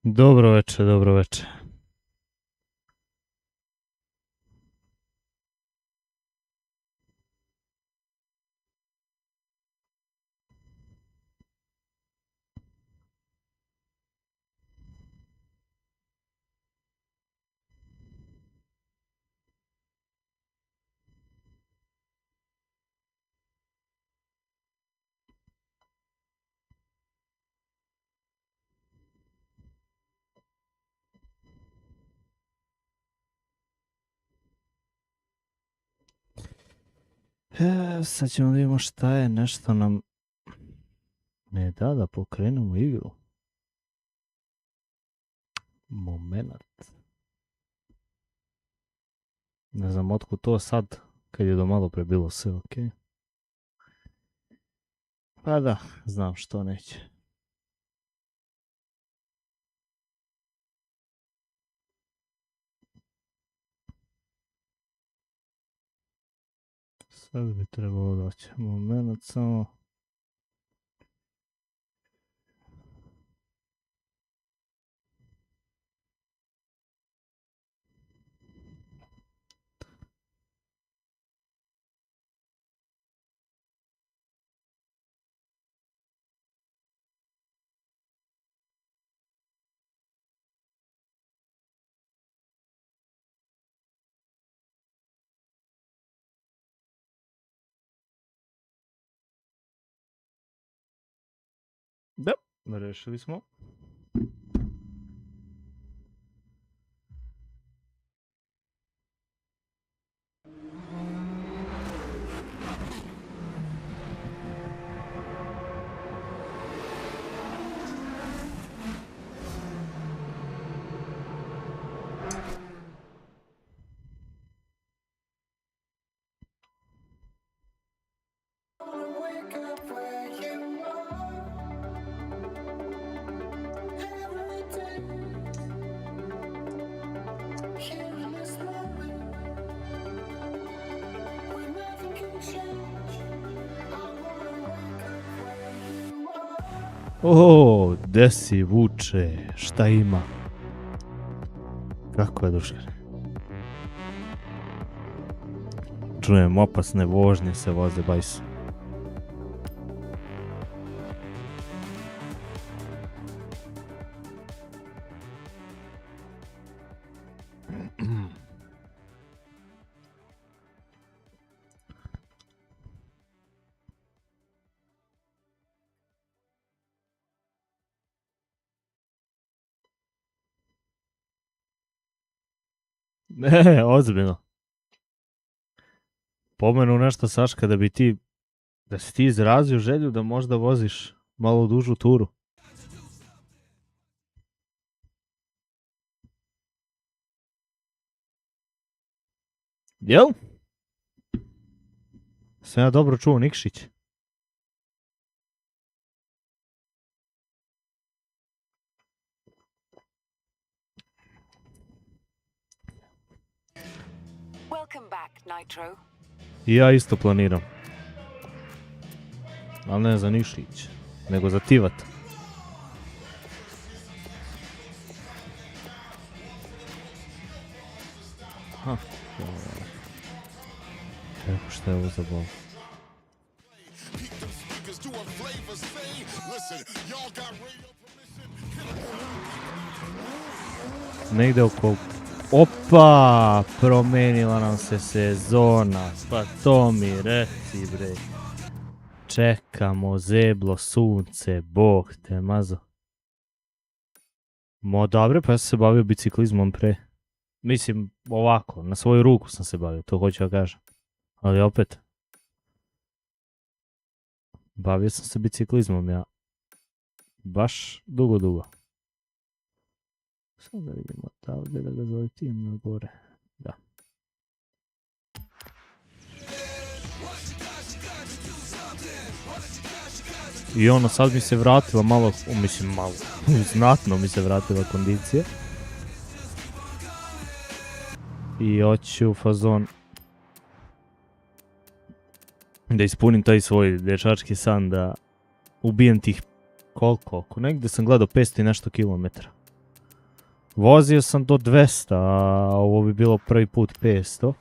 Dobro večer, dobro večer. Sad ćemo da vidimo šta je, nešto nam ne da pokrenemo igru. Moment. Ne znam otkud to sad, kad je do malo pre bilo sve okej. Pa da, znam što neće. Sad bi trebalo doći. Moment samo. Da, rešili smo. O, gde si Vuče, šta ima? Kako je družer? Čujem opasne vožnje se voze bajs. Ne, ozbiljno. Pomenu nešto Saška da si ti izrazio želju da možda voziš malo dužu turu. Jel? Sam ja dobro čuo Nikšić. Welcome back, Nitro. I ja isto planiram. Ali ne za Nikšić, nego za Tivat. Aha. Evo šta je ovo za bol. Negde oko... Opa! Promenila nam se sezona. Pa to mi reci bre. Čekamo zeblo sunce. Bog te mazo. Mo dobre, pa ja sam se bavio biciklizmom pre. Mislim ovako, na svoju ruku sam se bavio, to hoću da kažem. Ali opet. Bavio sam se biciklizmom ja. Baš dugo. Sad da vidimo odavde da ga zaletim na gore. Da. I ono sad mi se vratila malo, znatno mi se vratila kondicija. I hoću fazon da ispunim taj svoj dječački san da ubijem tih koliko, negdje sam gledao 500 i nešto kilometara. Vozio sam do 200, a ovo bi bilo prvi put 500.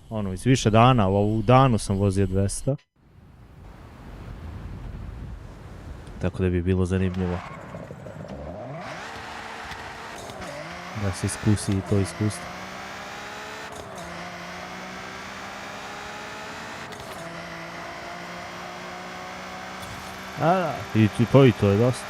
Ono, iz više dana, u danu sam vozio 200. Tako da bi bilo zanimljivo. Da se iskusi i to iskustvo. A da, i to je dosta.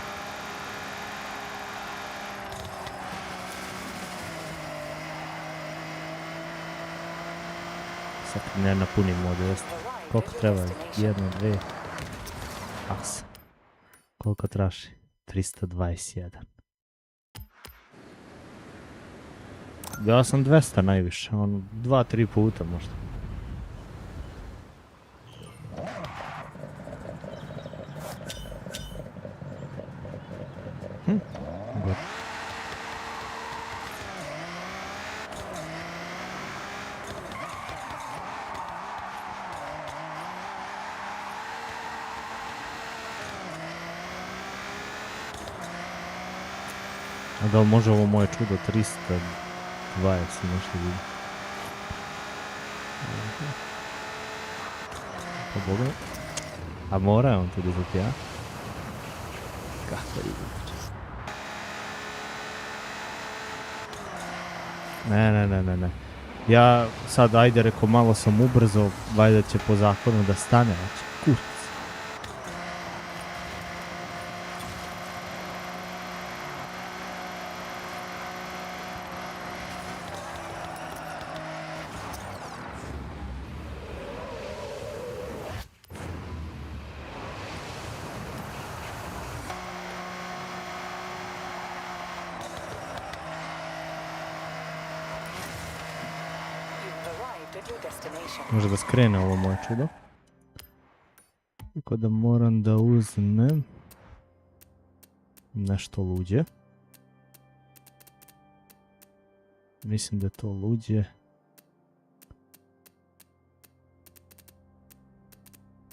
Sad ne napunimo od 200. Koliko treba? 1, 2. Aks. Koliko traži? 321. Ja sam 200 najviše, ono 2-3 puta možda. Dobro. A da li može ovo moje čudo 320 nešto biti? Pa Boga. A mora je on to dizati, ja? Kako je Ne. Ja sad, ajde, reko, malo sam ubrzo, valjda će po zakonu da stane, znači, kurac. Može da skrene ovo moje čudo. Tako da moram da uzmem nešto luđe. Mislim da je to luđe.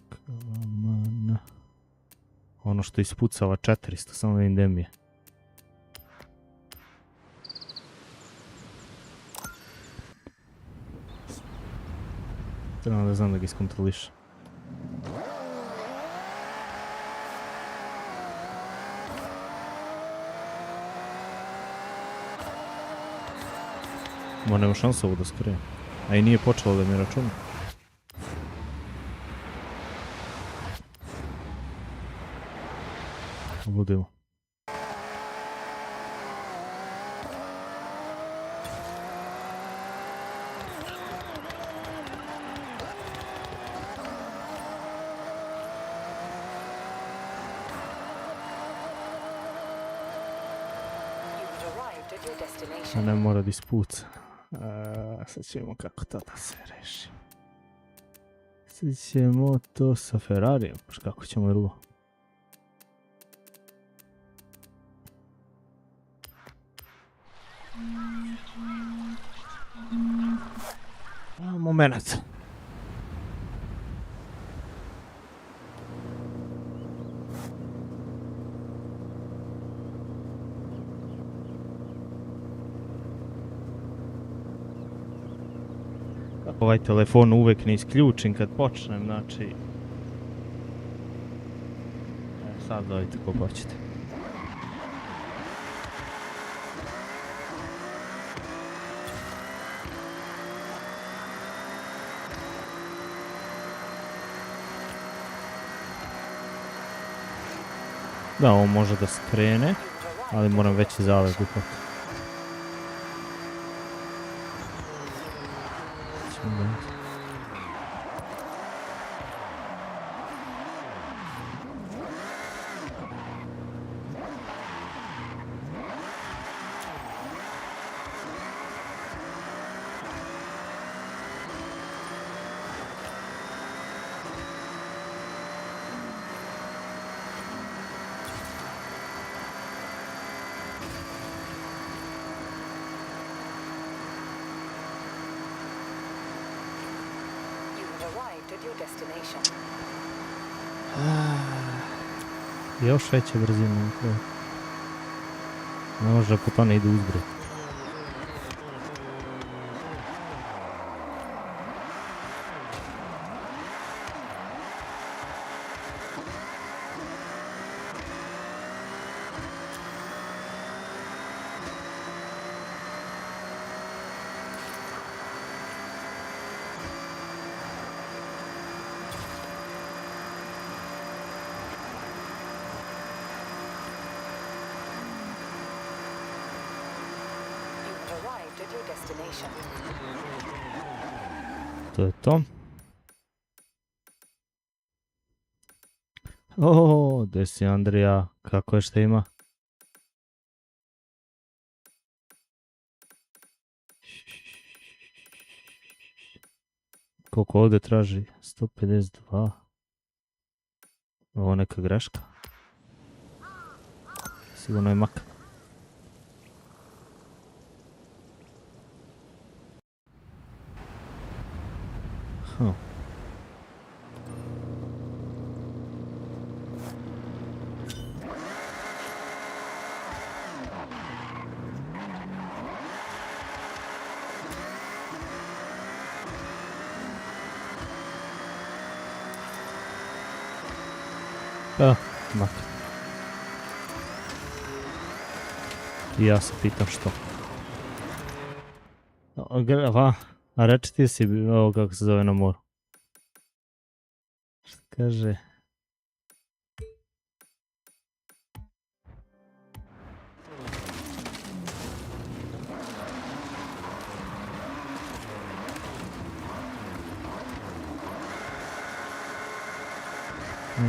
Kalamana. Ono što ispucava 400, samo vidim gdje mi je. Trebam da znam da ga iskontroliš. Ma nema šansa ovo da skrije. A i nije počelo da mi računa. Ludilo. A ne mora da ispuca. Sad ćemo kako to da se reši. Sad ćemo to sa Ferrarijem, pa kako ćemo drugo. Moment. Ovaj telefon uvek ne isključim kad počnem, znači... Sad dojte ko hoćete. Da, ovo može da skrene, ali moram veći zalet ipak. Još veće brzine. Ne može po to ne ide uzbred. located your destination. To je to. O, gdje si Andrija? Kako je, šta ima? Koliko ovdje traži? 152. Ovo neka greška. Sigurno je mak. Mak. I ja se pitam što. A reći ti si ovo kako se zove na moru. Što kaže?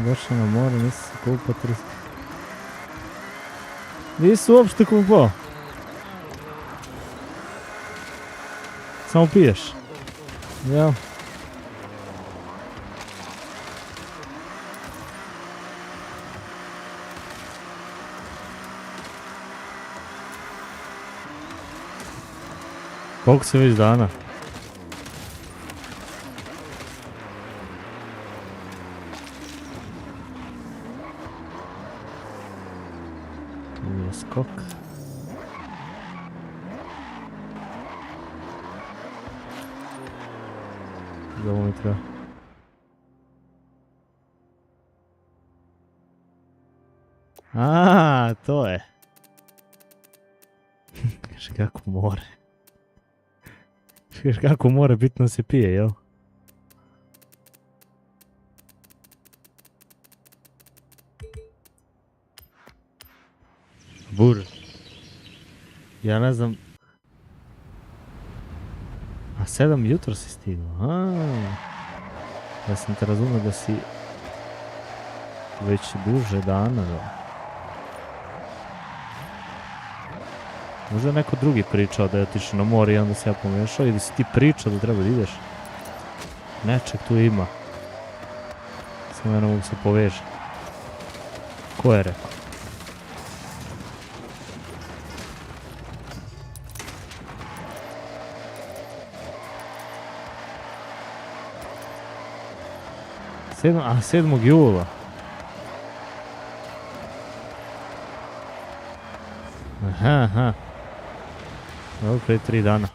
Došao na more, nisi se kupao 300. Nisi uopšte kupao. Samo piješ. Jel? Koliko se već dana? Nije skok. Za ovo mi treba. A, to je. Kaže kako more. Kaže kako more bitno se pije, jel? Bur. Ja ne znam. A 7 jutro si stigao. Ja sam te razumio da si već duže dana. Da. Možda je neko drugi pričao da je otišao na more i onda se ja pomešao i da si ti pričao da treba da ideš. Nečeg tu ima. Samo ja ne mogu se povežati. Ko je rekao? A 7. jula. Aha. Evo prije 3 dana.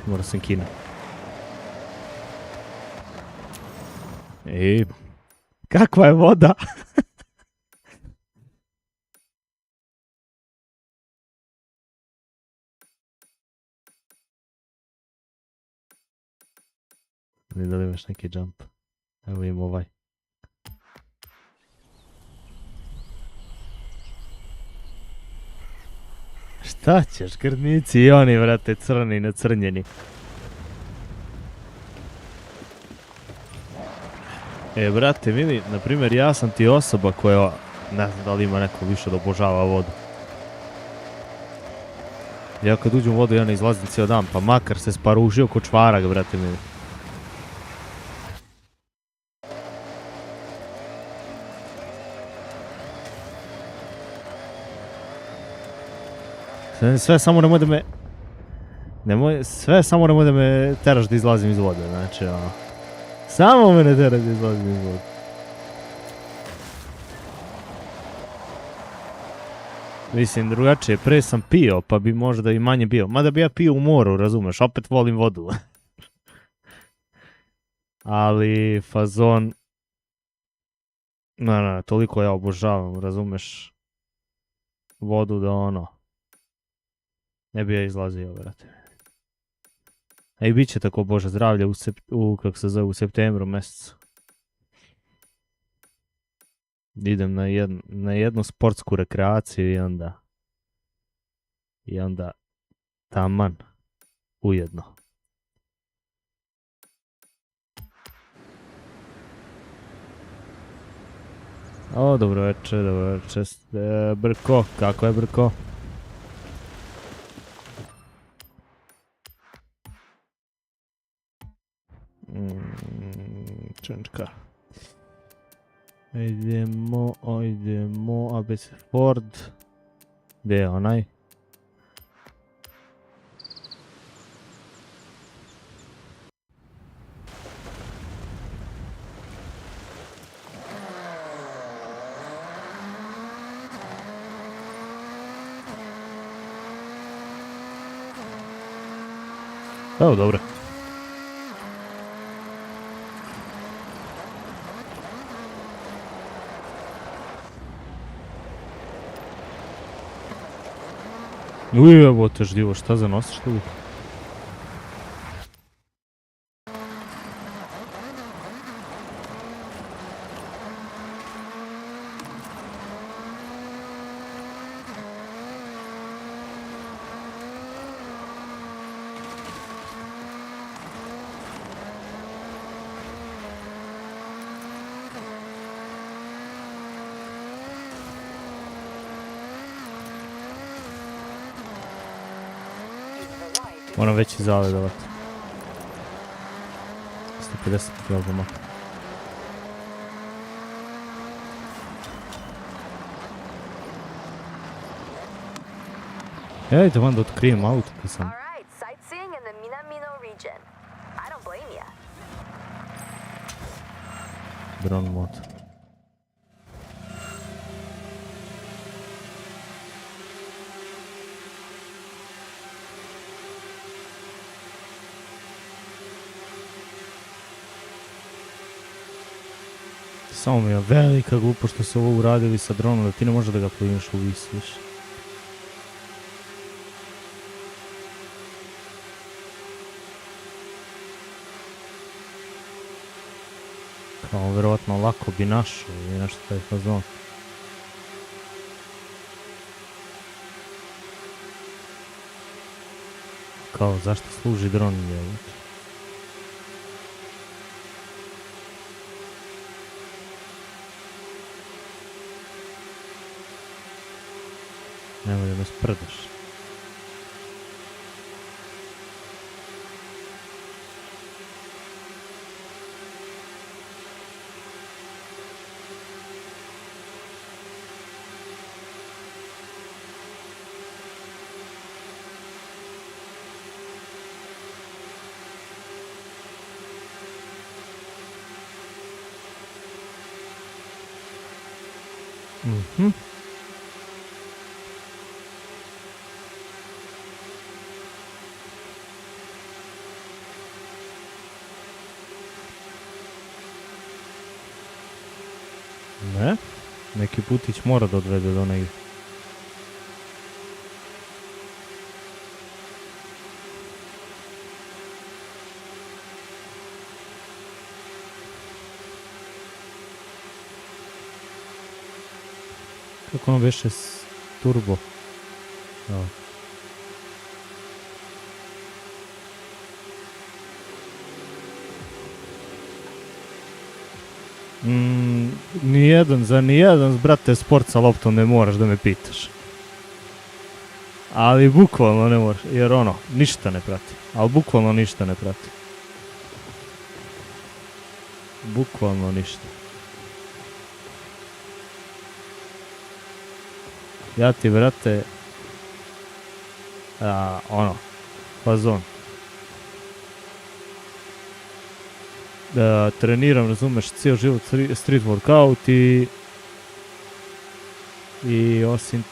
Mora sam kina. Kakva je voda? Ne da li imaš neki jump. Evo im ovaj. Šta ćeš, grdnici i oni, vrate, crni, nacrnjeni. Brate mili, na primjer, ja sam ti osoba koja, ne znam da li ima neko više da obožava vodu. Ja kad uđem u vodu, ja ne izlazim cijel dan, pa makar se sparužio ko čvarak, brate mili. Sve samo nemoj da me... Sve samo nemoj da me teraš da izlazim iz vode, znači ono... Samo me ne teraš da izlazim iz vode. Mislim, drugačije, pre sam pio, pa bi možda i manje bio. Mada bi ja pio u moru, razumeš, opet volim vodu. Ali, fazon... Ne, toliko ja obožavam, razumeš, vodu da ono... Ne bi ja izlazio, brate. A i bit će tako, Bože zdravlje, kako se zove, u septembru mjesecu. Idem na jednu sportsku rekreaciju i onda taman ujedno. O, dobro večer. Brko, kako je Brko? Čenčka. Idemo, ABC Ford. Gdje je onaj? Evo, dobro. Evo te ždivo, šta za nosiš tu? Moram već zaledovat. 150 kg. Ejte vam da otkrijem auto kad sam. Alright, sightseeing in the Minamino region. I don't blame ya. Drone mod. Samo mi je velika glupo što se ovo uradili sa dronom, da ti ne možeš da ga pliniš u vis više. Kao, vjerovatno lako bi našao ili nešto taj fazon. Kao, zašto služi dron je? Nemoj da me sprdaš. Ne? Neki putić mora da odvede do negdje. Kako ono beše s turbo? Evo. Nijedan, brate, sport sa loptom ne moraš da me pitaš. Ali bukvalno ne moraš, jer ono, ništa ne prati. Ali bukvalno ništa ne prati. Bukvalno ništa. Ja ti, brate, fazon. Da treniram, razumeš, cijel život street workout i osim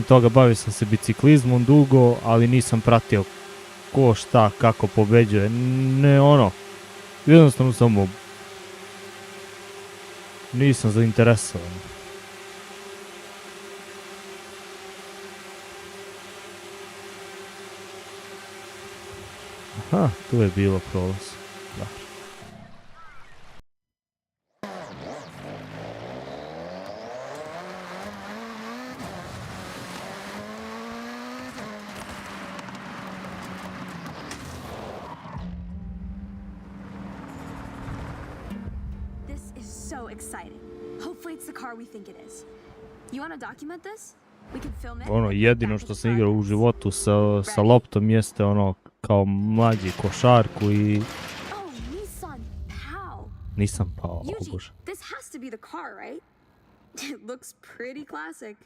toga bavio sam se biciklizmom dugo, ali nisam pratio ko šta, kako pobeđuje, ne ono, jednostavno samo nisam zainteresovan. Aha, tu je bilo prolaz. Da. This is so exciting. Hopefully it's the car we think it is. You want to document this? We can film it. Ono, and put it jedino back što with sam the igrao u progress. životu sa loptom jeste ono, kao mlađi košarku i Oh, Nissan Pow. nisam pao, o Yuji, bože. this has to be the car, right? It looks pretty classic.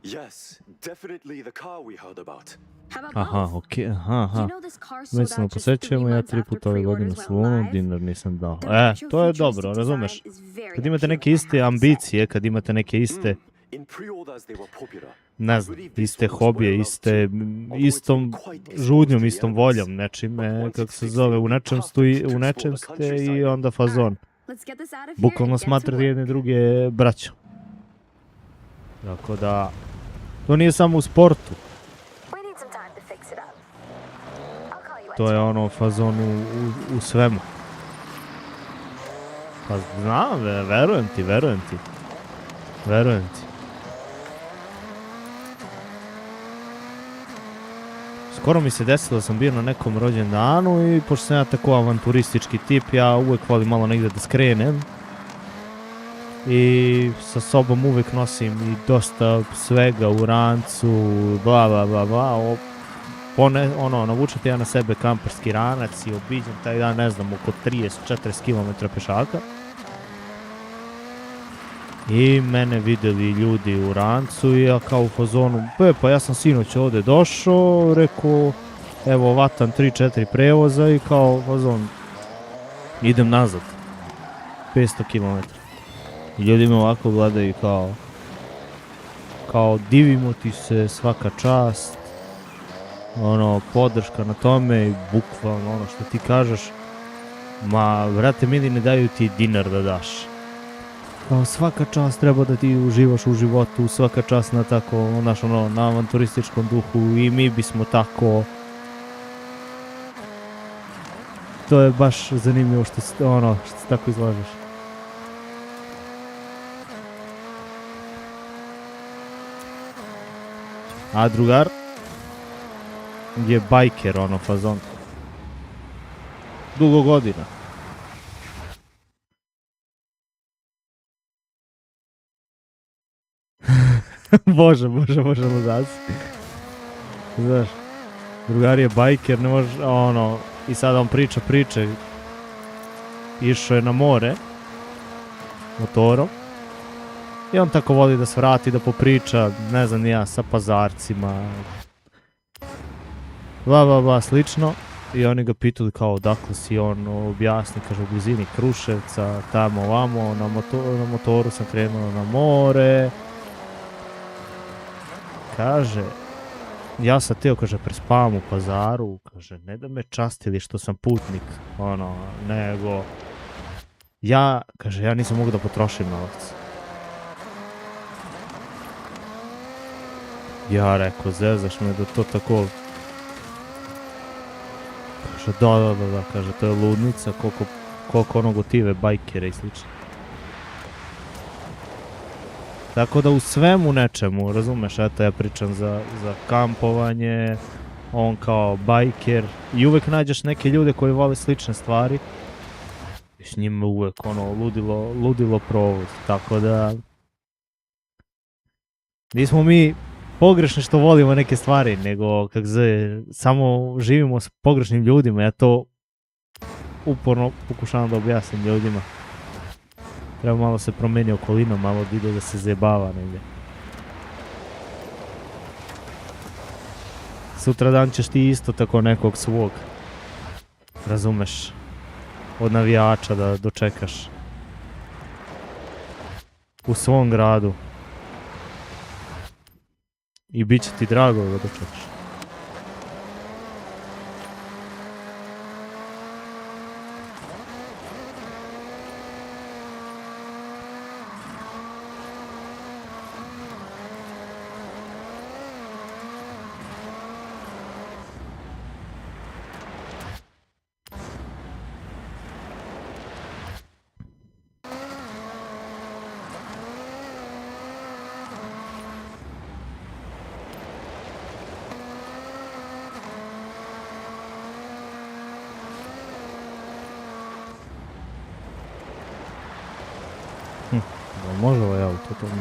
Yes, definitely the car we heard about. How about Aha, both? okej, aha, You aha. know this car Mi sold smo out just 3 posjećujemo, ja months 3 after puta ove godine pre-orders went slovom, live? dinar nisam dao. The retro To je futuristic dobro, design razumeš? is very Kad imate appealing, neke I iste have to say. ambicije, kad imate neke iste, In pre-orders they were popular. ne znam, iste hobije, istom žudnjom, istom voljom, nečime, kako se zove, u nečem ste i onda fazon. Let's get this out of here Bukvalno and get to smatrate work. jedne druge braćom. Tako da, to nije samo u sportu, We need some time to fix it up. I'll call you at to je 2. ono fazon u svemu. Pa znam, verujem ti. Verujem ti. Skoro mi se desilo da sam bio na nekom rođendanu i pošto sam ja tako avanturistički tip, ja uvek volim malo negdje da skrenem. I sa sobom uvek nosim i dosta svega u rancu, bla bla bla bla. Navučete ja na sebe kamperski ranac i obiđem taj dan, ne znam, oko 30-40 km pešaka. I mene vidjeli ljudi u rancu i ja kao u fazonu, pa ja sam sinoć ovdje došao, rekao, evo vatam 3-4 prevoza i kao fazon, idem nazad, 500 km. I ljudi me ovako gledaju kao divimo ti se, svaka čast, ono, podrška na tome i bukvalno ono što ti kažeš, ma vrate meni ne daju ti dinar da daš. Kao svaka čast treba da ti uživaš u životu, svaka čast na tako, na avanturističkom duhu i mi bismo tako. To je baš zanimljivo što se tako izlažeš. A drugar je bajker, fazon. Dugo godina. Bože, ludac. Znaš, drugar je bajker, ne može, i sad on priča, išao je na more, motorom, i on tako voli da se vrati, da popriča, ne znam ni ja, sa pazarcima, bla bla bla, slično, i oni ga pitali kao odakle si, on objasni, kaže u blizini Kruševca, tamo ovamo, na motoru sam krenuo na more. Kaže, ja sam teo, kaže, prespavam u Pazaru, kaže, ne da me častili što sam putnik, nego, ja nisam mogu da potrošim novac. Ja rekao, zezaš me da to tako, kaže, da, kaže, to je ludnica, koliko ono gotive bajkere i slično. Tako da u svemu nečemu, razumeš, eto ja pričam za kampovanje, on kao bajker i uvek nađeš neke ljude koji vole slične stvari i s njima uvek ludilo provoz, tako da nismo mi pogrešni što volimo neke stvari, nego samo živimo s pogrešnim ljudima, ja to uporno pokušavam da objasnim ljudima. Treba malo se promeni okolina, malo da ide da se zajebava negdje. Sutra dan ćeš ti isto tako nekog svog, razumeš, od navijača da dočekaš. U svom gradu. I bit će ti drago da dočekaš. može ovaj auto, to ne.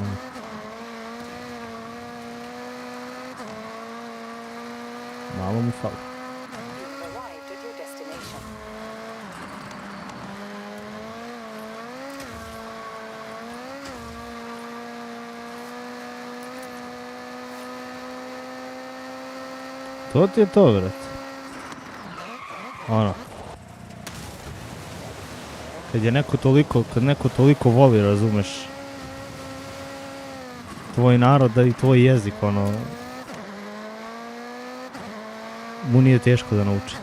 Malo mi fali. You've arrived at your destination. To ti je to, vrat. Ono. Kad neko toliko voli, razumeš, tvoj narod i tvoj jezik, ono, mu nije teško da nauči.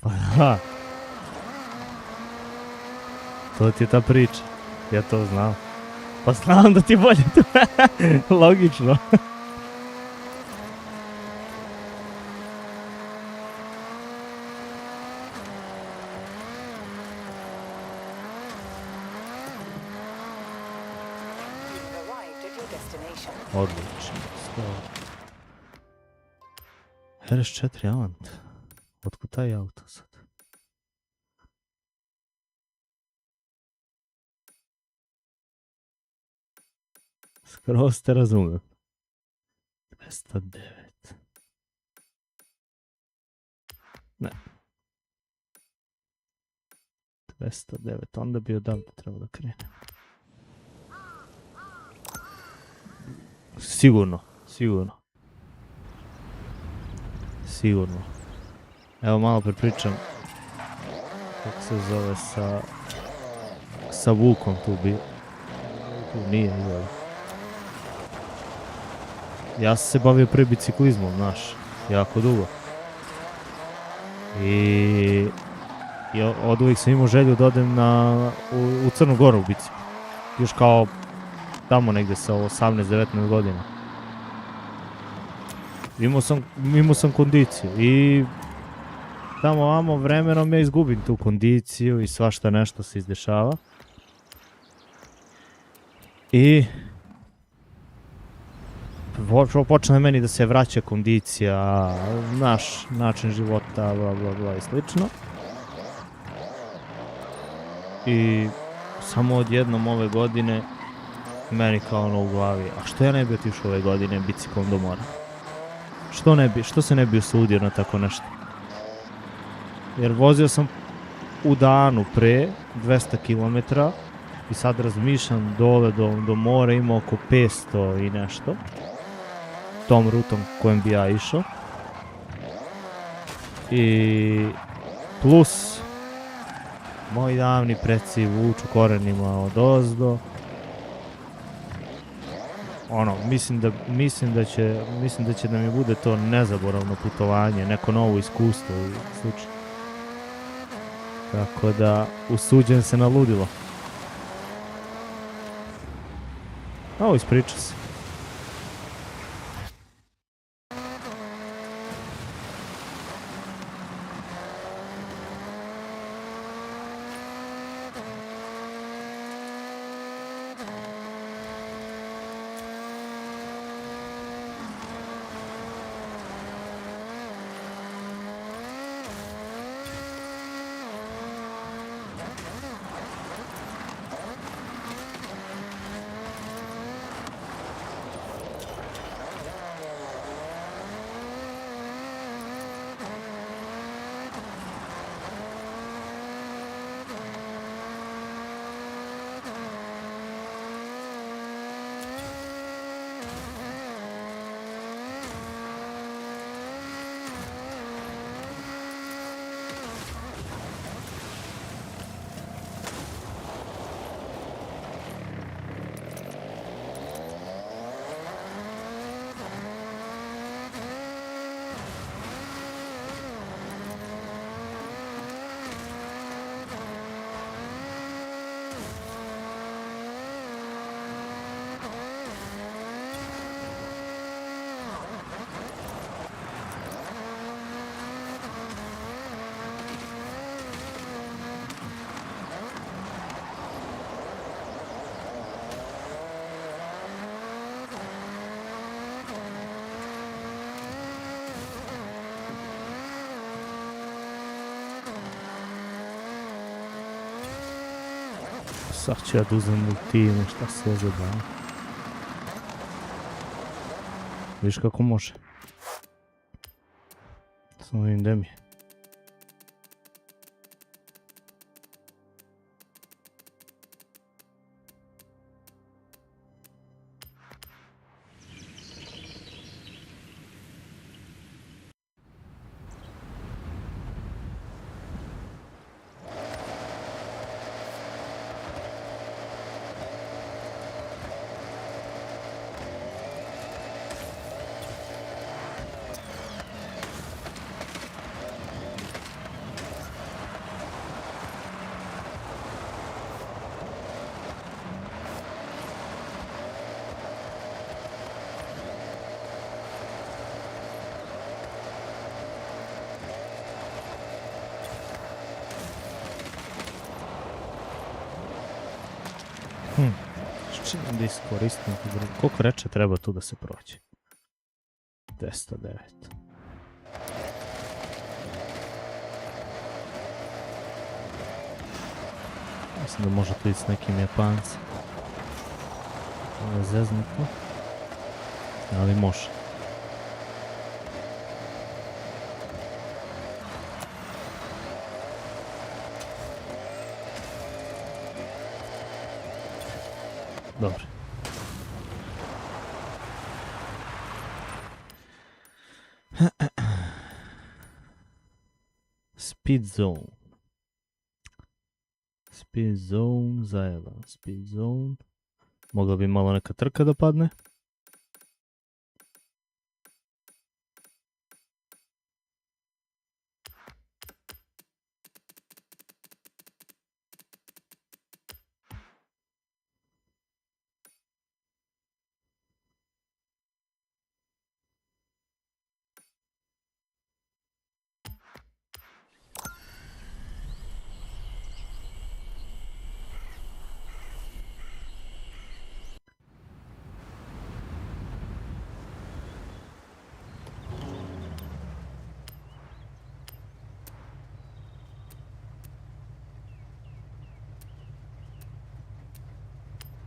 Pa da. To ti je ta priča. Ja to znam. Pa znam da ti bolje to. Logično. You've arrived at your destination. Odlično. RS4 Avant. Otkud taj auto sad? Skroz te razumem. 209. Ne. 209. Onda bi odavde trebalo da krene. Sigurno. Evo malo prepričam kako se zove sa Vukom tu bio. Tu nije izgleda. Ja sam se bavio pre biciklizmom, znaš, jako dugo. I od uvijek sam imao želju da odem u Crnu Goru u biciklu. Još kao tamo negdje sa 18-19 godina. Imao sam kondiciju i tamo vremenom ja izgubim tu kondiciju i svašta nešto se izdešava. I počne meni da se vraća kondicija, naš način života, bla bla bla i slično. I samo odjednom ove godine meni kao ono u glavi, a što ja ne bi otišao ove godine biciklom do mora? Što se ne bi usudio na tako nešto? Jer vozio sam u danu pre 200 km i sad razmišljam dole do mora ima oko 500 i nešto. Tom rutom kojem bi ja išao. I plus moji davni preci vuču korenima od ozdo. Ono, mislim da će da mi bude to nezaboravno putovanje, neko novo iskustvo i slično. Tako da usuđujem se na ludilo. Ovo ispriča se. Sad ću ja da uzem ultime, šta se zeba. Viš kako može. Samo vidim gdje mi je. Čim da iskoristim tu drugu. Koliko reče treba tu da se prođe? 209. Mislim da može tu ići s nekim Japancem. Ovo je zeznuto. Ali može. Dobro. Speed zone. Speed zone, zajeban. Speed zone. Mogla bi malo neka trka da padne.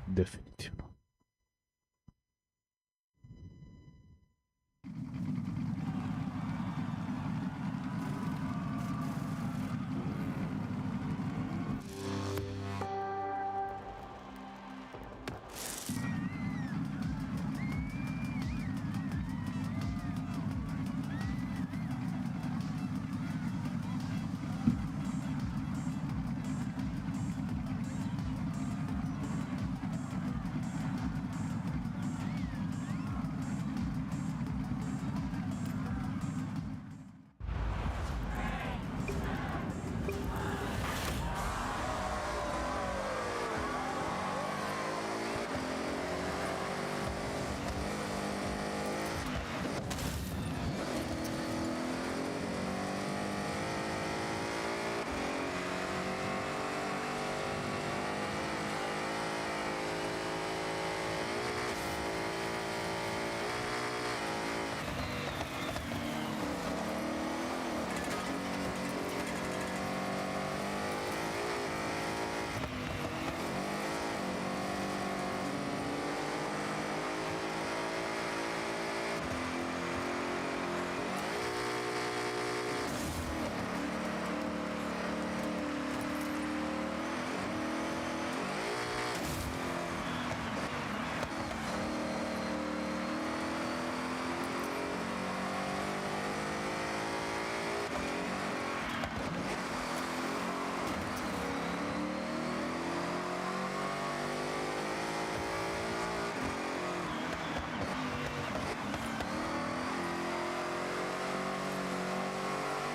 Definitivno.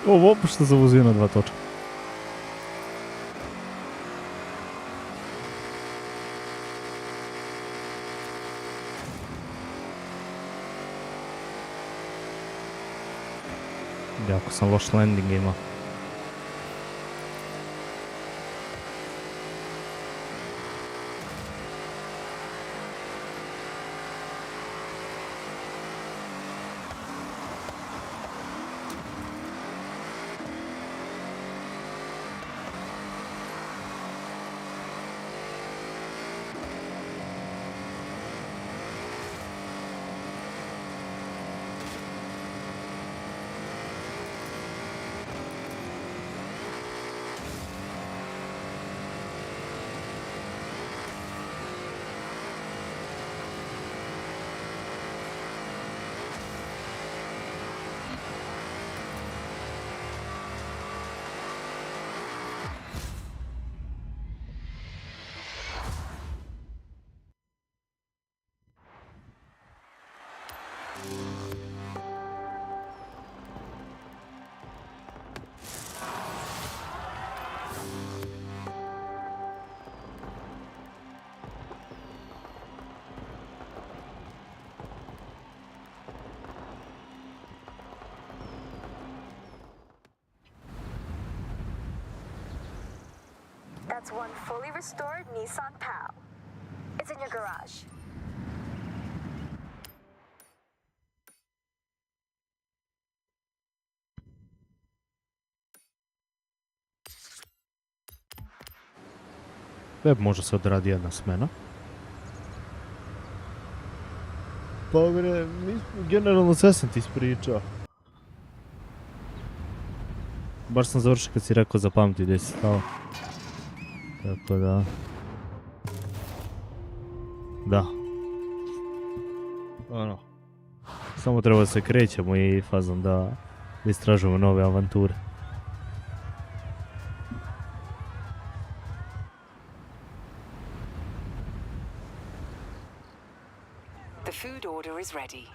Ovo što sam vozio na 2 točka. Jako sam loš landing imao. It's one fully restored Nissan POW. It's in your garage. Web može se odradi jedna smena. Pa bre, generalno sve sam ti ispričao. Baš sam završio kad si rekao zapamti gdje si stao. Tako da... Da. Ono. Samo treba da se krećemo i fazom da istražujemo nove avanture. The food order is ready.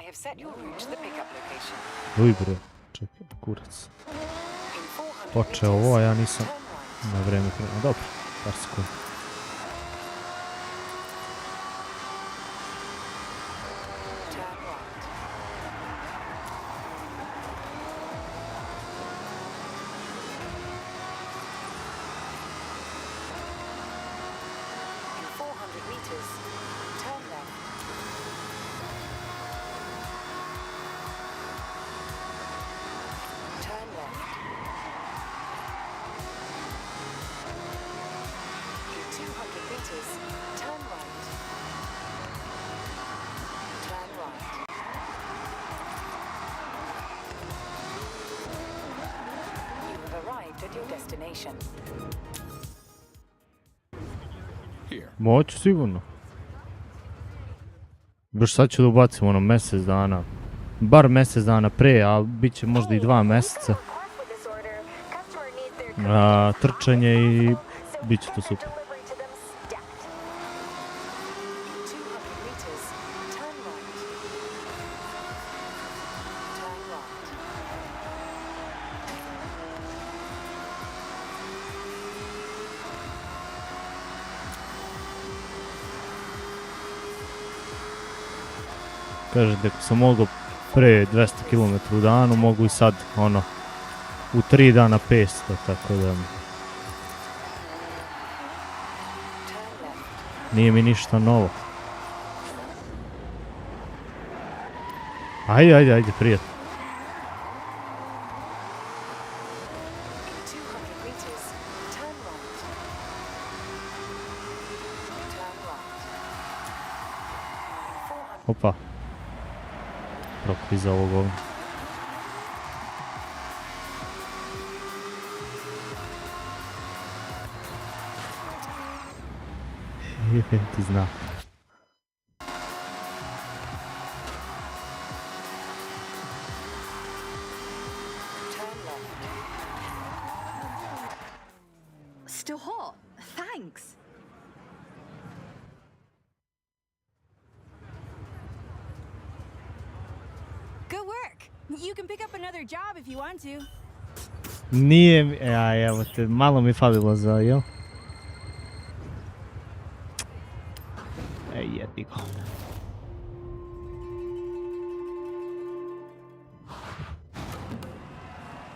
I have set your route to the pickup location. Uj bre, čekaj, kurac. In 400 Počeo meters, ovo, a ja nisam turn right. na vreme krenuo. Dobro, par sekundi. Turn right. In 400 meters, turn left. Turn left. In 200 meters, turn right. Turn right. You have arrived at your destination. Moću sigurno. Još sad ću da ubacim ono mjesec dana. Bar mjesec dana pre, a bit će možda i 2 mjeseca. Request with this order. Customer needs their Trčanje i so bit će to super. delivery to them stacked. In 200 meters, turn right. Turn right. Kažete, ako sam mogao pre 200 km u danu, mogu i sad, ono, u 3 dana 500, tako da Turn left. nije mi ništa novo. Ajde, prijatno. In 200 meters, turn right. Turn right. In 400 Opa. Prokli za ovog ovdje. Jebem ti zna. turn left. Still hot. Thanks. Good work. You can pick up another job if you want to. Nije mi, evo te, malo mi falilo za, jel? Ej, jebi go.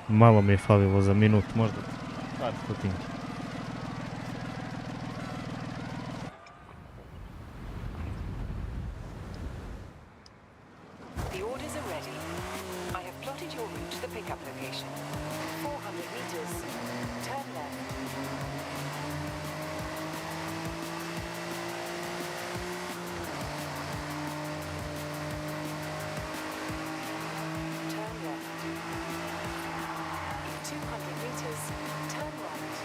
Malo mi je falilo za minut, možda par stotinki. The orders are ready. I have plotted your route to the pickup location. 400 meters, turn left. Turn left. In 200 meters, turn right.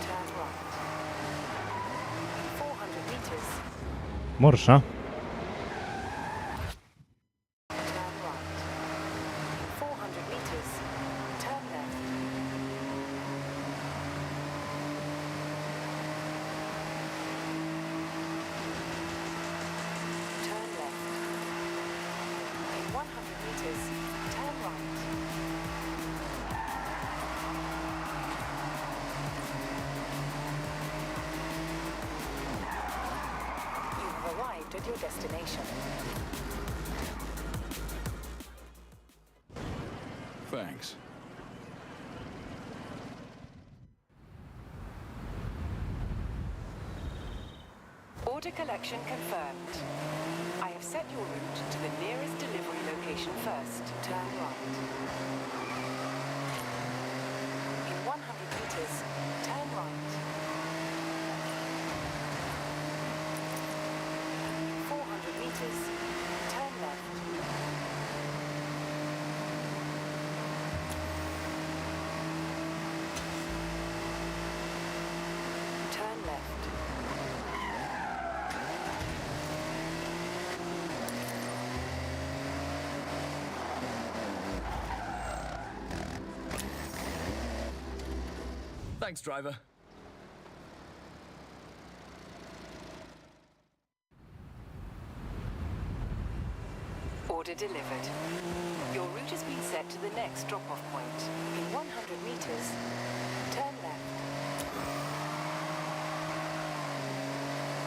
Turn right. In 400 meters, Moraš, a? turn right. In 400 meters, turn left. Turn left. In 100 meters, turn right. You have arrived at your destination. Thanks. Order collection confirmed. I have set your route to the nearest delivery location first. Turn right. In 100 meters, turn right. 400 meters, turn left. Turn left. Thanks, driver. Order delivered. Your route has been set to the next drop-off point. In 100 meters, turn left.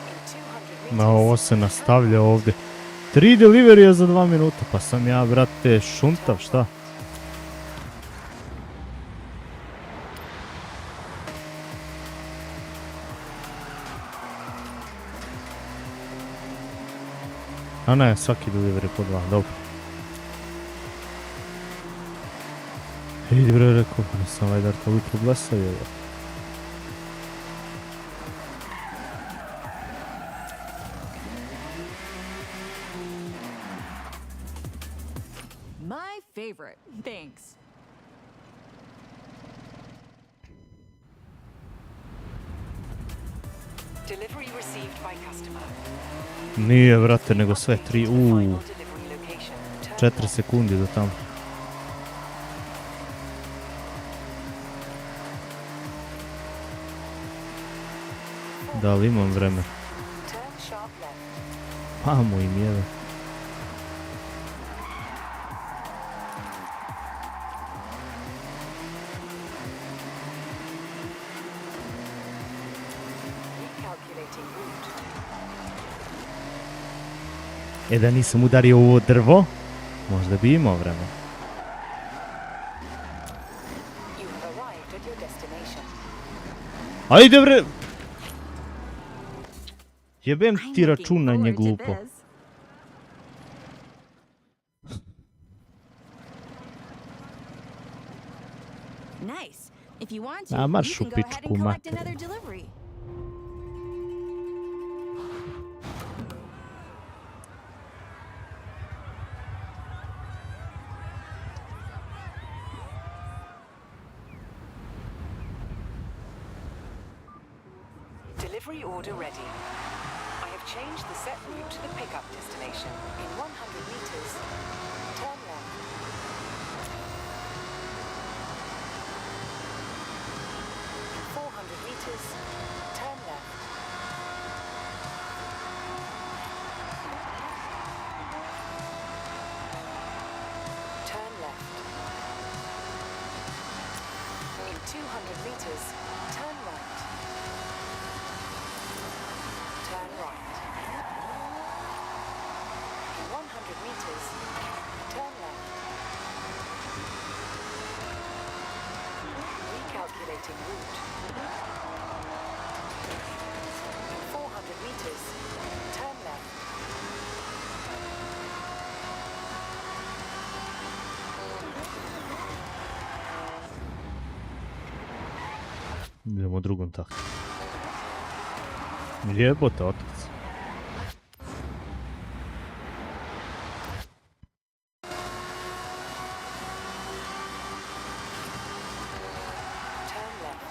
In 200 meters, Ma ovo se nastavlja ovdje. 3 deliverija za 2 minuta, pa sam ja, brate, šuntav, šta? A ne, svaki delivery po 2, dobro. Idi bre, rekao, pa nisam vajdar toliko glasao, je. My favorite. Thanks. delivery received by customer. Nije, vrate, nego sve 3, Final delivery location. Turn 4 sekundi do tamo. Da li imam vreme? Turn sharp left. Mamo im jeve. Recalculating route. E da nisam udario ovo drvo, možda bi imao vreme. You have arrived at your destination. Ajde bre! Jebem I'm ti looking računanje forward to glupo. this. Nice. If you want to, A, you marš can u go ahead pičku and collect materinu. another delivery. Delivery order ready. I have changed the set route to the pickup destination. In 100 meters, turn left. In 400 meters, turn left. Turn left. In 200 meters, turn right. Turn right. In 100 meters, turn left. Recalculating route. In 400 meters, turn left. Idemo drugom taktu. Jebote, otac. Turn left.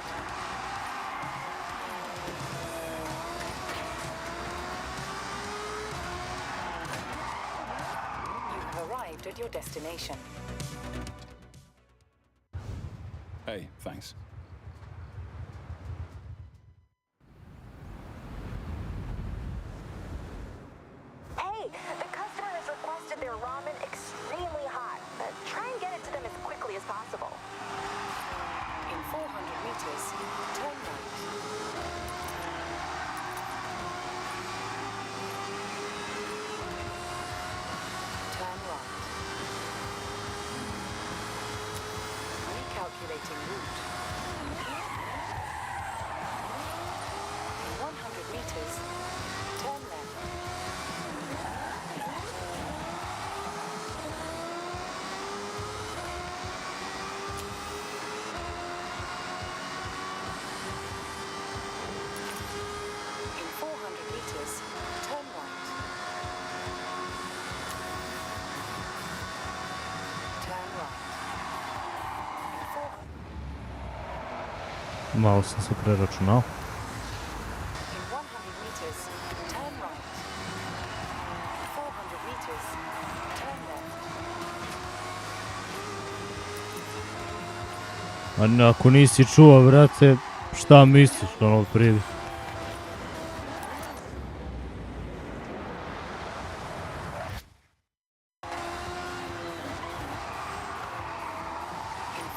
You have arrived at your destination. Hey, thanks. Hey, the customer has requested their ramen extremely hot. Try and get it to them as quickly as possible. In 400 meters, turn right. Turn right. Recalculating route. In 100 meters, turn Malo sam se preračunao. In 100 meters, turn right. 400 meters, turn left. A ako nisi čuo, brate, šta misliš, ono pridi? In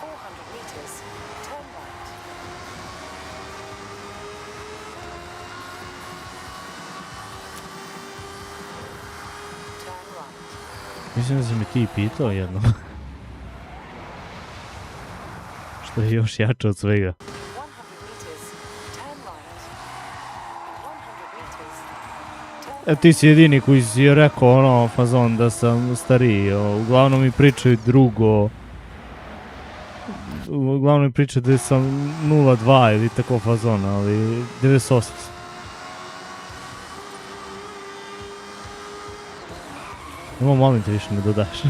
400 meters, turn right. Turn right. Mislim da si mi ti pitao jedno. Što je još jače od svega. 100 meters, turn right. In 100 meters, turn Ti si jedini koji si rekao ono fazon da sam stariji. Uglavnom mi pričaju drugo. Uglavnom mi pričaju da sam 0,2 ili tako fazon, ali 98 sam. Nemo, molim te, više ne dodaš.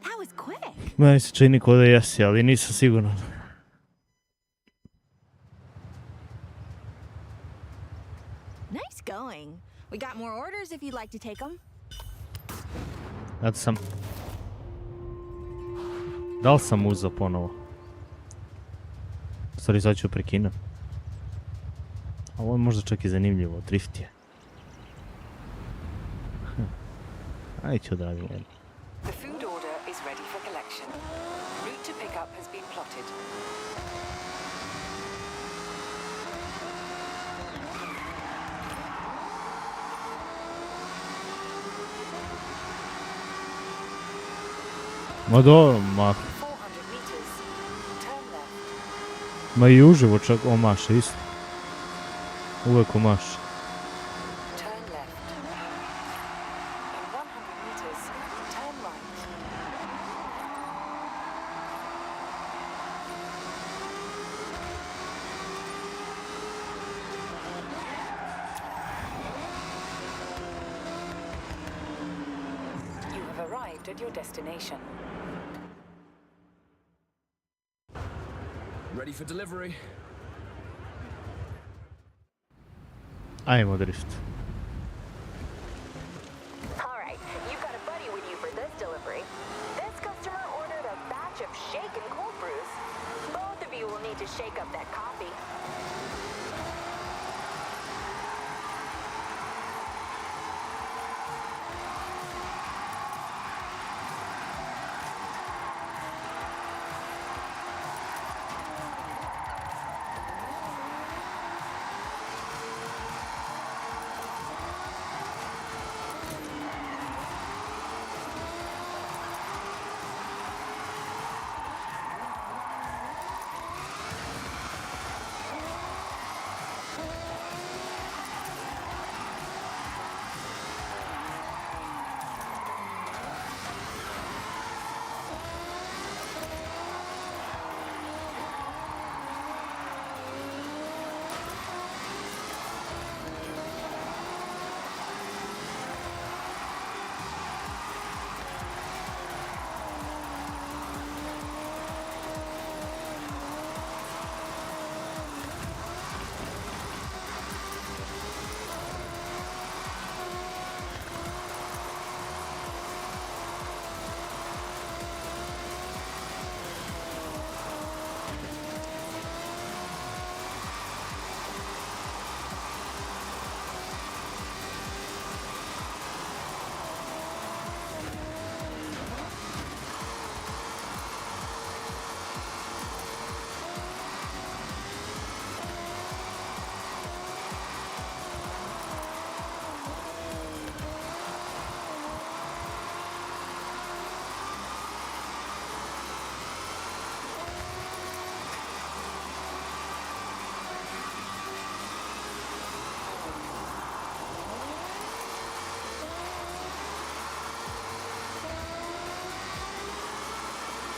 That was quick. Meni se čini ko da jesi, ali nisam siguran. Nice going. We got more orders if you'd like to take them. Ja sam... Da li sam uzao ponovo? Stvari, sad ću prekinem. A ovo je možda čak i zanimljivo, drift je. Ajde ću odradim jedno. The food order is ready for collection. Route to pickup has been plotted. Ma dobro, ma... 400 meters, turn left. Ma i uživo čak omaše isto. Uvijek omaše. Turn left. In 100 meters, turn right. You have arrived at your destination. Ready for delivery. Ajmo drift. All right, you've got a buddy with you for this delivery. This customer ordered a batch of shake and cold brews. Both of you will need to shake up that coffee.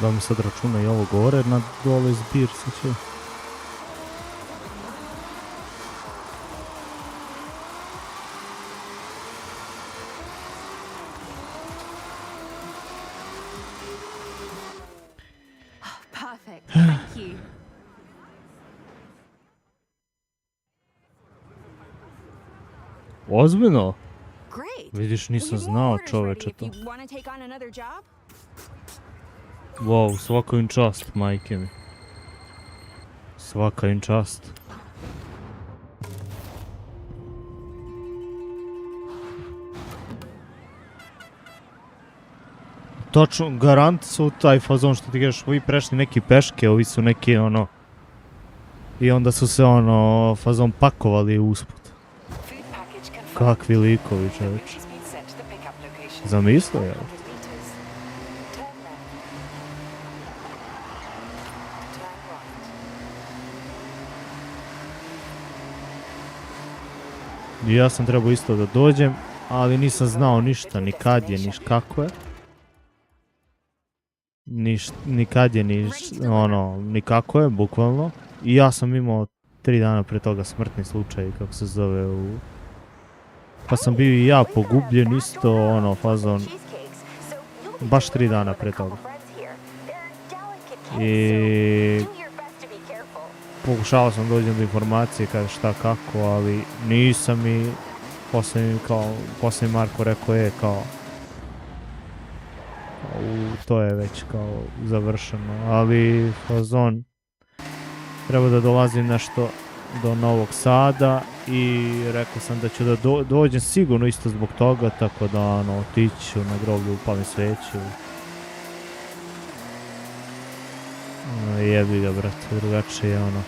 Da mi sad računa i ovo gore na dole zbir se će. Ozbiljno? Great. Vidiš, Well, nisam you have more znao orders čoveče ready to. if you want to take on another job. Wow, svaka im čast, majke mi. Svaka im čast. Točno, garant su taj fazon što ti kažeš, ovi prešli neki peške, ovi su neki ono... I onda su se ono, fazon pakovali usput. Food package confirmed. Kakvi likovi, Your čoveč. route has been set to the pickup location. Zamislio, 100 jel? meters. Turn left. Turn right. I ja sam trebao isto da dođem, ali nisam znao ništa, ni kad je, ni kako je. Ni kad je, ni kako je, bukvalno. I ja sam imao 3 dana pre toga smrtni slučaj, kako se zove, pa sam bio i ja pogubljen isto, ono, fazon, baš 3 dana pre toga. I pokušao sam dođem do informacije kada šta kako, ali nisam i poslije Marko rekao kao to je već kao završeno, ali fazon treba da dolazim nešto do Novog Sada i rekao sam da ću da dođem sigurno isto zbog toga, tako da ono, otiću na groblju, upalim sveću. Jebi ga, brate, drugačije ono.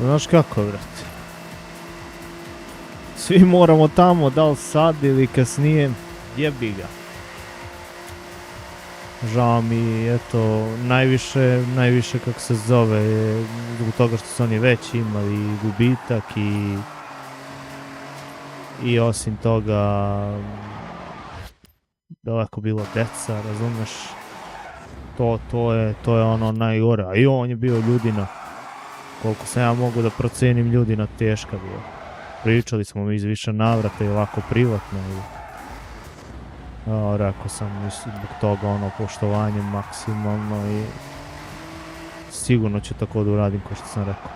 Znaš kako, brate? Svi moramo tamo, da li sad ili kasnije, jebi ga. Žao mi, eto, najviše kako se zove, zbog toga što su oni već imali gubitak i osim toga daleko bilo deca, razumeš? To je ono najgore, a i on je bio ljudina. Koliko sam ja mogu da procenim ljudina teška bila. Pričali smo mi iz više navrata i ovako privatno. Rekao sam zbog toga ono poštovanje maksimalno i sigurno ću tako da uradim kao što sam rekao.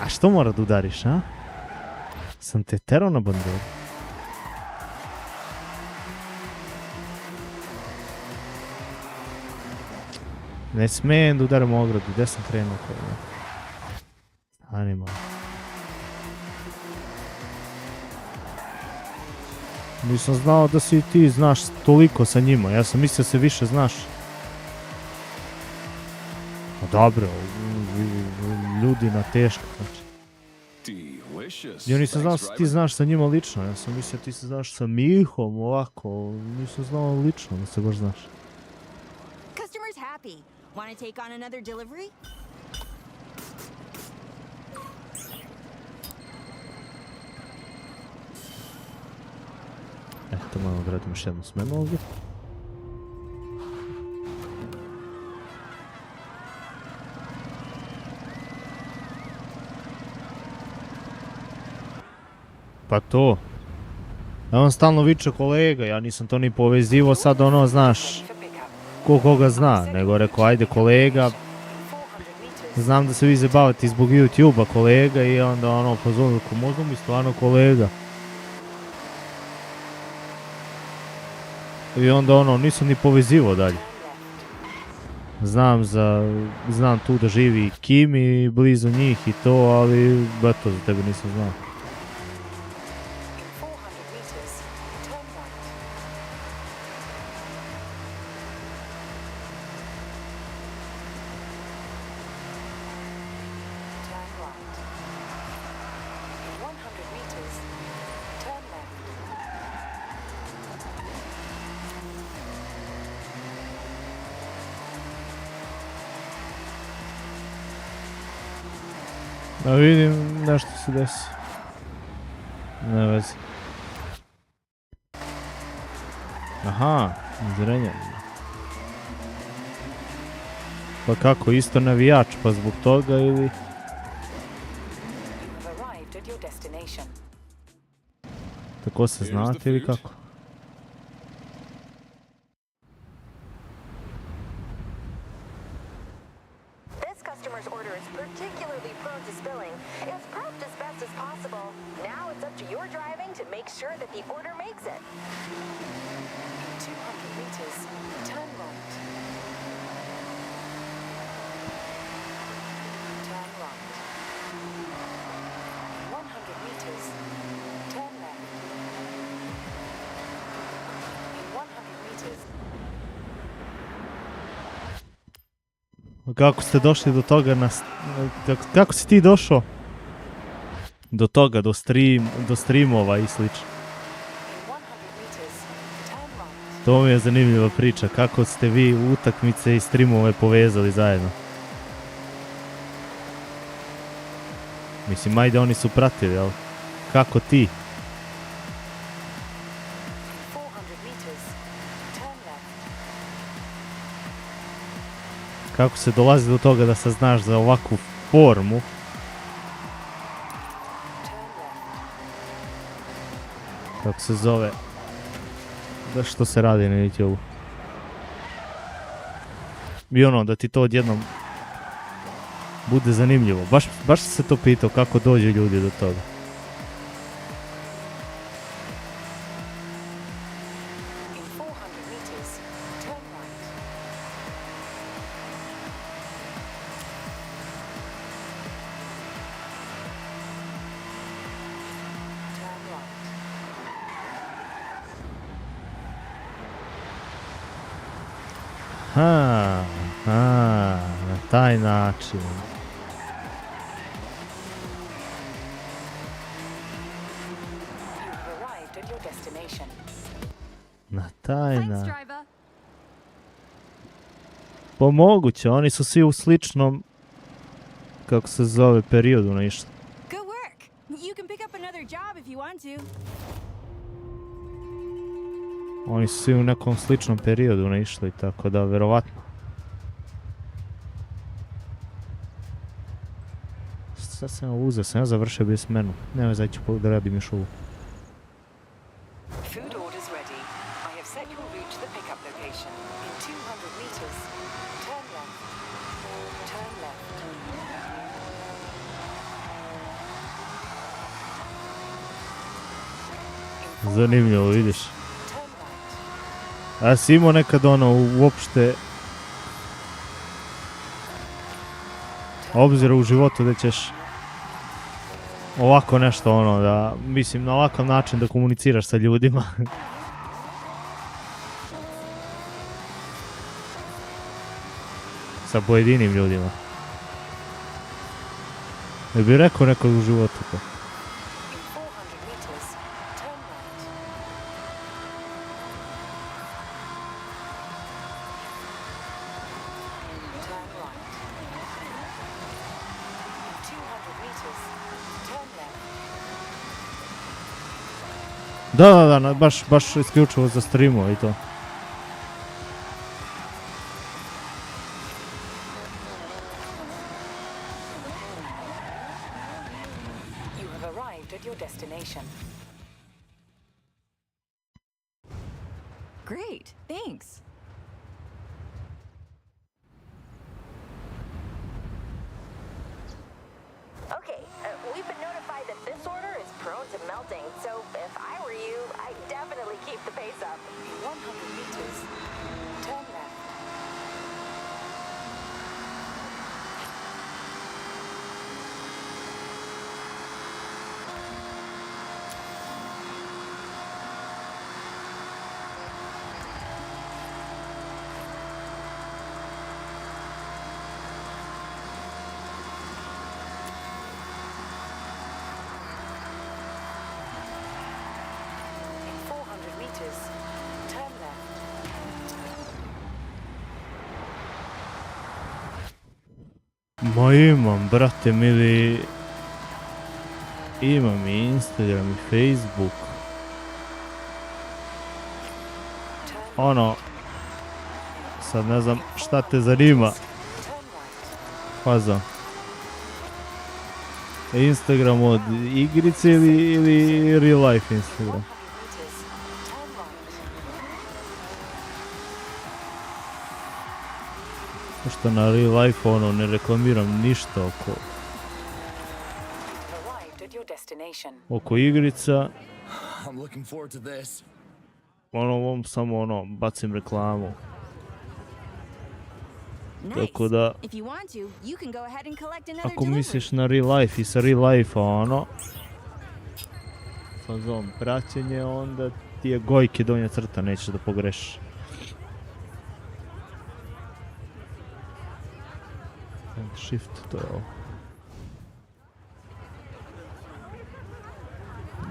A što mora da udariš, a? Sam te terao na banderu. Ne smijem da udaram u ogradu, gdje sam krenuo kada? Stani malo. Nisam znao da si ti znaš toliko sa njima, ja sam mislio se više znaš. Dobro, ljudina teška, znači. Ja nisam znao da ti znaš sa njima lično, ja sam mislio ti se znaš sa Mihom, ovako, nisam znao lično da se baš znaš. Customer's happy. Want to take on another delivery? Eto, malo gradimo još jednu smenu ovdje. Pa to. Ja on stalno viče kolega, ja nisam to ni povezivo sad ono, znaš, ko koga zna, nego rekao ajde kolega, znam da se vi zabavati zbog YouTube-a kolega i onda ono pozvao, možda mi stvarno kolega. I onda ono, nisam ni povezivo dalje. Znam tu da živi Kimi blizu njih i to, ali eto, za tebe nisam znao. Da vidim nešto se desi. Ne vezi. Aha, zrenje. Pa kako, isto navijač, pa zbog toga ili... You have arrived at your destination. Tako se Here's znate the ili food. kako? This customer's order is particularly prone to spilling. It was prepped as best as possible. Now it's up to your driving to make sure that the order makes it. In 200 meters, turn right. Turn right. In 100 meters, turn left. In 100 meters, Kako ste došli do toga kako si ti došao? Do toga, do streamova i slično. in 100 meters, turn right. To mi je zanimljiva priča, kako ste vi utakmice i streamove povezali zajedno. Mislim, ajde, oni su pratili, ali kako ti? In 400 meters, turn left. Kako se dolazi do toga da saznaš za ovakvu formu? Turn left. Kako se zove? Da što se radi na YouTube. I ono, da ti to odjednom bude zanimljivo. Baš se to pitao kako dođe ljudi do toga. In 400 meters, turn right. Turn right. Na taj način. You have arrived at your destination. Na taj Thanks, način. driver. Pa moguće, oni su svi u sličnom, kako se zove, periodu naišli. Good work. You can pick up another job if you want to. Oni su svi u nekom sličnom periodu naišli, tako da verovatno. Sad sam uzeo, sam ja završio bez menu. Nema zaj ću da radim još ovu. Food orders ready. I have set your route to the pickup location. In 200 meters, turn left. Turn left. In 400 Zanimljivo, meters, vidiš. turn right. A si imao nekad ono uopšte obzira u životu da ćeš ovako nešto ono da, mislim, na ovakav način da komuniciraš sa ljudima. Sa pojedinim ljudima. Ne bih rekao nekog u životu to. In 400 meters, turn right. Turn right. In 200 meters, turn left. Da, baš isključivo za streamove i to. You have arrived at your destination. Great. Thanks. Okay, we've been notified that this order is prone to melting, so if I were you, I'd definitely keep the pace up. In 100 meters, turn left. In 400 meters, turn left. Ma imam, brate mili, Imam i Instagram i Facebook. Ono, sad ne znam šta te zanima. Faza. Instagram od igrice ili real life Instagram? Pošto na real life ono ne reklamiram ništa oko igrica. I'm looking forward to this. Ovom samo bacim reklamu. Nice. Tako da, If you want to, you can go ahead and collect another ako delivery. misliš na real life i sa real life-a fazom praćenje, onda ti je Gojke donja crta, nećeš da pogrešiš. Shift, to je ovo.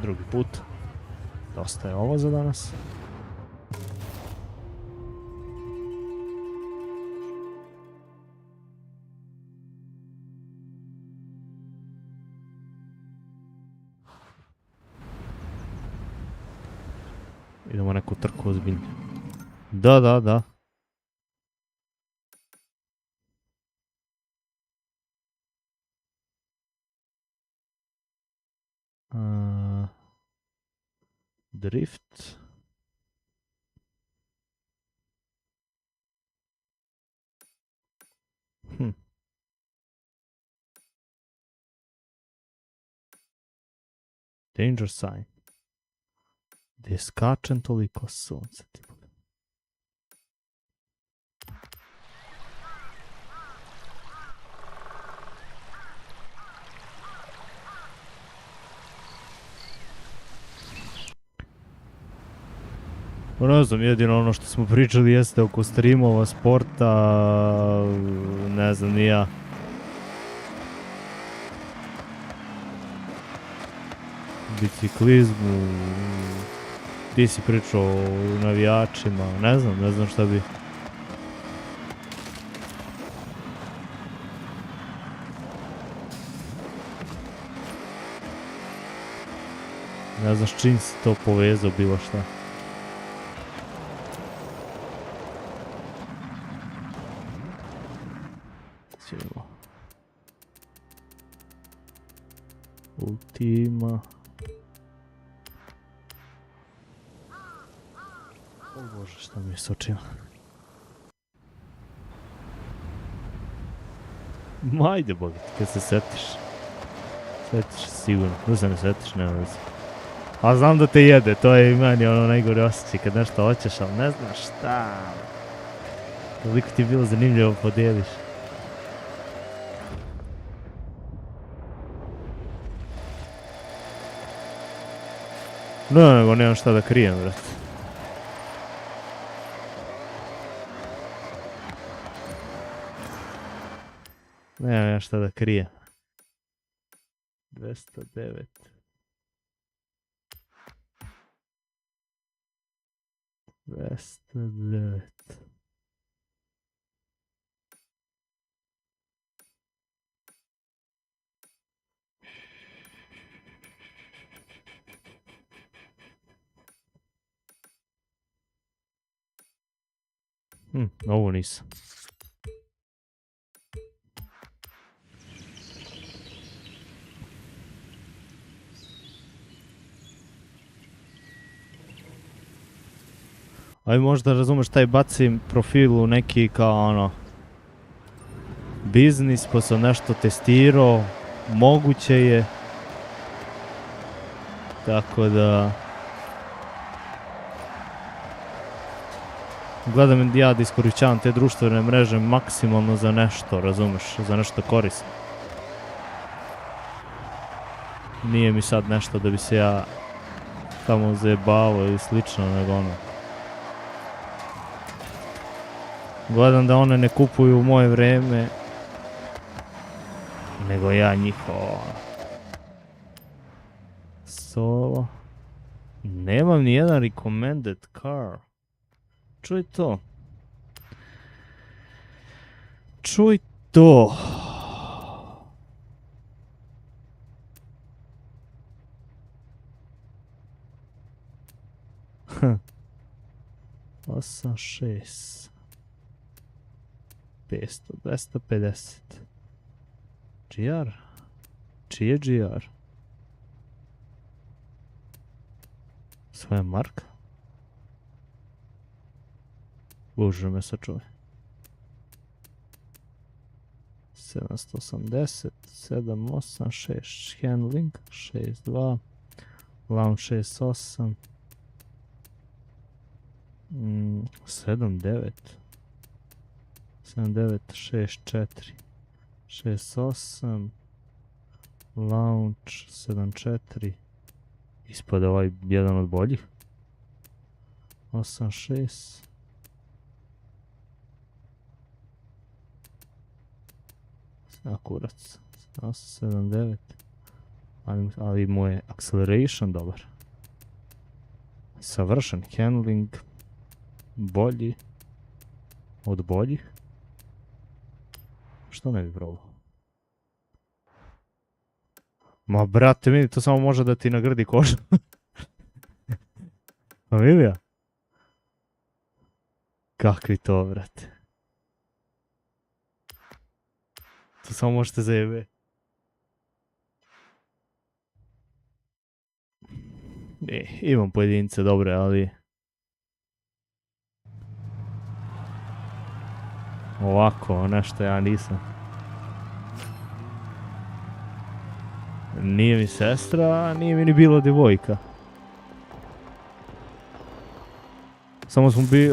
Drugi put. Dosta je ovo za danas. Idemo neku trku ozbiljnju. Da. Drift. Danger sign. Gdje skačem toliko sunce. Ne znam, jedino ono što smo pričali jeste oko streamova, sporta, ne znam ni ja. Biciklizmu, ti si pričao o navijačima, ne znam šta bi. Ne znam s čim si to povezao bilo šta. Ultima. O Bože, šta mi je s očima. Ma ajde Boga, kad se setiš. Setiš se sigurno, da se ne setiš, nema veze. A znam da te jede, to je i meni ono najgore osjećaj kad nešto hoćeš, ali ne znaš šta. Toliko ti je bilo zanimljivo podijeliš. No, nego nemam šta da krijem, brate. Nemam ja šta da krijem. 209. Ovo nisam. Aj možda razumeš taj bacim profil u neki kao ono biznis, pa sam nešto testirao, moguće je. Tako da gledam ja da iskorišćavam te društvene mreže maksimalno za nešto, razumeš, za nešto korisno. Nije mi sad nešto da bi se ja tamo zajebavao ili slično, nego ono. Gledam da one ne kupuju u moje vreme, nego ja njihovo. Solo. Nemam ni jedan recommended car. Čuj to. Čuj to. 86 500 250 GR? Čiji je GR? Svoja marka? Bože me sačuvaj. 780 786 handling 62 lounge 68 79 64 68 lounge 74 ispada ovaj jedan od boljih 86 kurac 79 ali mu je acceleration dobar, savršen handling, bolji od boljih, što ne bi probao? Ma brate mili, to samo može da ti nagradi kožu. Pa vidi ja? Kakvi to brate? To samo možete zajebe. Imam pojedince dobre, ali ovako nešto ja nisam. Nije mi sestra, nije mi ni bilo djevojka. Samo smo bili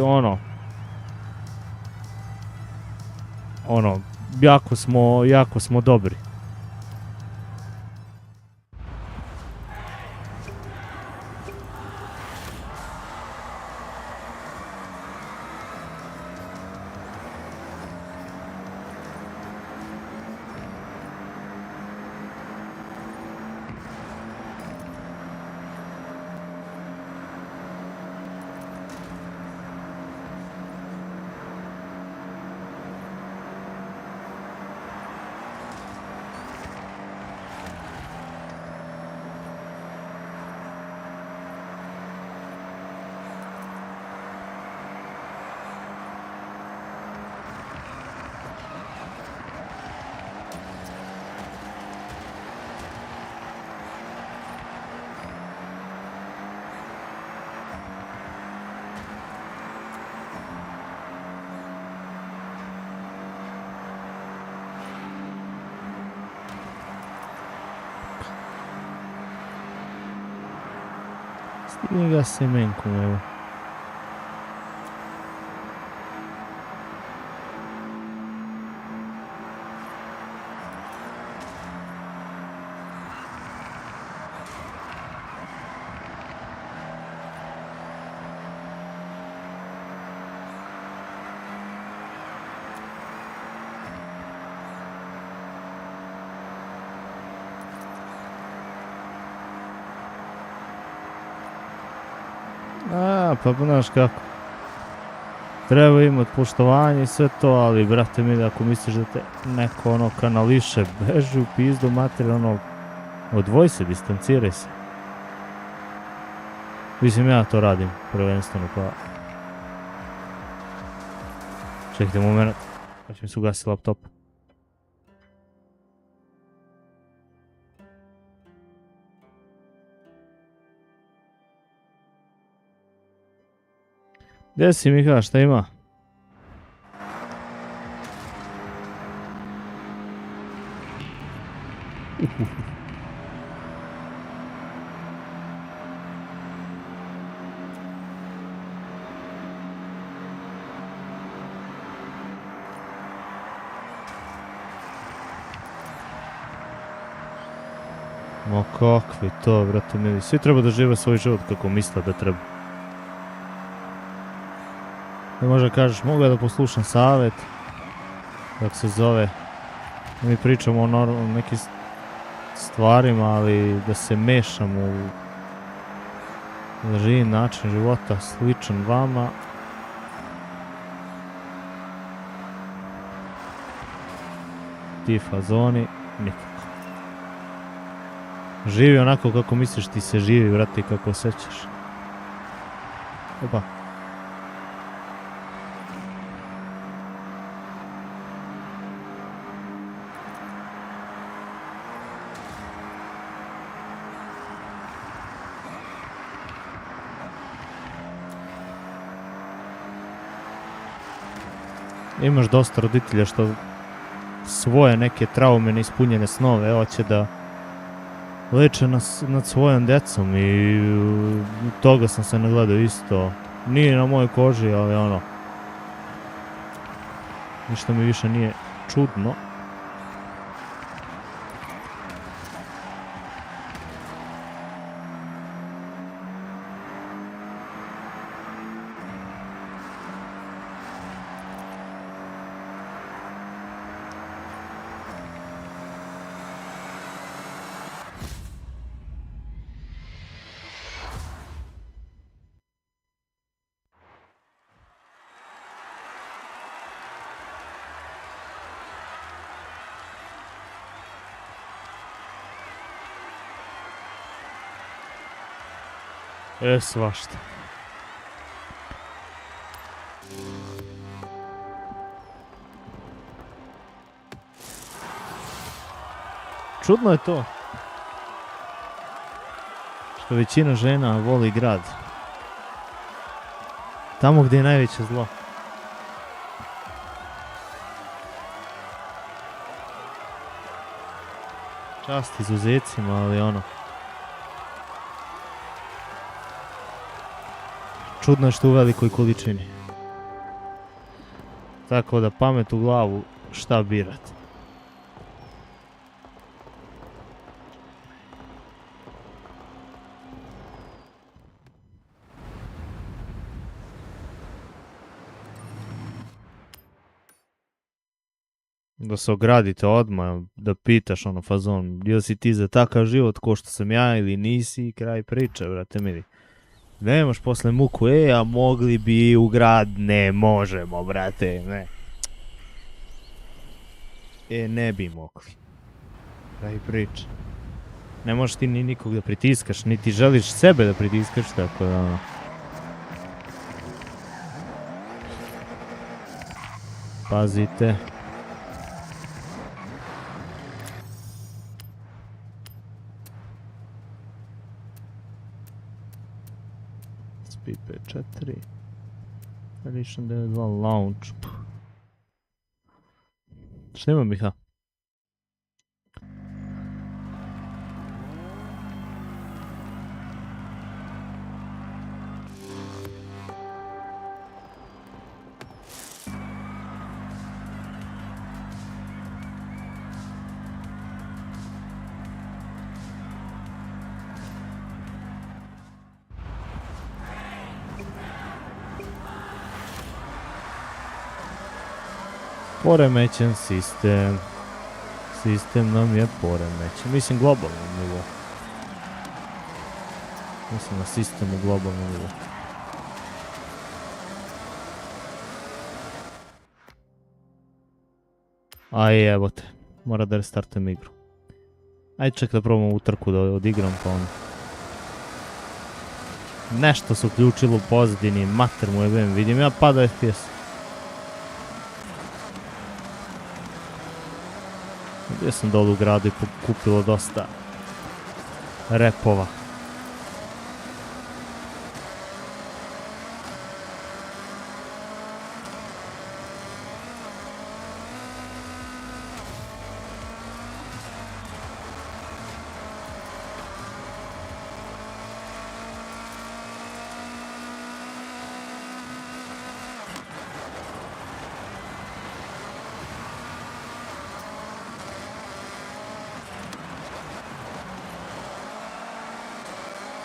jako smo dobri. Stigni ga semenkom, evo. Pa znaš kako, treba imati poštovanje i sve to, ali brate mi, ako misliš da te neko kanališe, beži u pizdu materij, odvoj se, distanciraj se. Mislim, ja to radim prvenstveno, pa... Čekajte moment, pa će mi se ugasiti laptop. Gdje si, Mika, šta ima? Ma kakvi to, brate mili, svi treba da žive svoj život kako misle da treba. Da možda kažeš, mogu ja da poslušam savjet, kako se zove, da mi pričamo o nekim stvarima, ali da se mešam da živim način života sličan vama. Ti fazoni, nikako. Živi onako kako misliš ti se živi, brate, kako osjećaš. Opa. Imaš dosta roditelja što svoje neke traume, neispunjene snove hoće da leče nad svojom djecom i toga sam se nagledao isto. Nije na mojoj koži, ali ono, ništa mi više nije čudno. Svašta. Čudno je to što većina žena voli grad. Tamo gdje je najveće zlo. Čast izuzecima, ali ono. Čudno je što u velikoj količini. Tako da pamet u glavu šta birati. Da se ogradite odmah, da pitaš ono fazon, jel si ti za takav život ko što sam ja ili nisi, kraj priče, brate mili. Nemaš posle muku, a mogli bi u grad, ne možemo, brate, ne. Ne bi mogli. Kraj priče. Ne možeš ti ni nikog da pritiskaš, niti želiš sebe da pritiskaš, tako da... Pazite. P4 Edition 92 Launch. Šta ima Miha? Poremećen sistem. Sistem nam je poremećen. Mislim globalno nivo. Mislim na sistemu globalno nivo. Aj evo te. Mora da restartujem igru. Ajde ček da probamo ovu trku da odigram pa onda. Nešto se uključilo u pozadini. Mater mu jebem. Vidim ja pada FPS. Gdje sam dolu u gradu i kupilo dosta repova.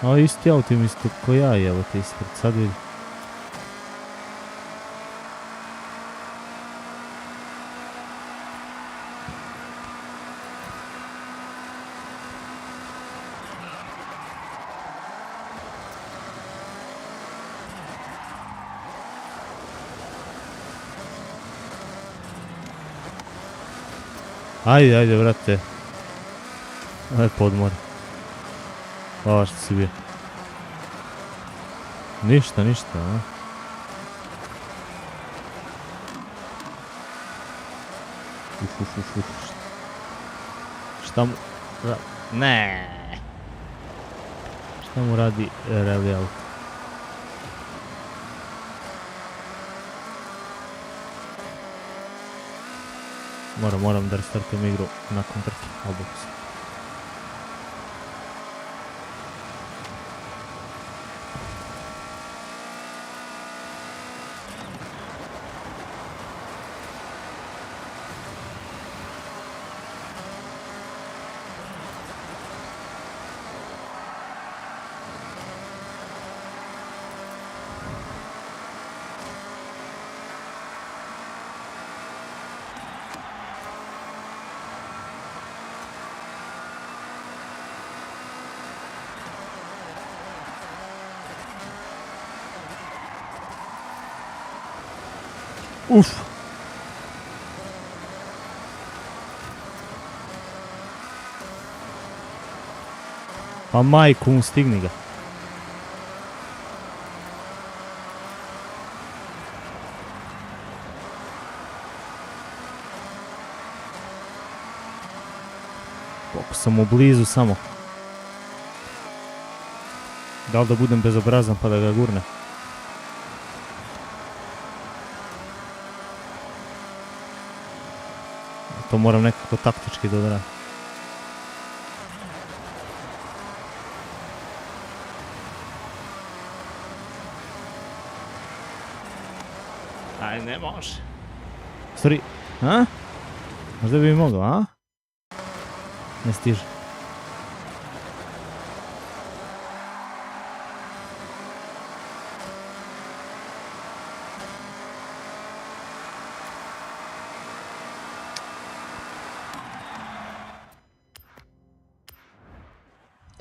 A isti auto im isto ko ja, evo te ispred, sad vidi. Ajde, ajde, vrate. Aj podmor. Hvala što si bio. Ništa, a? Uf. Šta mu... Ne. Šta mu radi rally auto? Moram da restartujem igru nakon trke, obavezno. Uf. Pa majku mu, stigni ga. Koliko sam u blizu samo. Da li da budem bezobrazan pa da ga gurne? To moram nekako taktički da odradim. Aj, ne može. Sorry, a? Možda bi mogao, a? Ne stiže.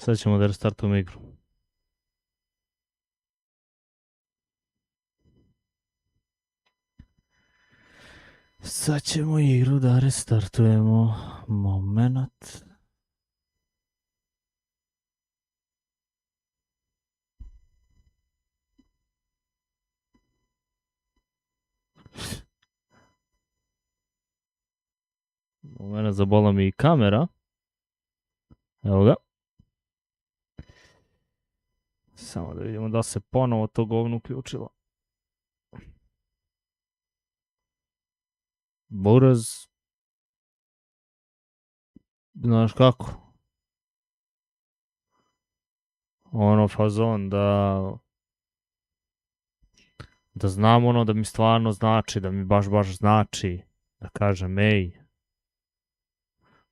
Sad ćemo da restartujemo igru. Sad ćemo igru da restartujemo. Moment. Moment, zabola mi i kamera. Evo ga. Samo da vidimo da se ponovo to govno uključilo. Buraz. Znaš kako? Ono fazon da znam ono da mi stvarno znači, da mi baš znači. Da kažem, ej,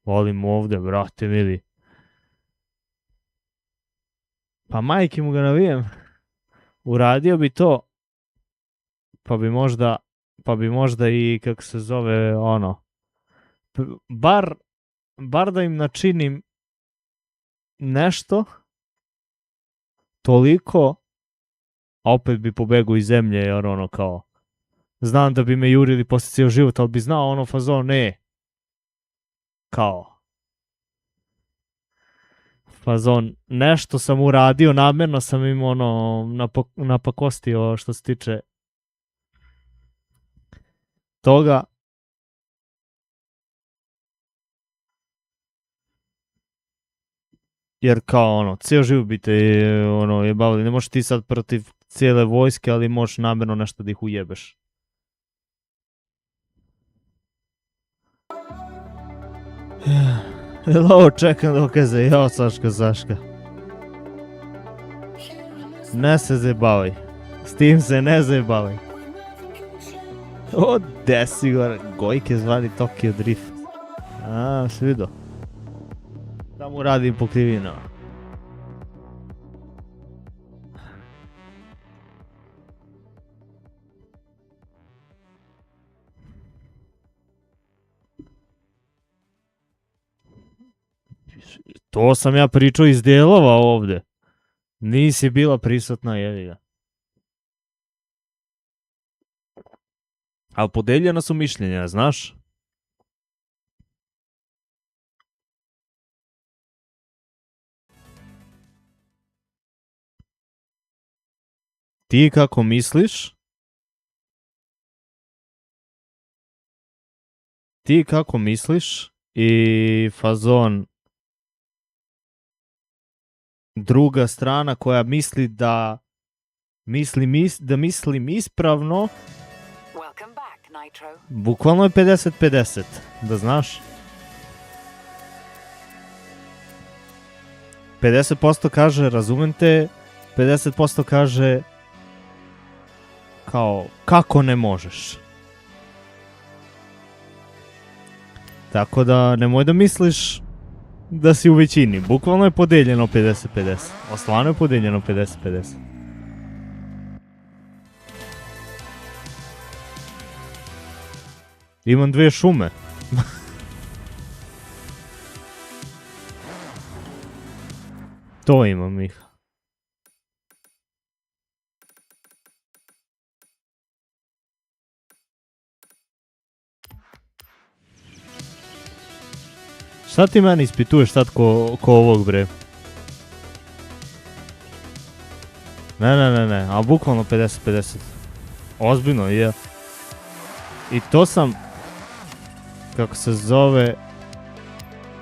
volim ovde, brate mili. Pa majke mu ga navijem. Uradio bi to, pa bi možda i, kako se zove, ono, bar da im načinim nešto, toliko, a opet bi pobegao iz zemlje, jer ono kao, znam da bi me jurili posle cijel život, ali bi znao ono fazon, ne, kao, fazon, nešto sam uradio, namjerno sam im ono napakostio što se tiče toga. Jer kao ono, cijel život bi te ono jebavili, ne možeš ti sad protiv cijele vojske, ali možeš namjerno nešto da ih ujebeš. Jel ovo čekam dokaze, jao Saška. Ne se zajebavaj, s tim se ne zajebavaj. O, desi gore, Gojke zvali Tokyo Drift. A, si vidio? Tamo radim pokrivinama. To sam ja pričao iz dijelova ovde. Nisi bila prisutna, jevi ga. Ali podeljena su mišljenja, znaš? Ti kako misliš? Ti kako misliš i fazon druga strana koja misli da mislim ispravno, Welcome back, Nitro. bukvalno je 50-50, da znaš. 50% kaže razumem te, 50% kaže kao kako ne možeš. Tako da nemoj da misliš da si u većini. Bukvalno je podeljeno 50-50. Stvarno je podeljeno 50-50. Imam 2 šume. To imam ih. Šta ti meni ispituješ sad ko ovog bre? Ne, a bukvalno 50-50. Ozbiljno, je. I to sam, kako se zove,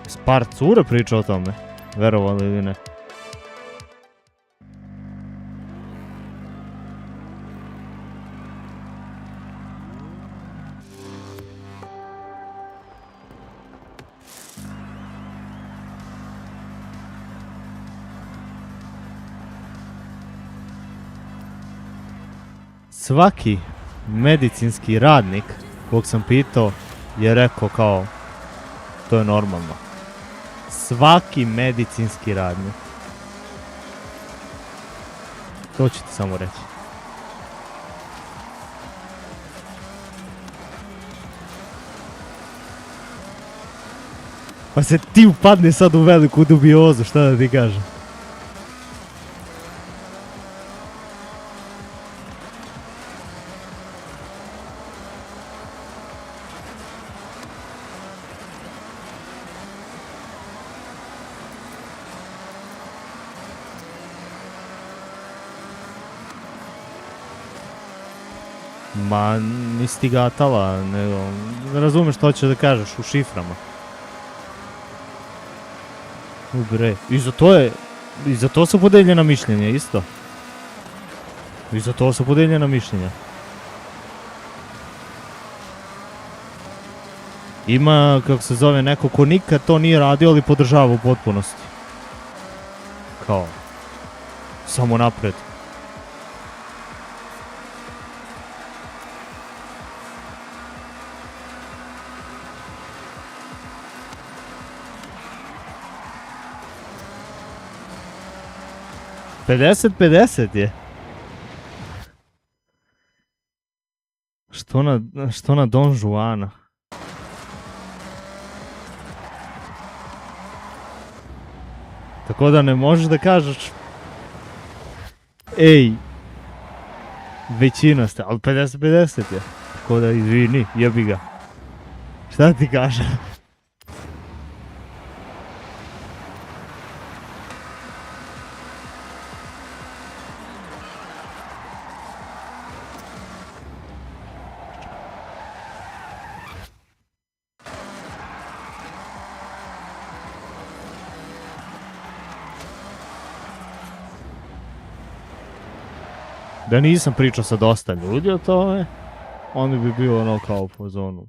s par cura pričao o tome, verovali ili ne. Svaki medicinski radnik kog sam pitao je rekao kao to je normalno. Svaki medicinski radnik. To ću ti samo reći. Pa se ti upadne sad u veliku dubiozu, šta da ti kažem. Ma, nisi ti gatala, nego ne razumeš što hoćeš da kažeš u šiframa. Bre, i za to su podeljena mišljenja, isto. I za to su podeljena mišljenja. Ima, kako se zove, neko ko nikad to nije radio, ali podržava u potpunosti. Kao, samo napred. Pedeset 50 je. Što na Don Juana? Tako da ne možeš da kažeš ej, većina ste, ali 50-50 je. Tako da izvini, jebi ga. Šta ti kažem? Da nisam pričao sa dosta ljudi o tome, onda bi bilo ono kao u fazonu.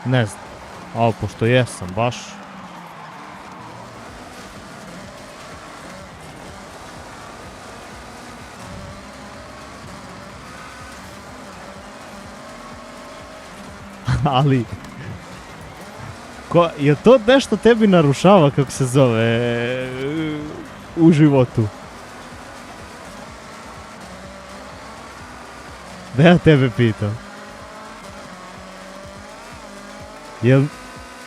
Ne znam, ali pošto jesam baš. Ali, je to nešto tebi narušava, kako se zove, u životu? Da ja tebe pitam. Jel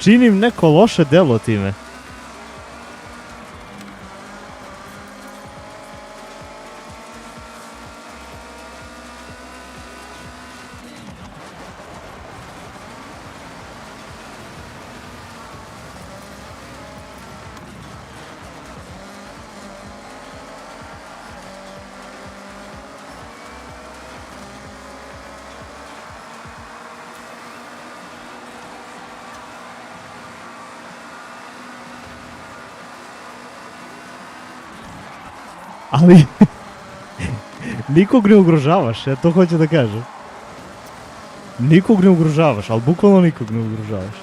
činim neko loše delo time? Ali nikog ne ugrožavaš, ja to hoću da kažem. Nikog ne ugrožavaš, ali bukvalno nikog ne ugrožavaš.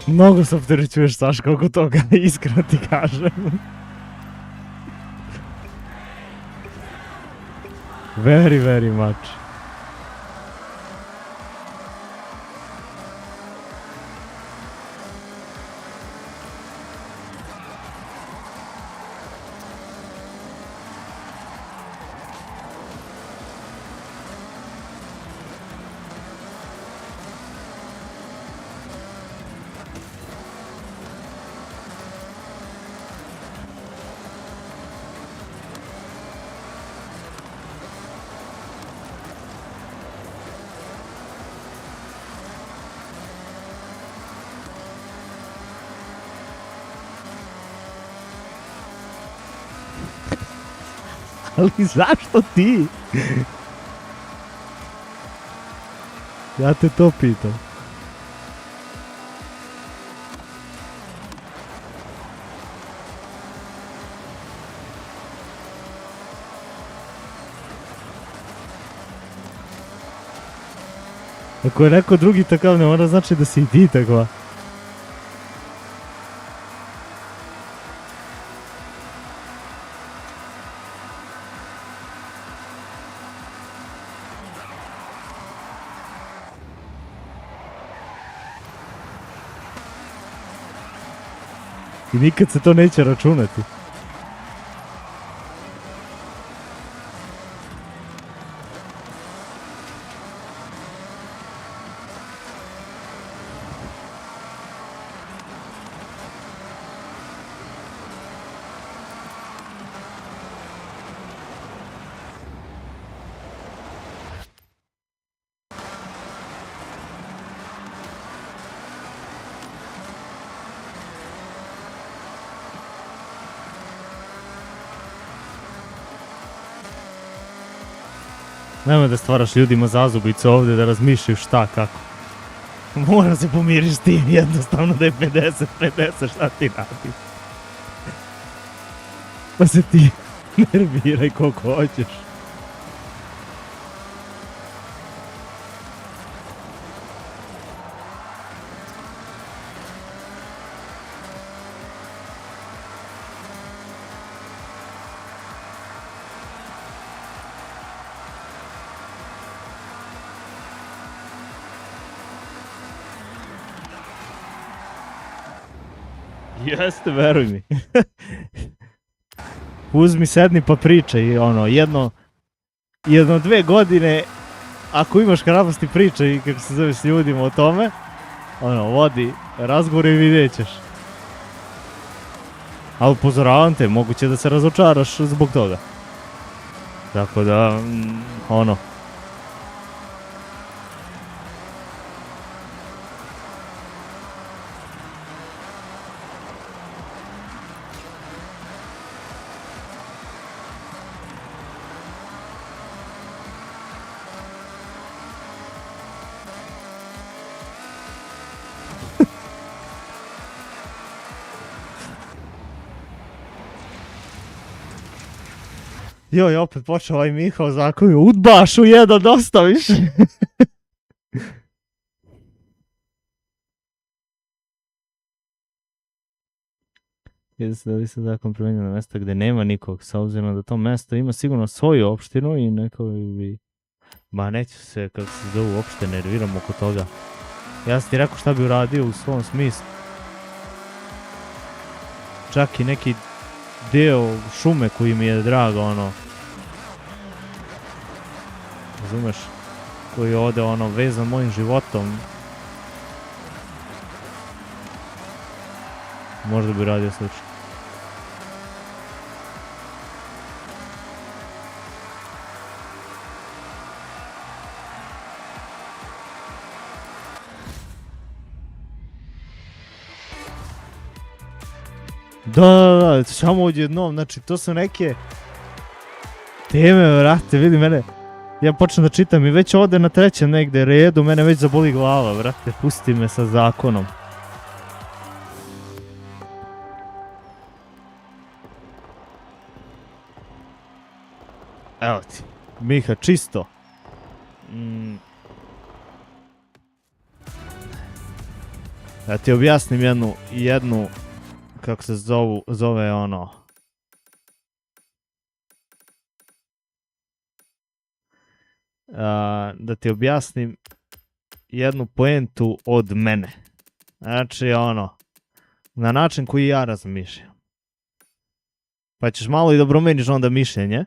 Mnogo se opterećuješ, Saška, oko toga, iskreno ti kažem. Very, very much. Ali zašto ti? Ja te to pitam. Ako je neko drugi takav, ne mora znači da si i ti takva. I nikad se to neće računati. Nemoj da stvaraš ljudima zazubicu ovdje da razmišljaju šta, kako. Moram se pomiriš s tim, jednostavno da je 50-50, šta ti radiš. Pa se ti nerviraj koliko hoćeš. Jeste, veruj mi. Uzmi, sedni pa pričaj, ono, jedno 2 godine, ako imaš hrabrosti pričaj, kako se zove, s ljudima o tome, ono, vodi razgovor i vidjet ćeš. Ali upozoravam te, moguće da se razočaraš zbog toga. Tako da, ono. Joj, opet počeo ovaj Mihao zakoju, udbašu jedan, dosta više. Jede se da li se zakon promijenio na mjesta gdje nema nikog, s obzirom da to mjesto ima sigurno svoju opštinu i neko bi Ma neću se, kako se zove, uopšte nerviram oko toga. Ja sam ti rekao šta bi uradio u svom smislu. Čak i neki dio šume koji mi je drago, ono. Razumeš? Koji je ovdje, ono, vezan mojim životom. Možda bi radio slično. Da, samo odjednom, znači to su neke teme, vrate, vidi mene, ja počnem da čitam i već ovdje na trećem negdje redu, mene već zaboli glava, vrate, pusti me sa zakonom. Evo ti, Miha, čisto. Da ti objasnim jednu kako se zove ono. Da ti objasnim jednu poentu od mene. Znači ono, na način koji ja razmišljam. Pa ćeš malo i da promeniš onda mišljenje.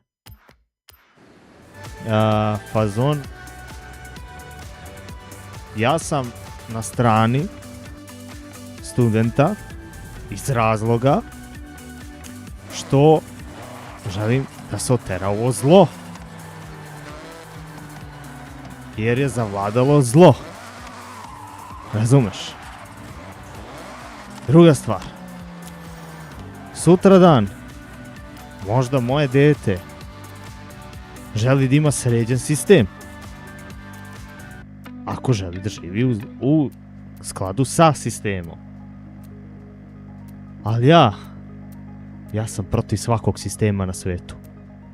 Fazon. Ja sam na strani studenta iz razloga što želim da se otera ovo zlo. Jer je zavladalo zlo. Razumeš? Druga stvar. Sutra dan možda moje dete želi da ima sređen sistem. Ako želi da živi u skladu sa sistemom. Ali ja sam protiv svakog sistema na svetu.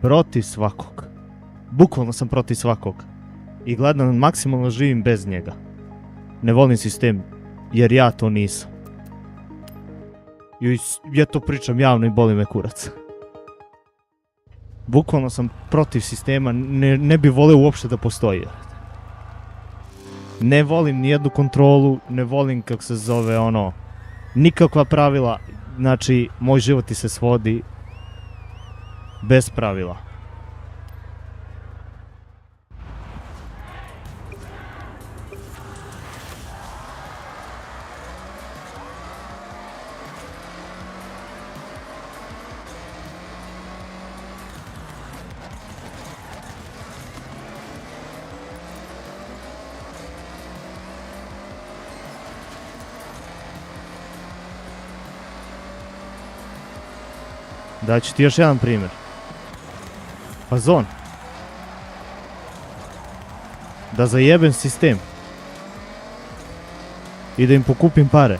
Protiv svakog. Bukvalno sam protiv svakog. I gledam maksimalno živim bez njega. Ne volim sistem, jer ja to nisam. I ja to pričam javno i boli me kurac. Bukvalno sam protiv sistema, ne bi volio uopšte da postoji. Ne volim nijednu kontrolu, ne volim kako se zove ono, nikakva pravila. Znači, moj život ti se svodi bez pravila. Daću ti još jedan primjer. Fazon. Da zajebem sistem i da im pokupim pare,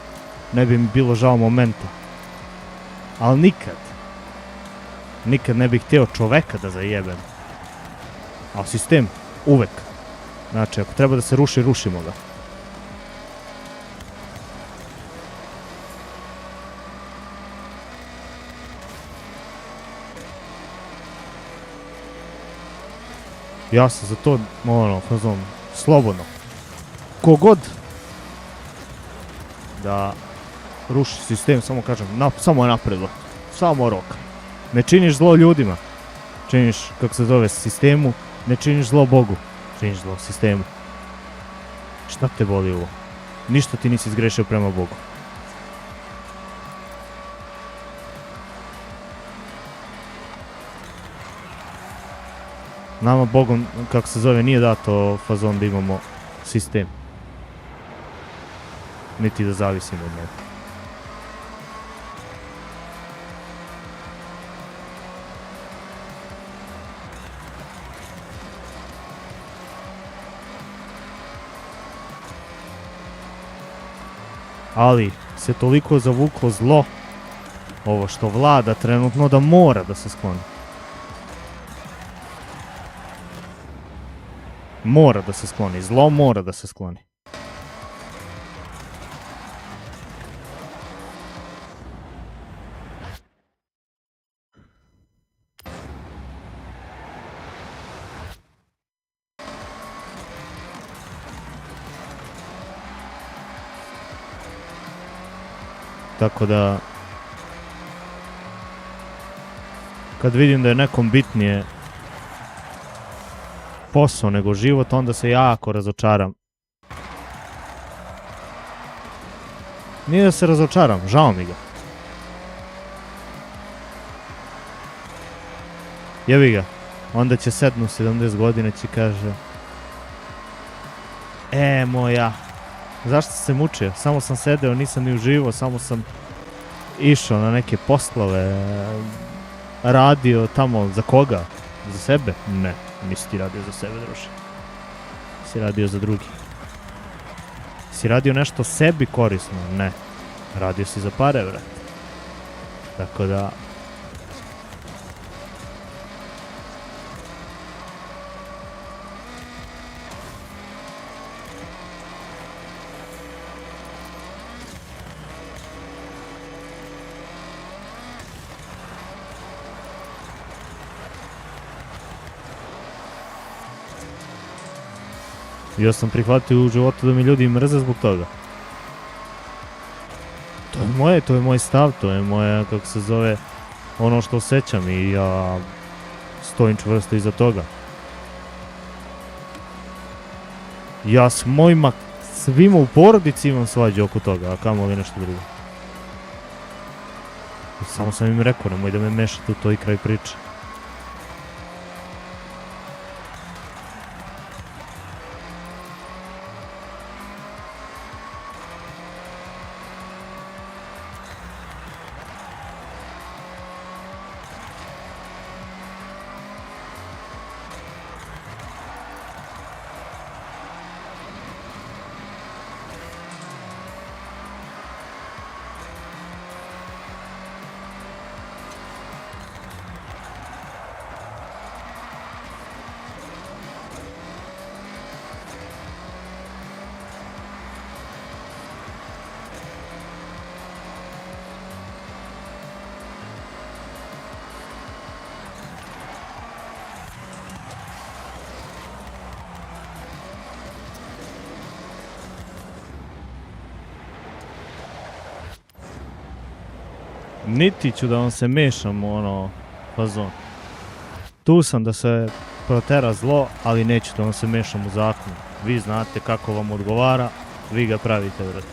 ne bi mi bilo žao momenta. Ali nikad ne bih htio čoveka da zajebem. A sistem uvek. Znači, ako treba da se ruši, rušimo ga. Ja sam za to, ono, fazon, slobodno. Kogod da ruši sistem, samo kažem, samo napred, samo rok. Ne činiš zlo ljudima, činiš, kako se zove, sistemu, ne činiš zlo Bogu, činiš zlo sistemu. Šta te boli ovo? Ništa ti nisi zgrešio prema Bogu. Nama Bogom, kako se zove, nije dato fazon da imamo sistem. Niti da zavisimo od njega. Ali se toliko zavuklo zlo, ovo što vlada trenutno, da mora da se skloni. Mora da se skloni, zlo mora da se skloni. Tako da... Kad vidim da je nekom bitnije posao nego život, onda se jako razočaram. Nije da se razočaram, žao mi ga. Jebi ga, onda će sednu 70 godina će kaže moja, zašto sam se mučio? Samo sam sedeo, nisam ni uživo, samo sam išao na neke poslove, radio tamo, za koga? Za sebe? Ne, nisi ti radio za sebe, druže. Si radio za drugi. Si radio nešto sebi korisno? Ne. Radio si za pare, vrat. Tako da... Ja sam prihvatio u životu da mi ljudi mrze zbog toga. To je moj stav, to je moja, kako se zove, ono što osjećam i ja stojim čvrsto iza toga. Ja s mojima, svima u porodici imam svađe oko toga, a kamoli nešto drugo. Samo sam im rekao, nemoj da me mešate u to i kraj priče. Niti ću da vam se mešam ono fazon. Tu sam da se protera zlo, ali neću da vam se mešam u zakon. Vi znate kako vam odgovara, vi ga pravite, vrat.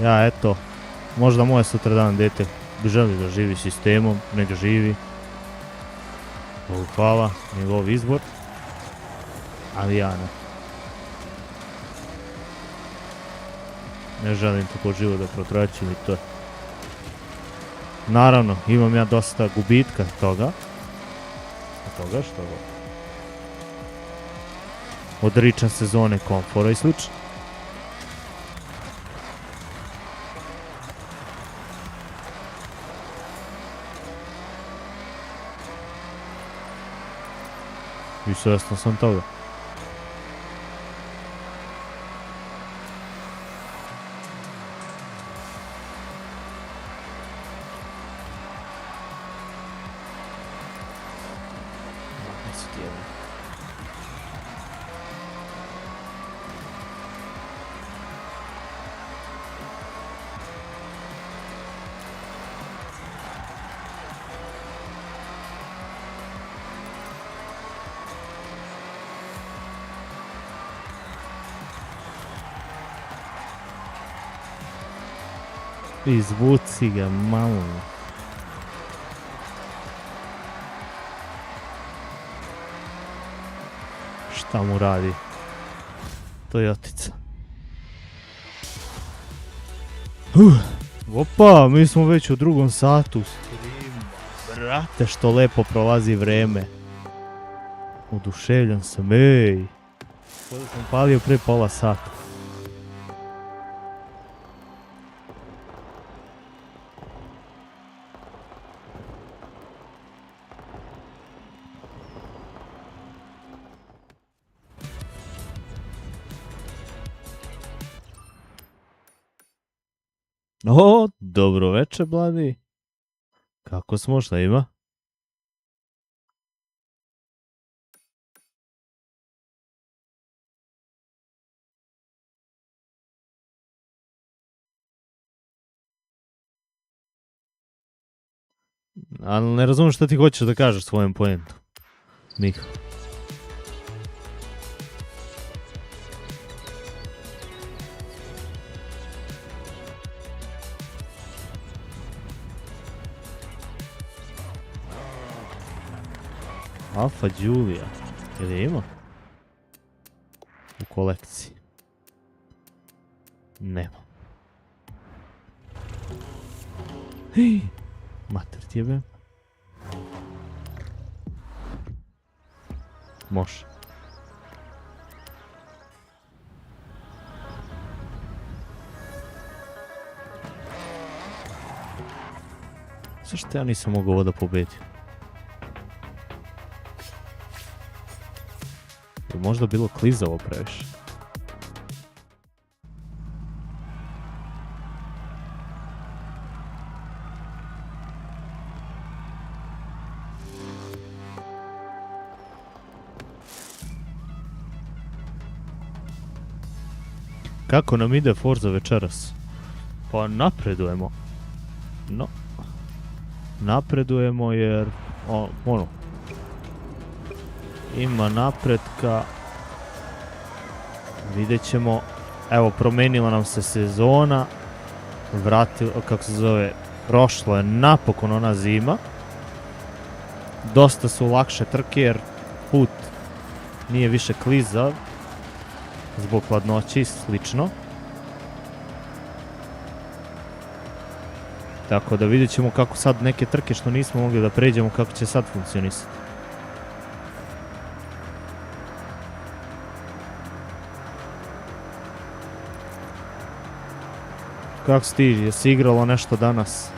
Ja eto, možda moje sutradan dete želi da živi sistemom, nek živi. Bogu hvala, njegov izbor. Ali ja ne. Ne želim tako život da protraćim i to je. Naravno, imam ja dosta gubitka toga. Od toga što odričam se zone komfora i slično. I svjestan sam toga. Izvuci ga malo. Šta mu radi Toyotica? Opa, mi smo već u drugom satu. Brate, što lepo prolazi vreme. Oduševljan sam, ej. Kada sam palio pre pola sata. O, dobro večer, mladi. Kako smo, šta ima? Ali ne razumijem što ti hoćeš da kažeš svojem poentu. Miha. Alfa Giulia. Ili je ima? U kolekciji. Nema. Mater ti jebem. Može. Zašto ja nisam mogao ovo da pobedim? Je možda bilo klizavo previše? Kako nam ide Forza večeras? Pa napredujemo. No. Napredujemo jer... ono... Ima napretka. Vidjet ćemo. Evo, promenila nam se sezona. Vratilo, kako se zove, prošlo je napokon ona zima. Dosta su lakše trke jer put nije više klizav. Zbog hladnoći i slično. Tako da vidjet ćemo kako sad neke trke što nismo mogli da pređemo, kako će sad funkcionisati. Kako si ti, jesi igralo nešto danas?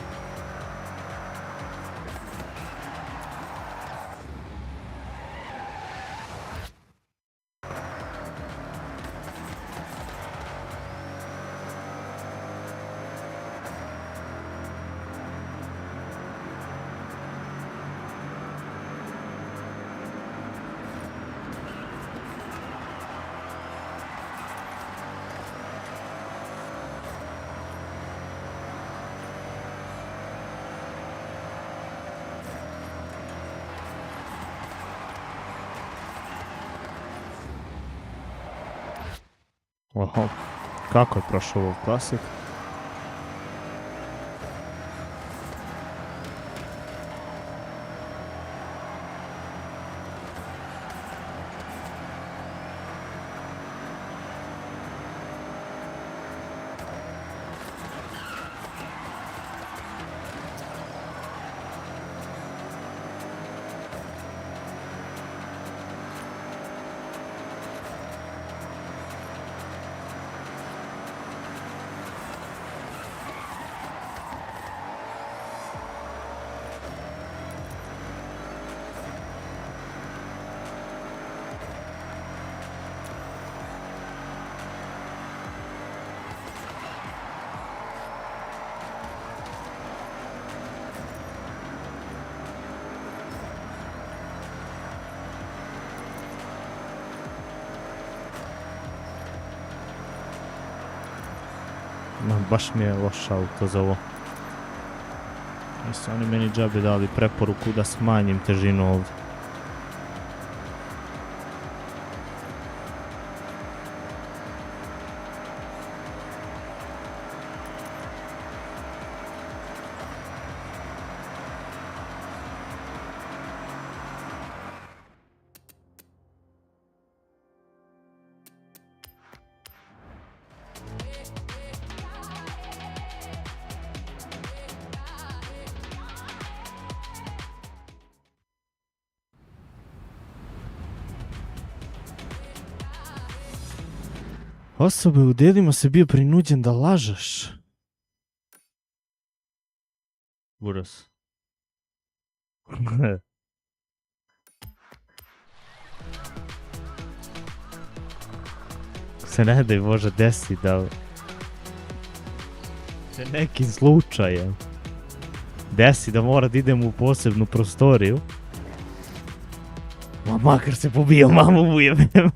Oho, kako je prošao World Classic? Baš mi je loš auto za ovo. Nisu oni meni džabe dali preporuku da smanjim težinu ovdje. Osobe u delima se bio prinuđen da lažeš. Buras. Se ne daj Bože desi da se nekim slučajem desi da mora da idem u posebnu prostoriju. Ma makar se pobijao mamu ujebem.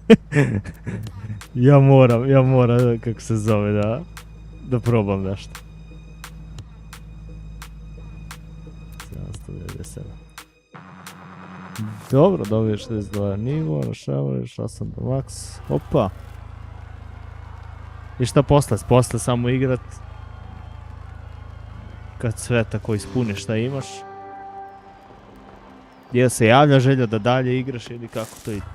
Ja moram, kako se zove, da probam nešto. 790. Dobro, dobiješ 62 nivo, rešavaš, 8 do max. Opa. I šta posle? Posle samo igrat. Kad sve tako ispuniš šta imaš. Jel se javlja želja da dalje igraš ili kako to ide?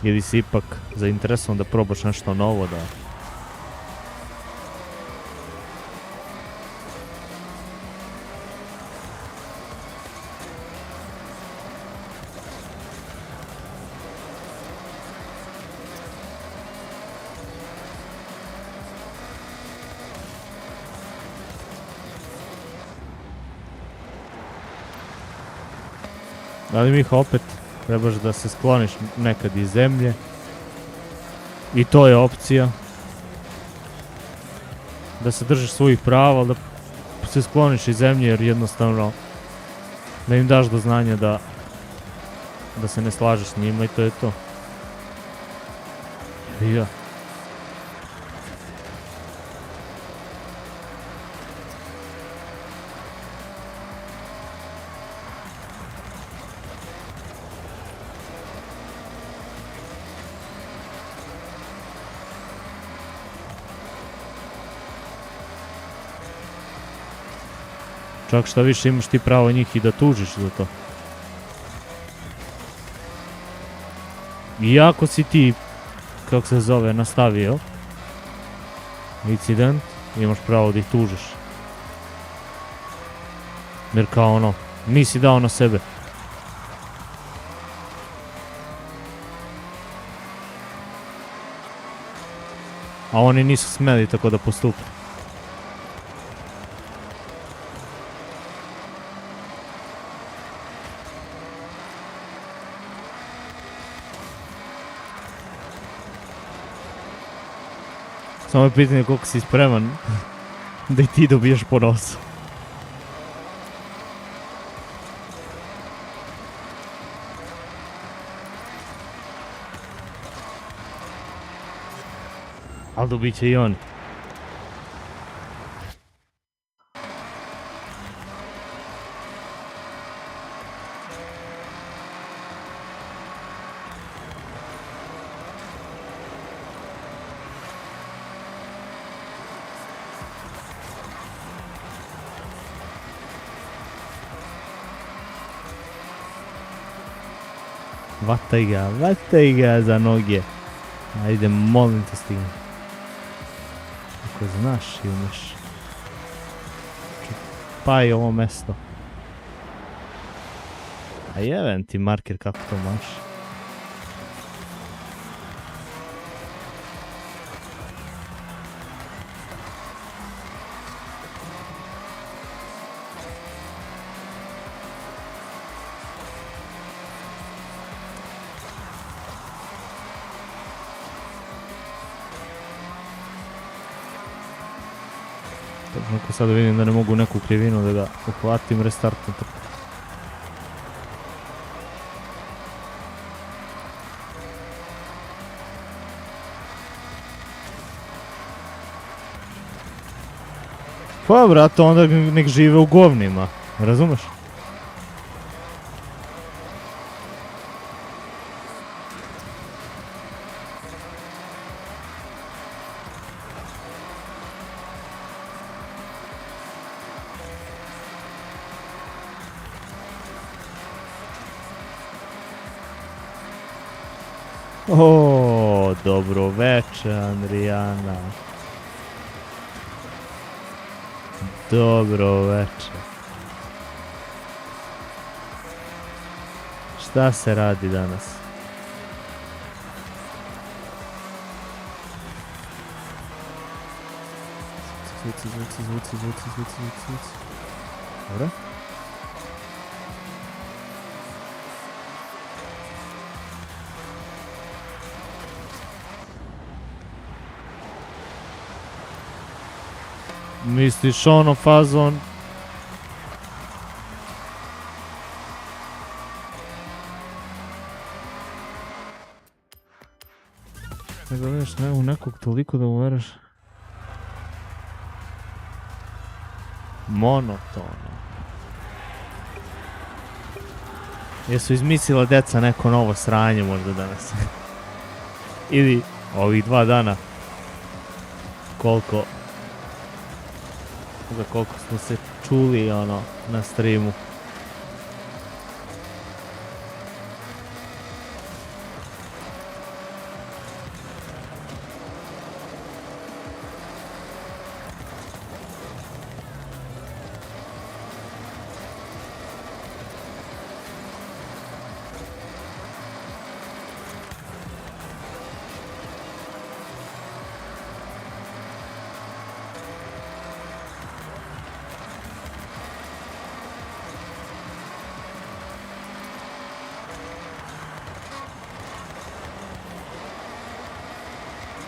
Ili si ipak zainteresovan da probaš nešto novo, da... Ali Miha, opet trebaš da se skloniš nekad iz zemlje. I to je opcija. Da se držiš svojih prava, ali da se skloniš iz zemlje jer jednostavno da im daš do znanja da se ne slažeš s njima i to je to. I ja. Čak šta više imaš ti pravo njih i da tužiš za to. Iako si ti, kako se zove, nastavio incident, imaš pravo da ih tužiš. Jer kao ono, nisi dao na sebe. A oni nisu smeli tako da postupe. Samo je pitanje koliko si spreman da i ti dobiješ po nosu. Ali dobit će i oni. Vataj ga za noge. Ajde, molim te, stigni. Ako znaš i umeš. Pa i ovo mesto. A jeben ti marker kako to možeš. Ako sad vidim da ne mogu neku krivinu da ga uhvatim, restartno trku. Pa brate, onda nek žive u govnima, razumeš? O, dobro veče, Andrijana. Dobro veče. Šta se radi danas? Zvuci. Dobro? Misliš ono fazon? Ne gledaš nekog toliko da uveraš. Monotono. Jesu izmislila deca neko novo sranje možda danas? Ili ovih 2 dana koliko smo se čuli ono na streamu.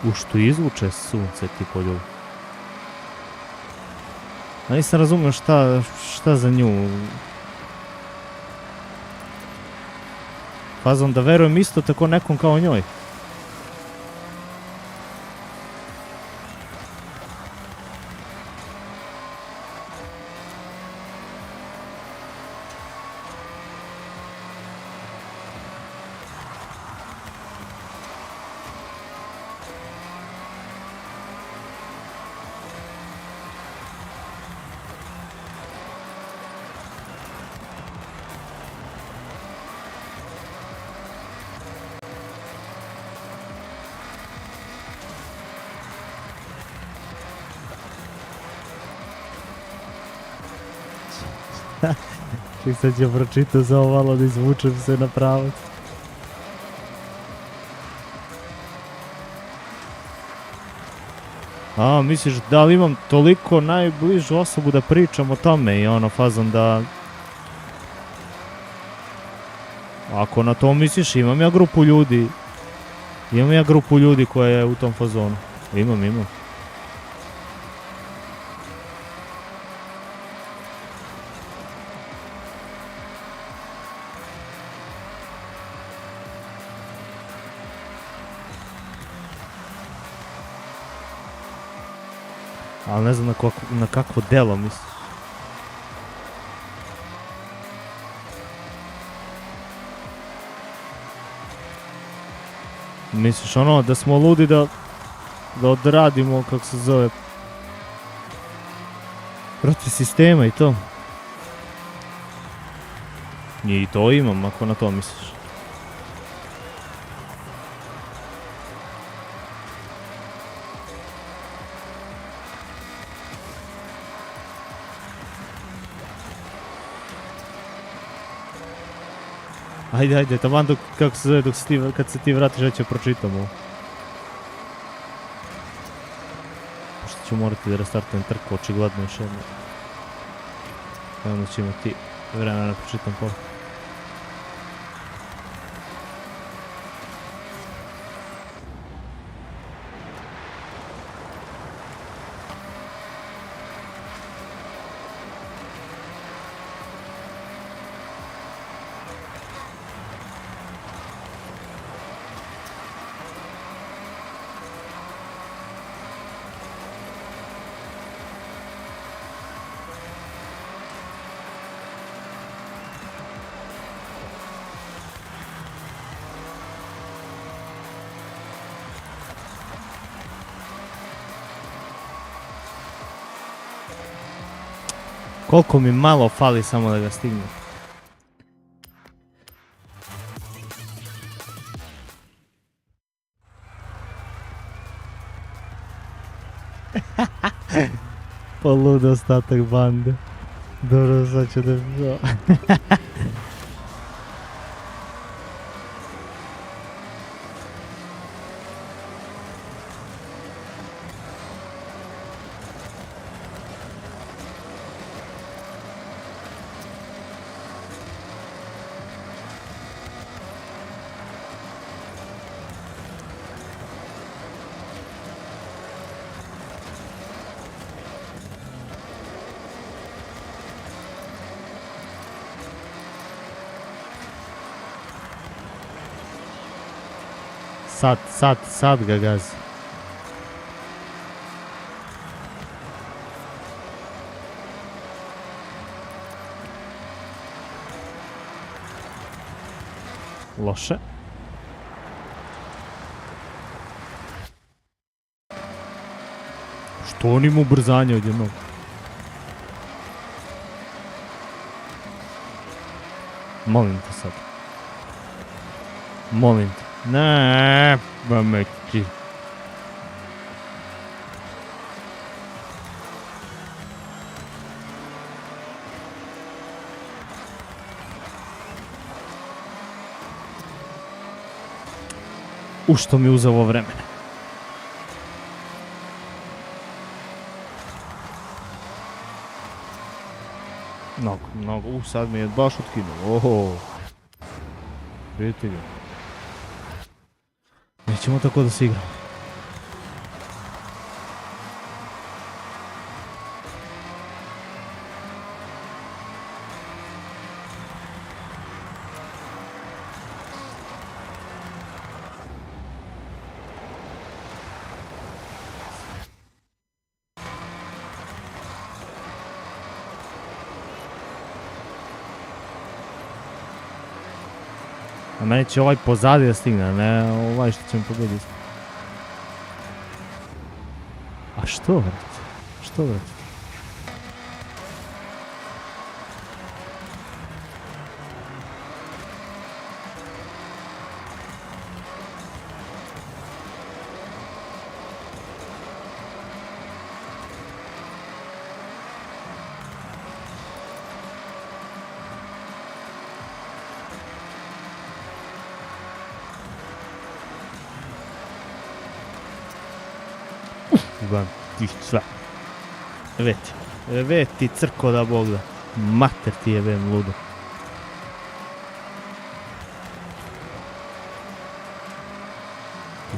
U što izvuče sunce ti poljubi. A nisam razumio šta za nju. Fazom da verujem isto tako nekom kao njoj. Ček, sad ću pročitati za ovo malo da izvučem se na pravac. A, misliš da li imam toliko najbližu osobu da pričam o tome i ono fazom da... Ako na to misliš, imam ja grupu ljudi. Imam ja grupu ljudi koja je u tom fazonu. Imam. Ali ne znam na kakvo delo misliš. Misliš ono da smo ludi da odradimo, kako se zove, protiv sistema i to. I to imam ako na to misliš. Ajde, taman dok, kako se zove, kad se ti vratiš, ja ću pročitam ovo. Pošto ću morati da restartujem trku, očigledno još jedno. Onda ću imati vremena da pročitam pola. Koliko mi malo fali samo da ga stignem. Polud ostatak bande. Dobro, sad ću da... Sad ga gazi. Loše. Što on ima ubrzanje odjednom? Molim te sad. Molim te. Ne, pameći. Što mi uzelo vremena. Mnogo, sad mi je baš otkinuo, oho. Vidite ga. Nećemo tako da se igramo. A meni će ovaj pozadi da stigne, a ne ovaj što će mi pobediti. A što, vrati? Što, vrati? Gledam ti sve. Veti crko da Bog da. Mater ti je vem ludo.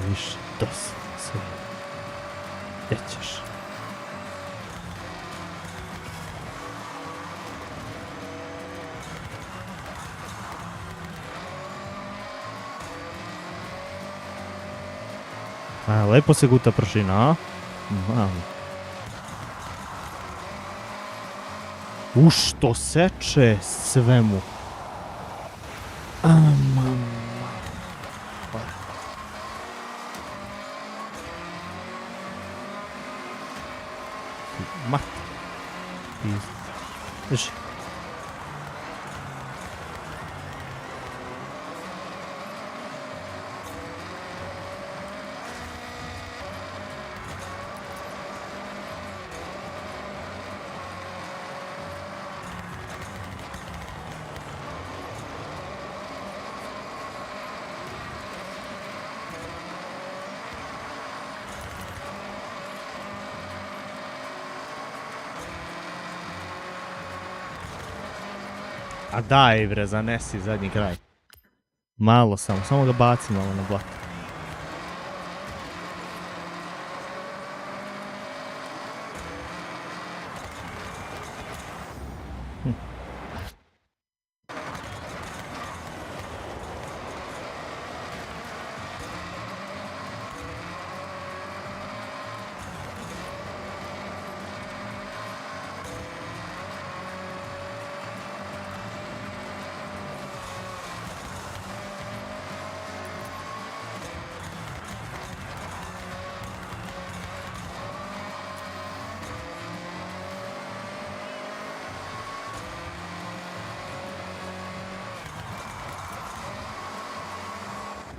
Više dosadno sve. Gdje ćeš? A, lepo se guta pršina, a? Mamo. Što seče svemu. Mat. Drži. A daj bre, zanesi zadnji kraj. Malo samo ga baci malo na blato.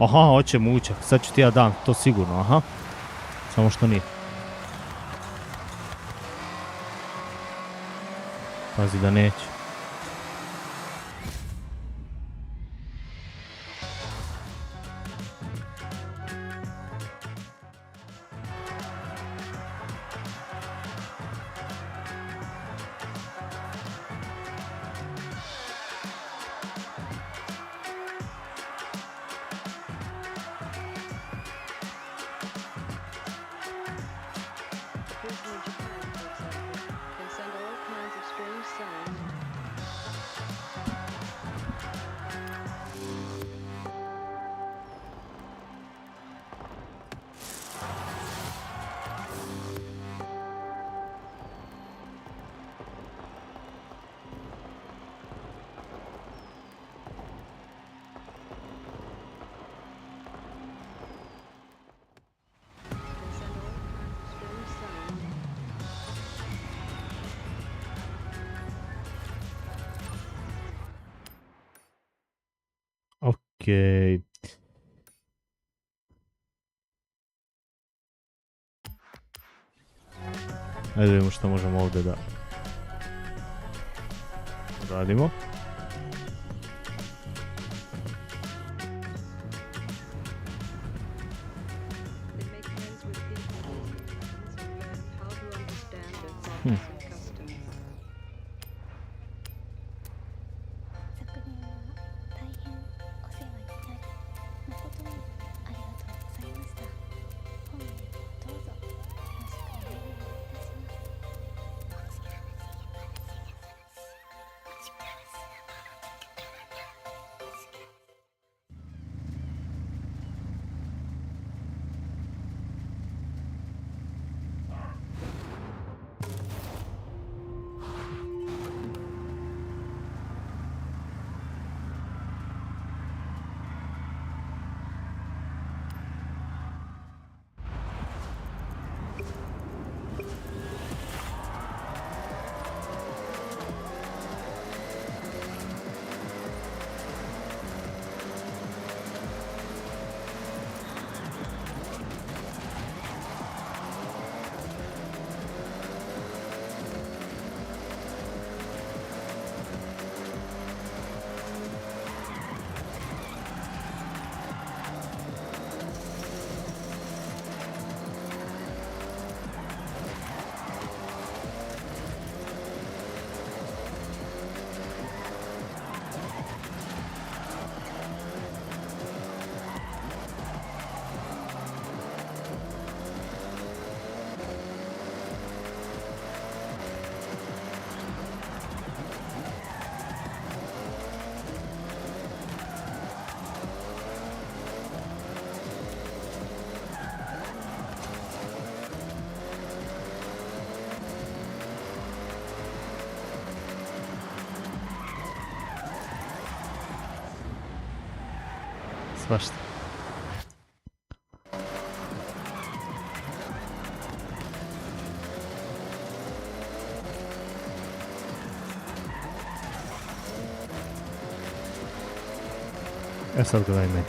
Aha, hoće mučak, sad ću ti ja dam, to sigurno, aha. Samo što nije. Pazi da neće. Occasionally Japan, for example, can send all kinds of strange sounds Okej. Ajde vidimo što možemo ovdje da radimo. They make friends with people easy and learn how to understand their thoughts and customs. 昨年は大変お世話になり誠にありがとうございました。本年もどうぞよろしくお願いいたします。Svašta. E sad gledaj meni.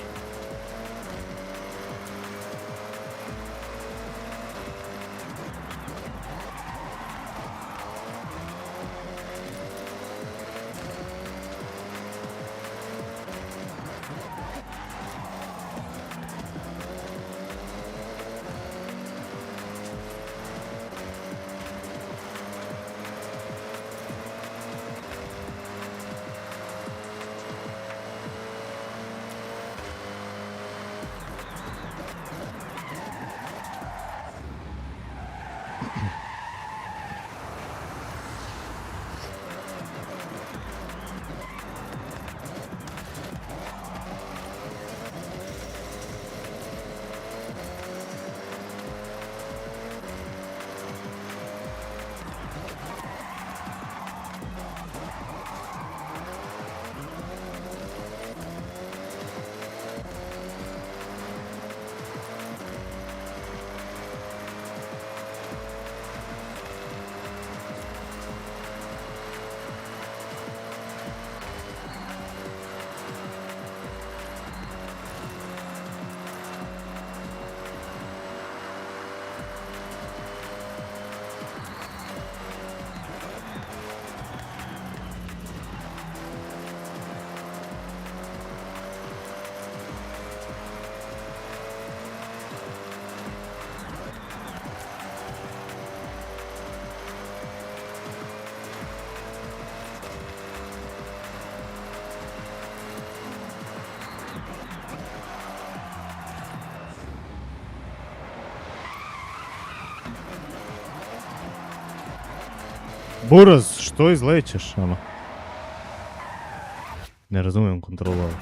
Buraz, što izlećeš, ono? Ne razumijem kontrolu auta.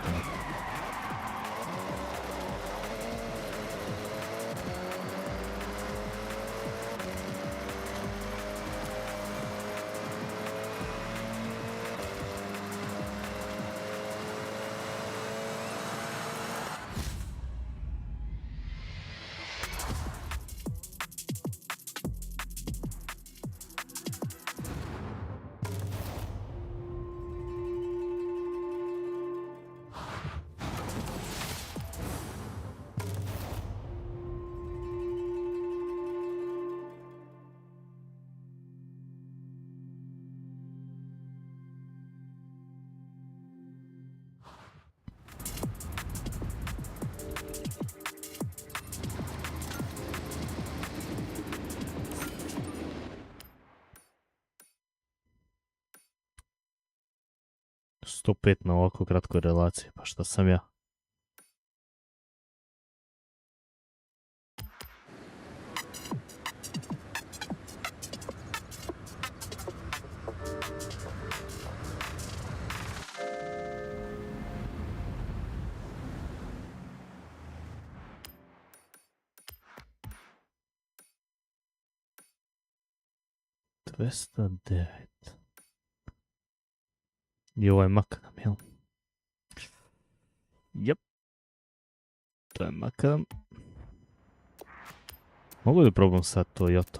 105 na ovako kratkoj relaciji, pa šta sam ja? Dvesta devet. I ovo je makadam, jel? Jep. To je makadam. Mogu da probam sad Toyota?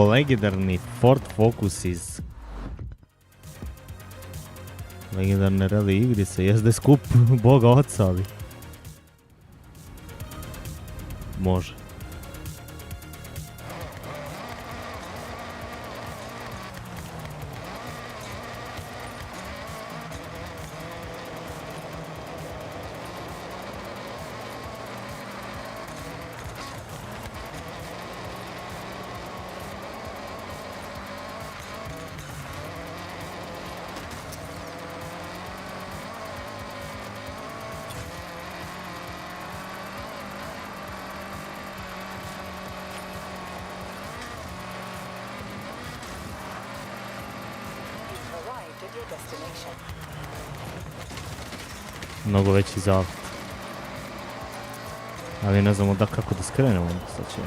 Legendarni Ford Focus iz legendarne rally igrice, jezda je skup Boga oca, ali može. Arrived at your destination. Mnogo veći zavod. Ali ne znamo da kako da skrenemo, sad će.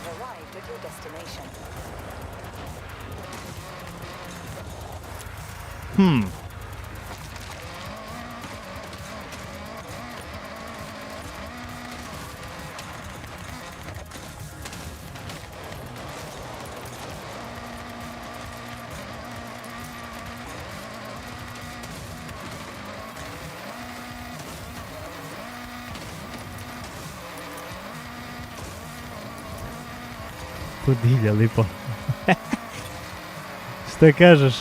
Arrived at your destination. Divlja lipa. Šta kažeš?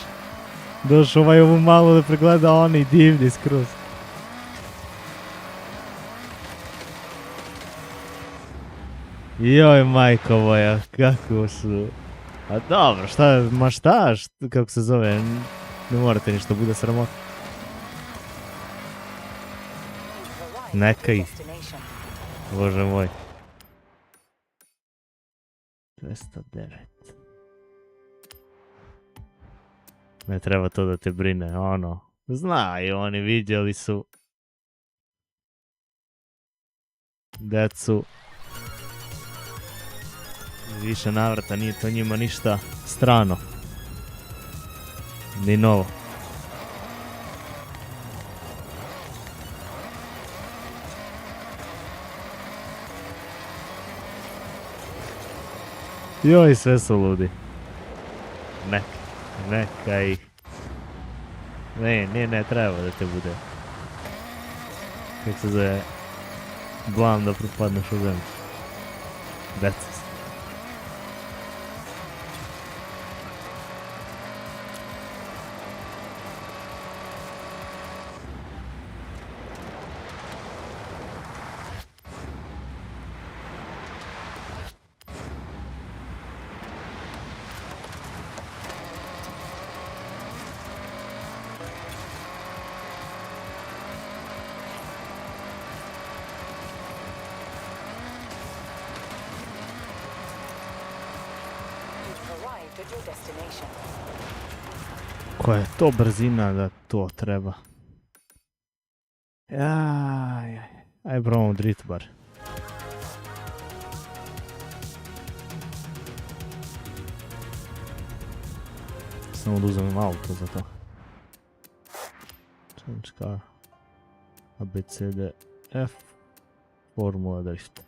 Došao ovaj ovu malo da pregleda, oni divlji skroz. Joj majko moja, kako su... A dobro, šta, kako se zove, ne morate ništa, bude sramota. Neka ih, Destination. bože moj. 209. Ne treba to da te brine, ono. Znaju, oni vidjeli su. Decu. Više navrata, nije to njima ništa strano. Ni novo. Joj, sve su ludi. Neka ih. Ne treba da te bude. Kako se zove? Blam da propadneš u zemlju. That's it. Arrived at your destination. Koja je to brzina da to treba? Aj, probamo drit bar. samo da uzmem auto za to. Change car. A, B, C, D, F. Formula drift.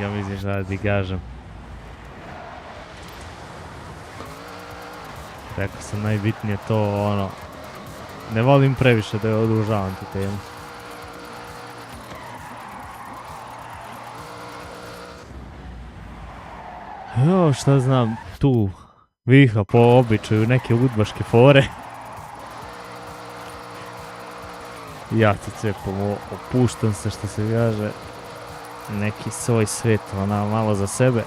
Ja mislim šta da ti kažem. Rekao sam najbitnije to ono. Ne volim previše da je odužavam tu temu. Jo, šta znam, tu viha po običaju neke udbaške fore. Ja ti cepam, opuštam se što se kaže. Neki svoj svet, ona malo za sebe.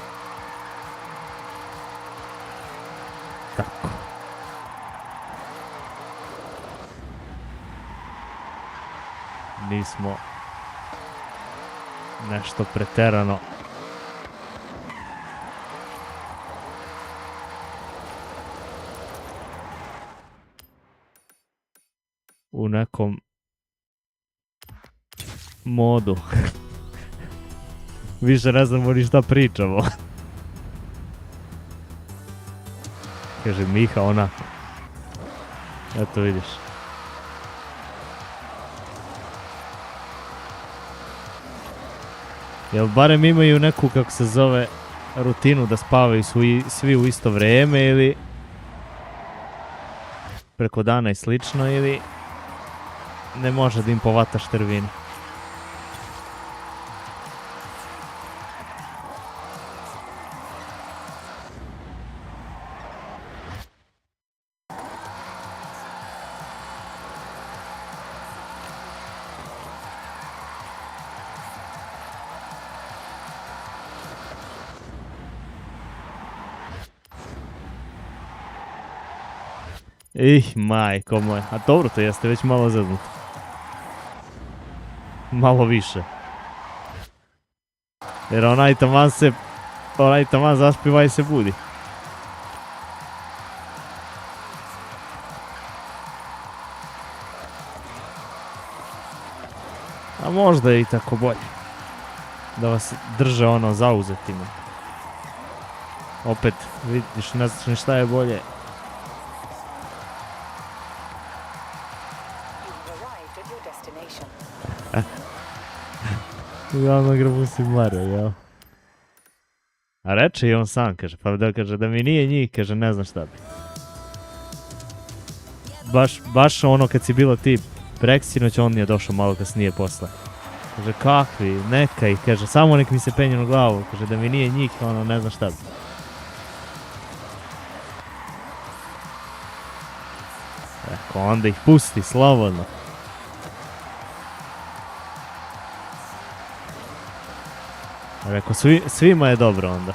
Tako. Nismo nešto preterano u nekom modu. Više ne znamo ni šta pričamo. Kaže Miha onako. Eto vidiš. Jel barem imaju neku, kako se zove, rutinu da spavaju svi u isto vrijeme ili preko dana i slično, ili ne može da im povataš tervine? Majko moj, a dobro, to jeste već malo zeznut. Malo više. Jer onaj taman zaspiva i se budi. A možda je i tako bolje. Da vas drže ono zauzetima. Opet, vidiš, ne znaš ni šta je bolje. Uglavnom grabusi Mario, jel? A reče i on sam, kaže, pa da kaže da mi nije njih, kaže, ne znam šta bi. Baš ono kad si bilo ti preksinoć, on je došao malo kasnije posle. Kaže, kakvi, neka ih, kaže, samo nek mi se penje na glavu, kaže, da mi nije njih, ono, ne znam šta bi. Eko, onda ih pusti, slobodno. Rekao, svima je dobro onda.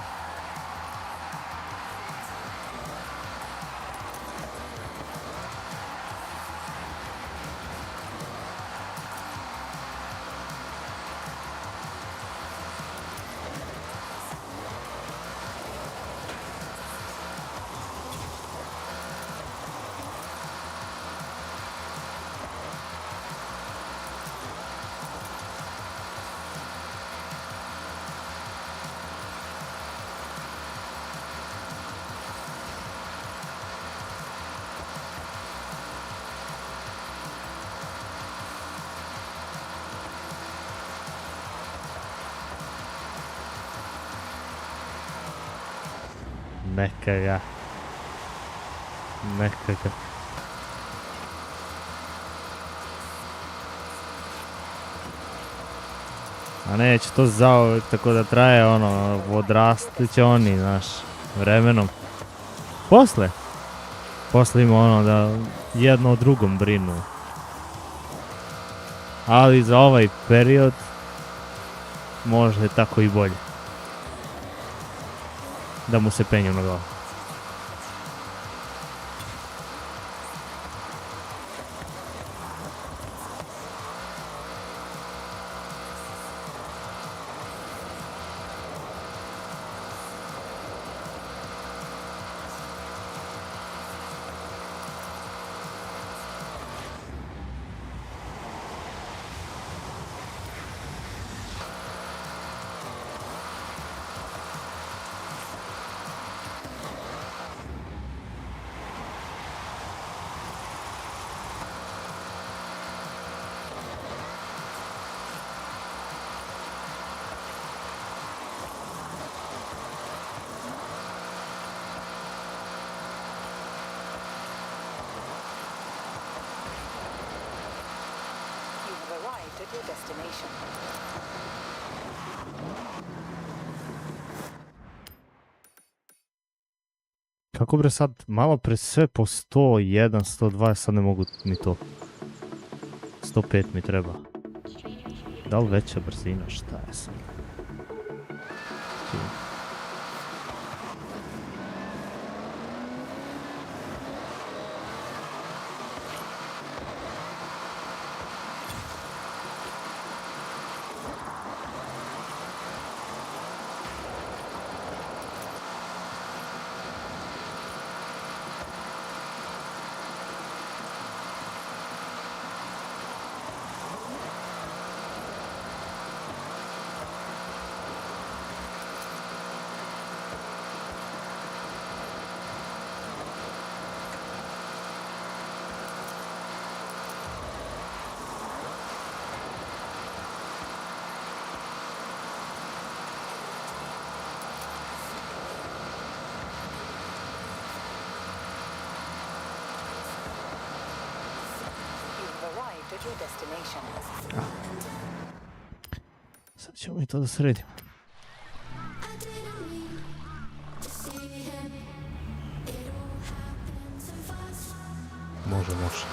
Neka ga. A neće to zauvek tako da traje, ono, odrasti će oni, znaš, vremenom. Posle ima ono da jedno o drugom brinu. Ali za ovaj period možda je tako i bolje. Da mu se penju na glavu. arrived at your destination. Kako bre sad, malo pre sve po 101, 120, sad ne mogu ni to. 105 mi treba. Da li veća brzina, šta je sad? Arrived at your destination. Sad ćemo mi to da sredimo. Može, može.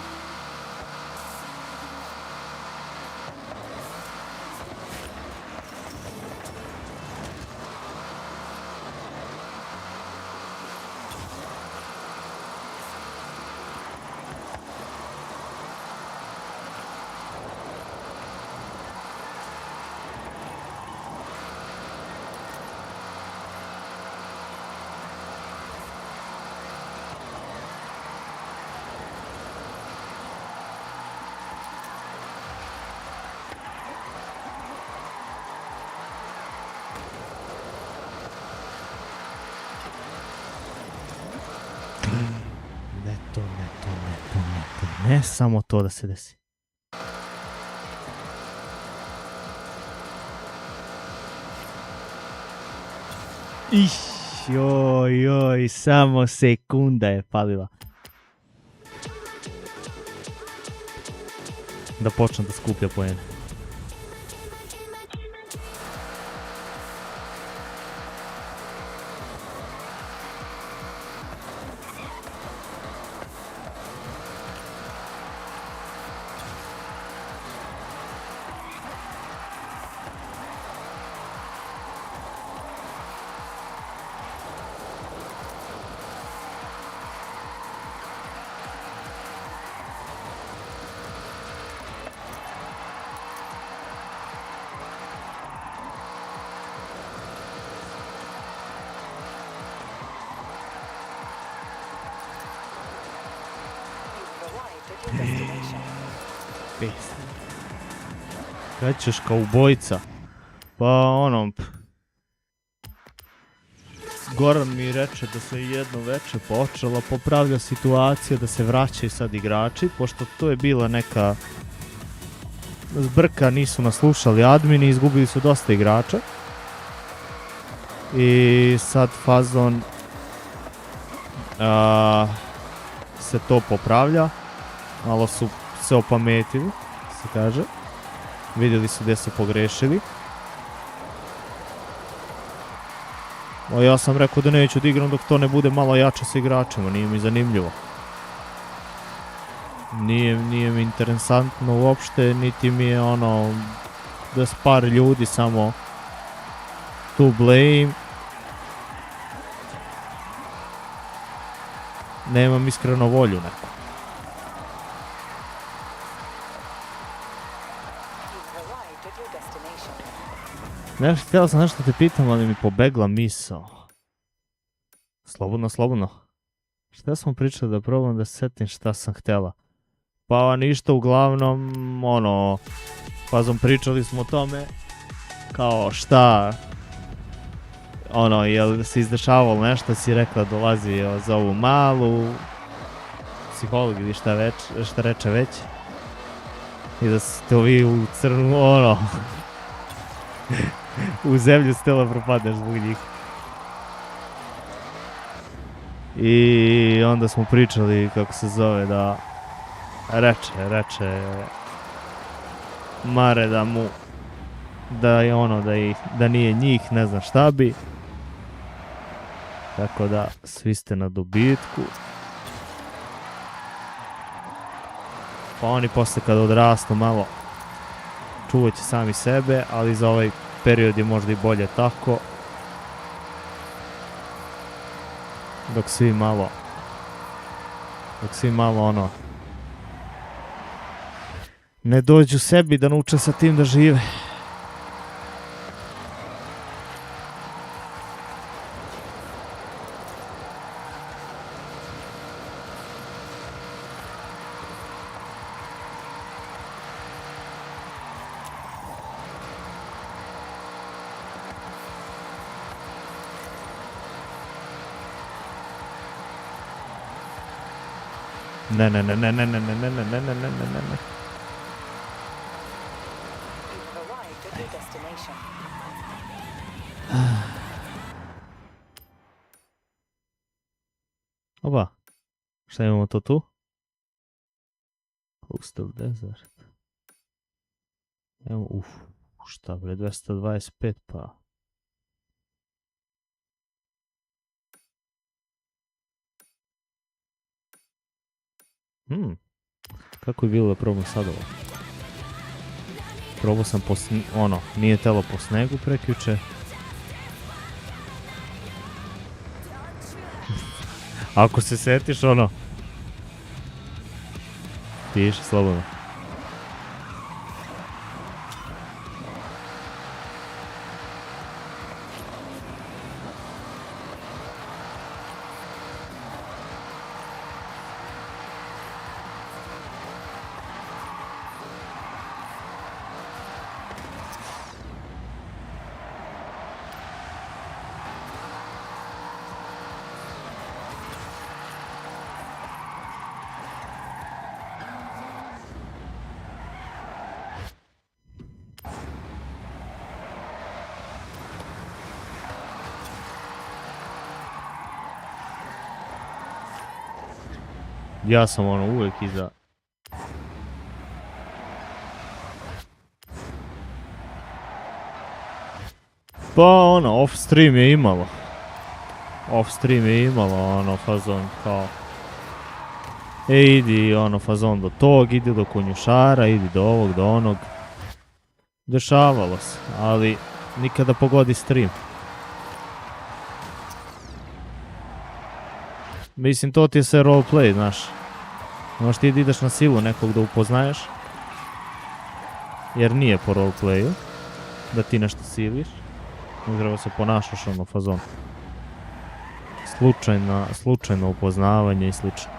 Ne samo to da se desi. Joj, samo sekunda je falila. Da počnem da skuplja poene. Kad ćeš kao ubojica? Pa ono... Goran mi reče da se jedno veče počela popravlja situacija, da se vraćaju sad igrači, pošto to je bila neka zbrka, nisu nas slušali admini, izgubili su dosta igrača. I sad fazon se to popravlja, malo su se opametili, se kaže. Vidjeli su gdje su pogrešili. Ja sam rekao da neću da igram dok to ne bude malo jače sa igračima, nije mi zanimljivo. Nije mi interesantno uopšte, niti mi je ono da s par ljudi samo to blame. Nemam iskreno volju neku. Htjela sam nešto te pitam, ali mi pobegla misao. Slobodno. Šta smo pričali da probam da se setim šta sam htjela? Pa ništa, uglavnom, pazom, pričali smo o tome, kao šta, jel se izdešavalo nešto, si rekla dolazi za ovu malu, psiholog ili šta reče već, i da ste vi u crnu, u zemlju stela propadneš zbog njih. I onda smo pričali, kako se zove, da reče mare da je ono, da nije njih, ne znam šta bi. Tako da, svi ste na dobitku. Pa oni posle kada odrastu malo čuvat će sami sebe, ali za ovaj period je možda i bolje tako. Dok svi malo ono ne dođu sebi da nauče sa tim da žive. Ne. You've arrived at your destination. Oba, šta imamo to tu? Coastal Desert. Evo, šta bre, 225 pa. Kako je bilo da probam sad ovo? Probao sam po nije telo po snegu prekjuče. Ako se setiš ono, piši slobodno. Ja sam ono uvijek iza. Pa ono, off stream je imalo ono fazon kao idi ono fazon do tog, idi do konjušara, idi do ovog, do onog. Dešavalo se, ali nikada pogodi stream. Mislim, to ti je sve roleplay, znaš. Možeš ti ideš na silu nekog da upoznaješ. Jer nije po roleplayu. Da ti nešto siliš. Upravo se ponašaš ono fazon. Slučajno upoznavanje i slično.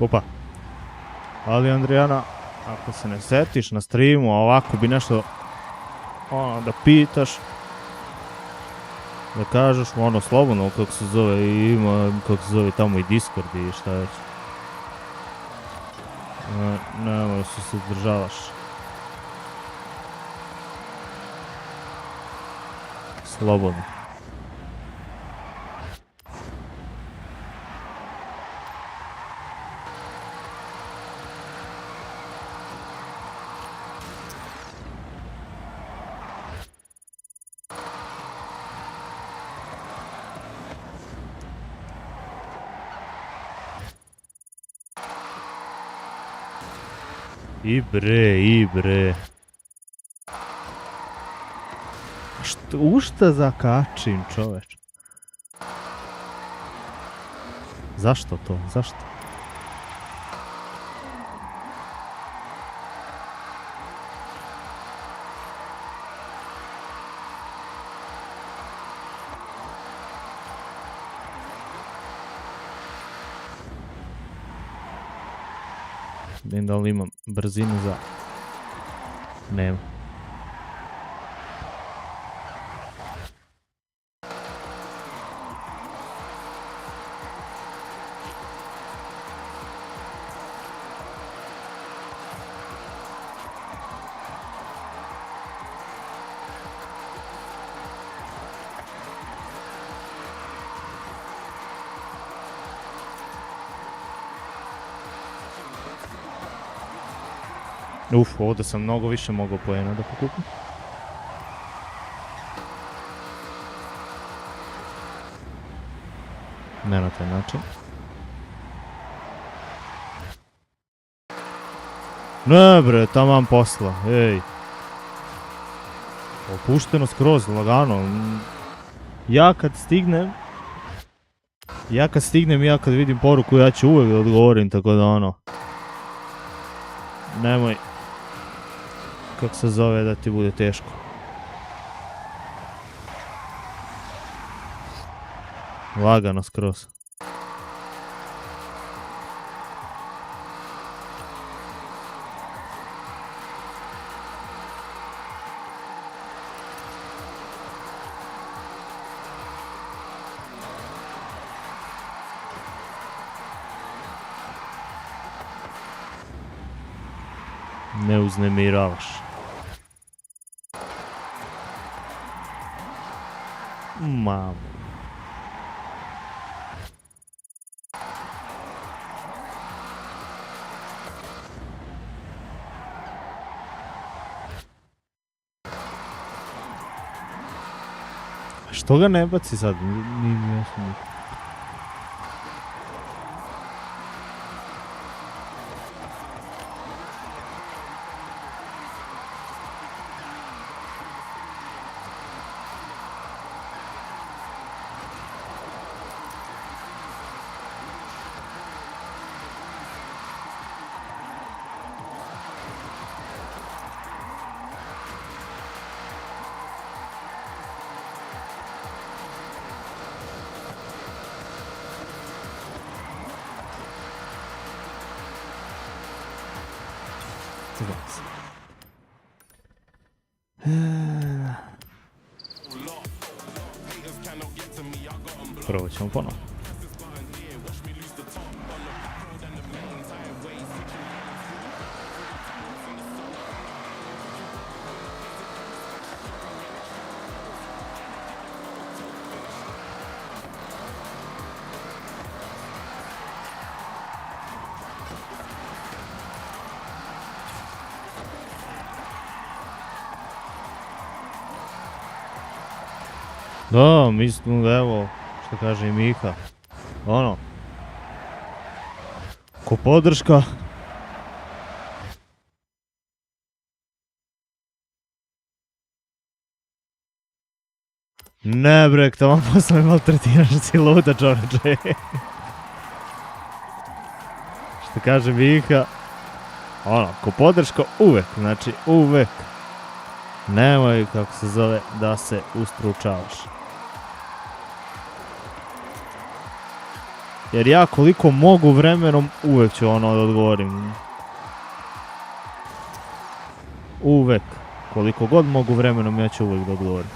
Opa. Ali Andrijana, ako se ne setiš na streamu, a ovako bi nešto ono da pitaš, da kažeš ono slobodno kako se zove i ima kako se zove tamo i Discord i šta već. Nemoj se suzdržavaš. Slobodno. I bre. U šta zakačim, čoveč? Zašto to? Zašto? Vidim da li imam brzinu za... Nema. Ovdje sam mnogo više mogao poena da pokupim. Ne na taj način. Ne bre, taman posla, ej. Opušteno skroz, lagano. Ja kad stignem, ja kad vidim poruku, ja ću uvijek da odgovorim, tako da ono... Nemoj... Kako se zove da ti bude teško. Lagano skroz. Ne uznemiravaš. Mam. Što ga ne baci sad? Nije mi jasno nikako. Probat ćemo ponovno. Da, mislim da evo, što kaže i Miha, ono, ko podrška. Ne brek, tamo posle me maltretiraš, si luda čoveče. Što kaže Miha, ono, ko podrška uvek, znači uvek. Nemoj, kako se zove, da se ustručavaš. Jer ja koliko mogu vremenom uvek ću ono da odgovorim. Uvek. Koliko god mogu vremenom ja ću uvek da odgovorim.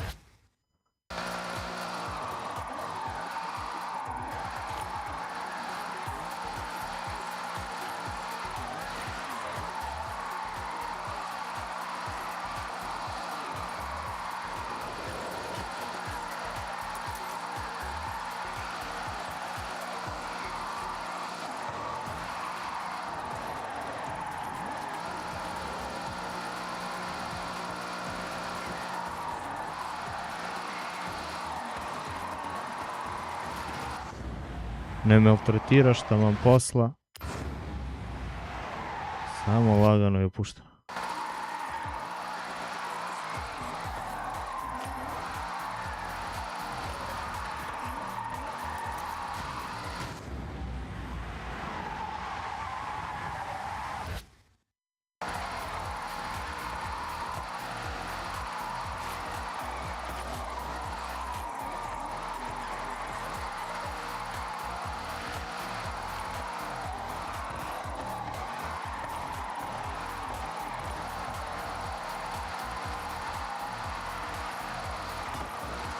Ne maltretiraš, taman posla. Samo lagano i opušteno.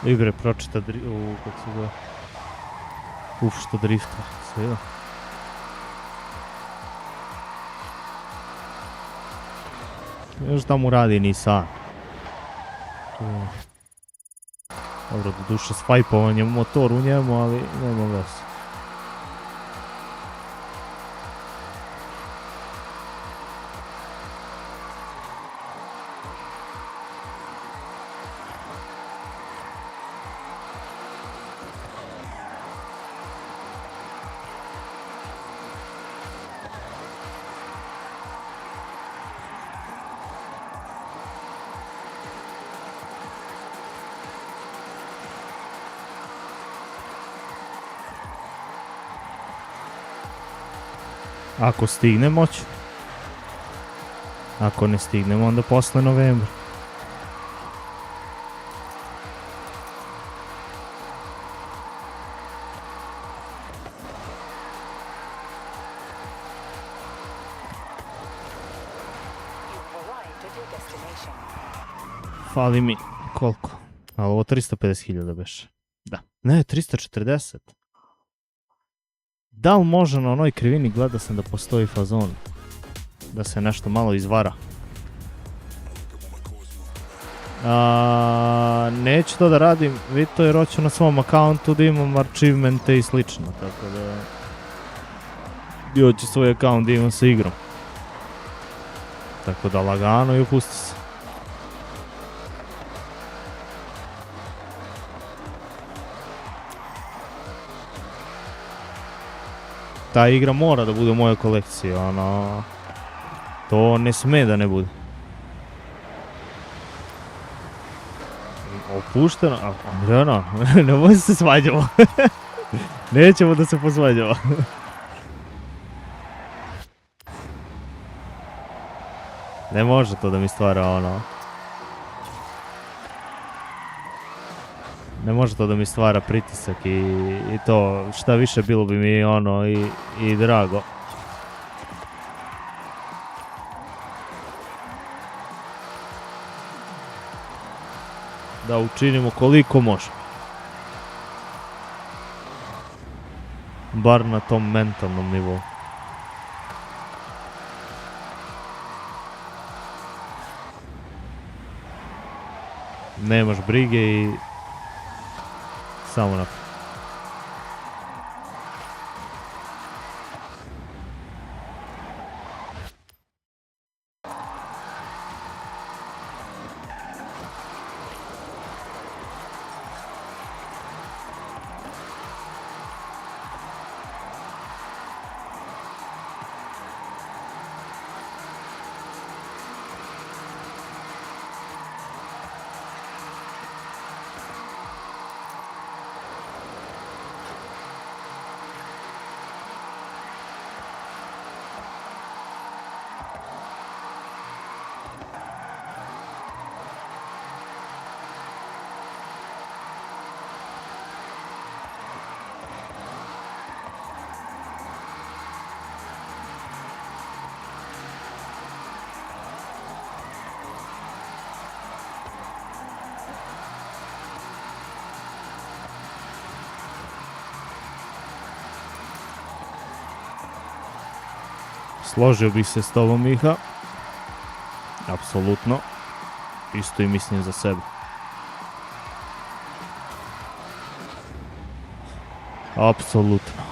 Igre pročita kako se zove. Što drifta. Sve vidio? Još tamo radi Nissan. Dobro, do duše s fajpovanjem motor u njemu, ali nema veze. Ako stigne moć. Ako ne stignemo, onda posle novembra. Fali mi koliko? Ali ovo 350.000 beše. Da. Ne, 340. Da li može na onoj krivini, gleda sam da postoji fazon. Da se nešto malo izvara. Neću to da radim, vidite, jer hoću na svom akauntu da imam achievemente i slično, tako da... I hoću svoj akaunt da imam sa igrom. Tako da lagano i opusti se. Ta igra mora da bude u mojoj kolekciji, ono... To ne sme da ne bude. Opušteno? Andrijana, nemoj se svađamo. Nećemo da se posvađamo. Ne može to da mi stvara ono... Ne može to da mi stvara pritisak i to, šta više bilo bi mi ono i drago. Da učinimo koliko možemo. Bar na tom mentalnom nivou. Nemaš brige i... Samo naprijed. Složio bih se s tobom, Miha. Apsolutno. Isto i mislim za sebe. Apsolutno.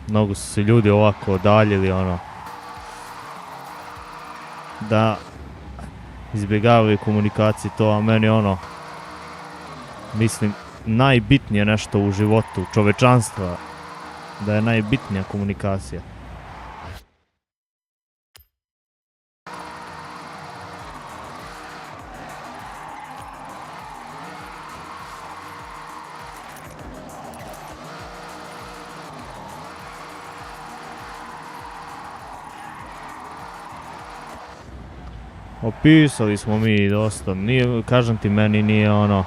Mnogo su se ljudi ovako odaljili, ono, da izbjegavaju komunikaciju, to, a meni ono, mislim, najbitnije nešto u životu čovečanstva, da je najbitnija komunikacija. Opisali smo mi dosta, nije, kažem ti, meni nije ono,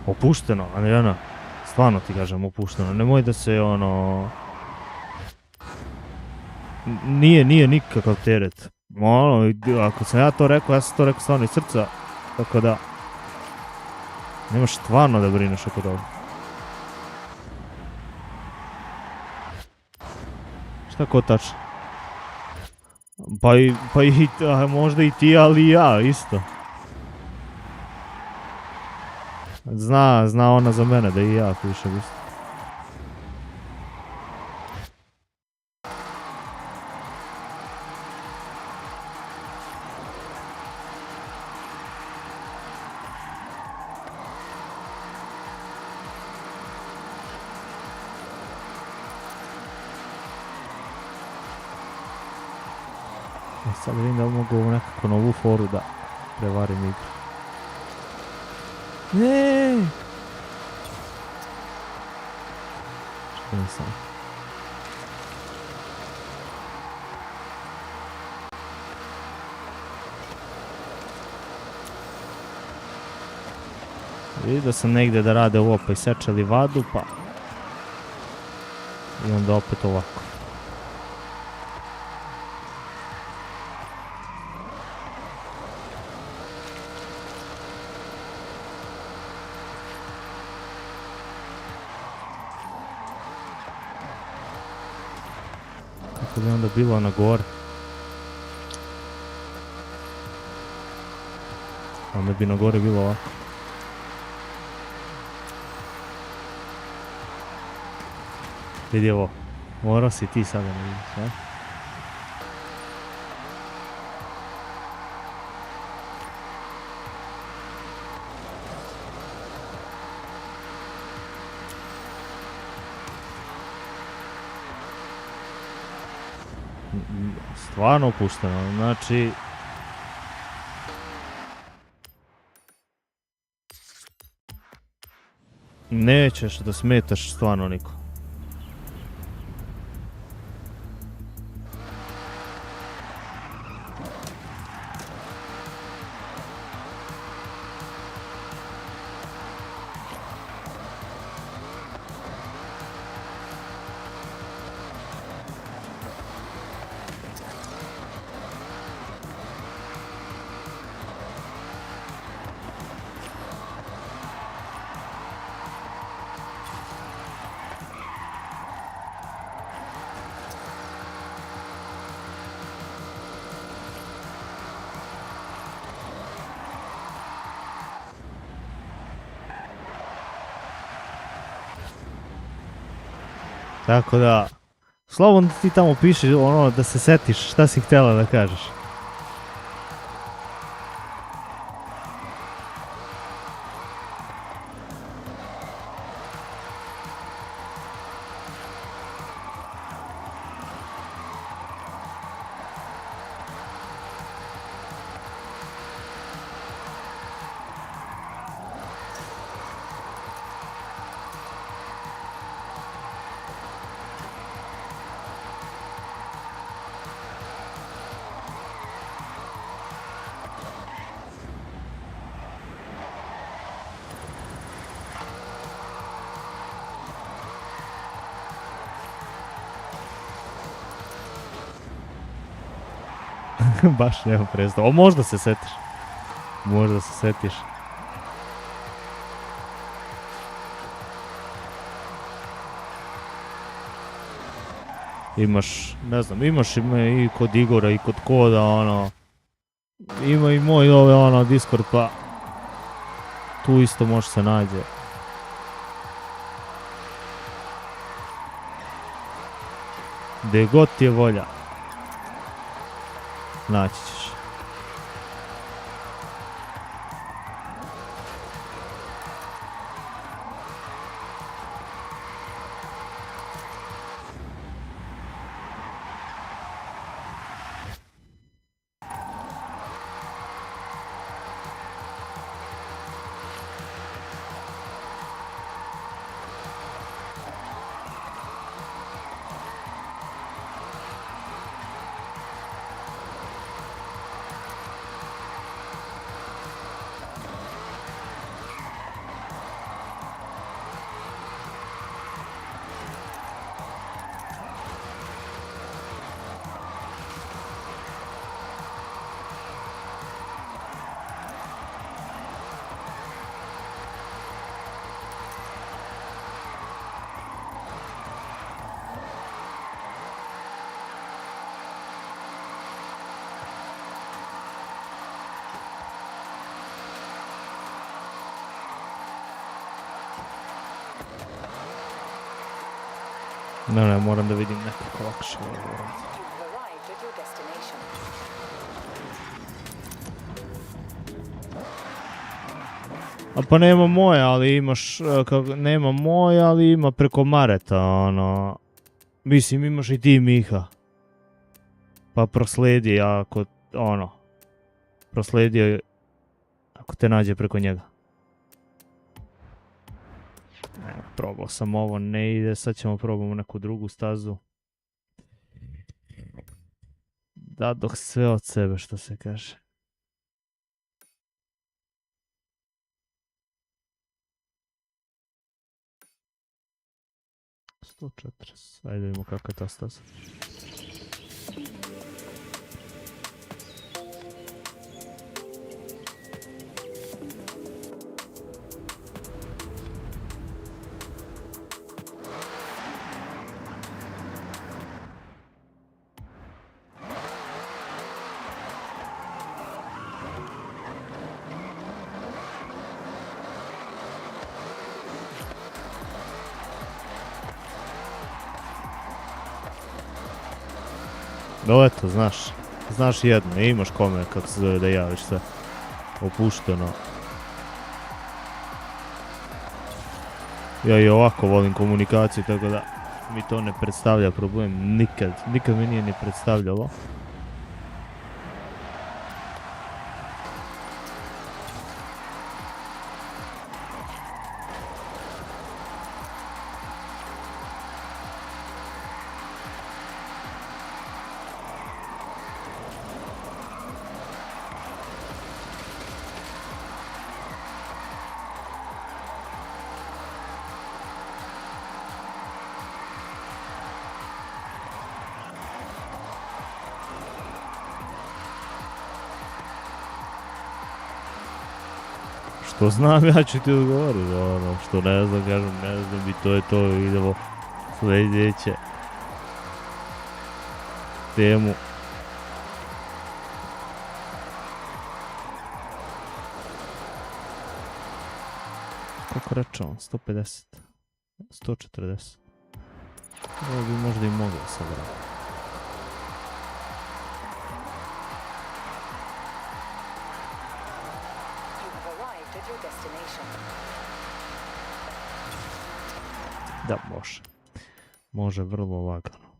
Opušteno, Adriana. Stvarno ti kažem opušteno. Nemoj da se ono... Nije nikakav teret. Ono, ako sam ja to rekao, ja sam to rekao stvarno iz srca. Tako da... Nemaš stvarno da brineš oko toga. Šta kotač? Možda i ti, ali i ja isto. Zna ona za mene da i ja pišem isto. Sad vidim da mogu nekako novu foru da prevarim igru. Ne! Što nisam? Vidio sam negdje da rade ovo pa isečeli vadu pa... I onda opet ovako. Kako bi onda bilo na gore? Onda bi na gore bilo ovako. Vidi ovo, morao si ti sada ne vidiš, ja? Stvarno opušteno, znači... Nećeš da smetaš stvarno niko. Tako da, slobodno ti tamo piši ono da se setiš šta si htjela da kažeš. Baš nema predstav. O, možda se setiš. Možda se setiš. Imaš, ne znam, imaš i kod Igora i kod Koda, ono... Ima i moj ono Discord, pa... Tu isto može se nađe. Gdje god ti je volja. Naći ćeš. Ne, moram da vidim nekako lakše. You have arrived at your destination. A pa nema moje, ali imaš, nema moje, ali ima preko Mareta, ono. Mislim, imaš i ti, Miha. Pa prosledi ako, ono, prosledio ako te nađe preko njega. Probao sam ovo, ne ide, sad ćemo probamo neku drugu stazu. Da, dok sve od sebe, što se kaže. Ajde vidimo kako je ta staza. No eto, znaš jedno, imaš kome kako se zove da javiš sve opušteno. Ja i ovako volim komunikaciju, tako da mi to ne predstavlja problem, nikad mi nije ni predstavljalo. Što znam, ja ću ti odgovoriti, ono, što ne znam, kažem, ne znam i to je to, idemo sljedeće temu. Koliko reče on? 150? 140? Ovo bi možda i moglo sabrati. Da, može. Može vrlo lagano.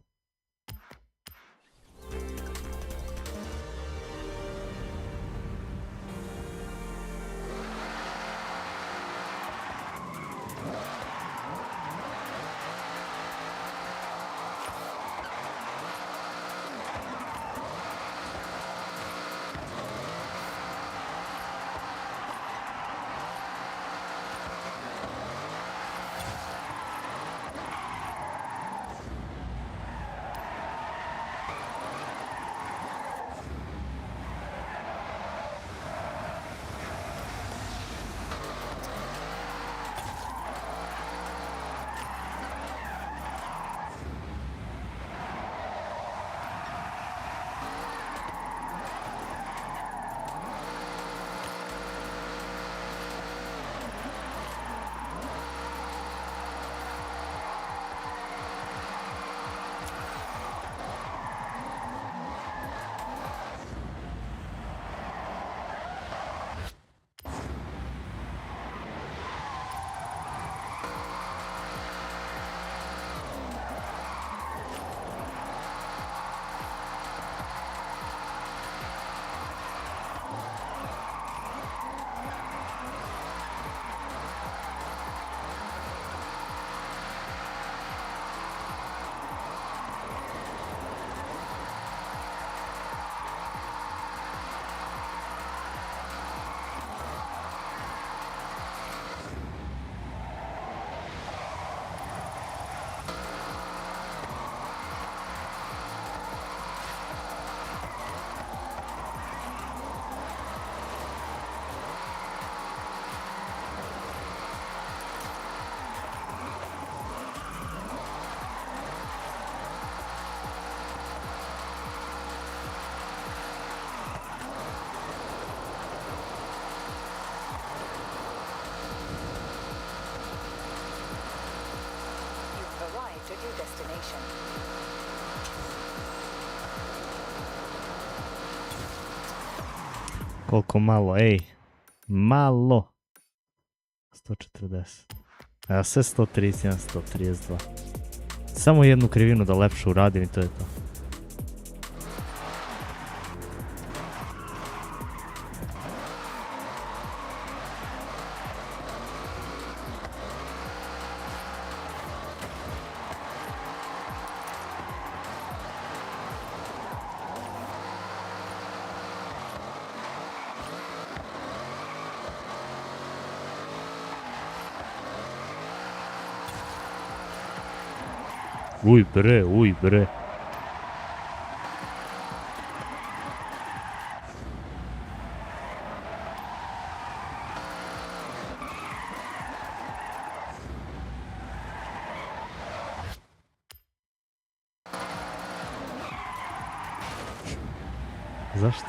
destination. Koliko malo, ej. Malo. 140. A sve 131, 132. Samo jednu krivinu da lepše uradim i to je to. Uj bre, uj bre. Zašto?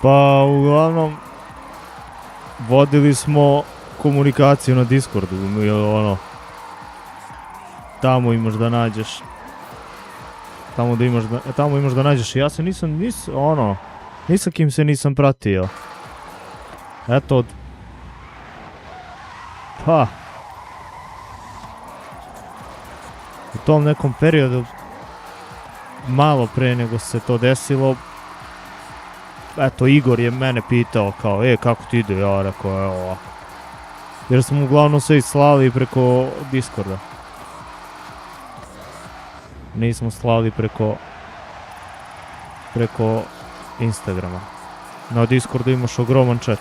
Pa uglavnom vodili smo komunikaciju na Discordu, ono tamo imaš da nađeš tamo imaš da nađeš. Ja se nisam ni sa kim se nisam pratio. Eto pa u tom nekom periodu malo pre nego se to desilo. Eto, Igor je mene pitao kao, kako ti ide? Ja rekao, evo ovako. Jer smo uglavnom sve slali preko Discorda. Nismo slali preko Instagrama. Na Discordu imaš ogroman chat.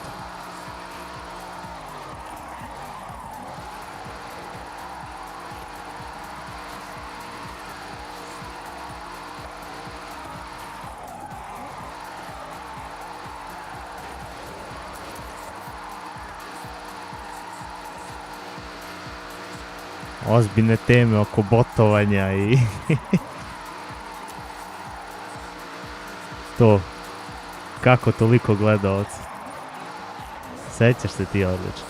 Ozbiljne teme oko botovanja i to kako toliko gledalaca. Sećaš se ti odlično.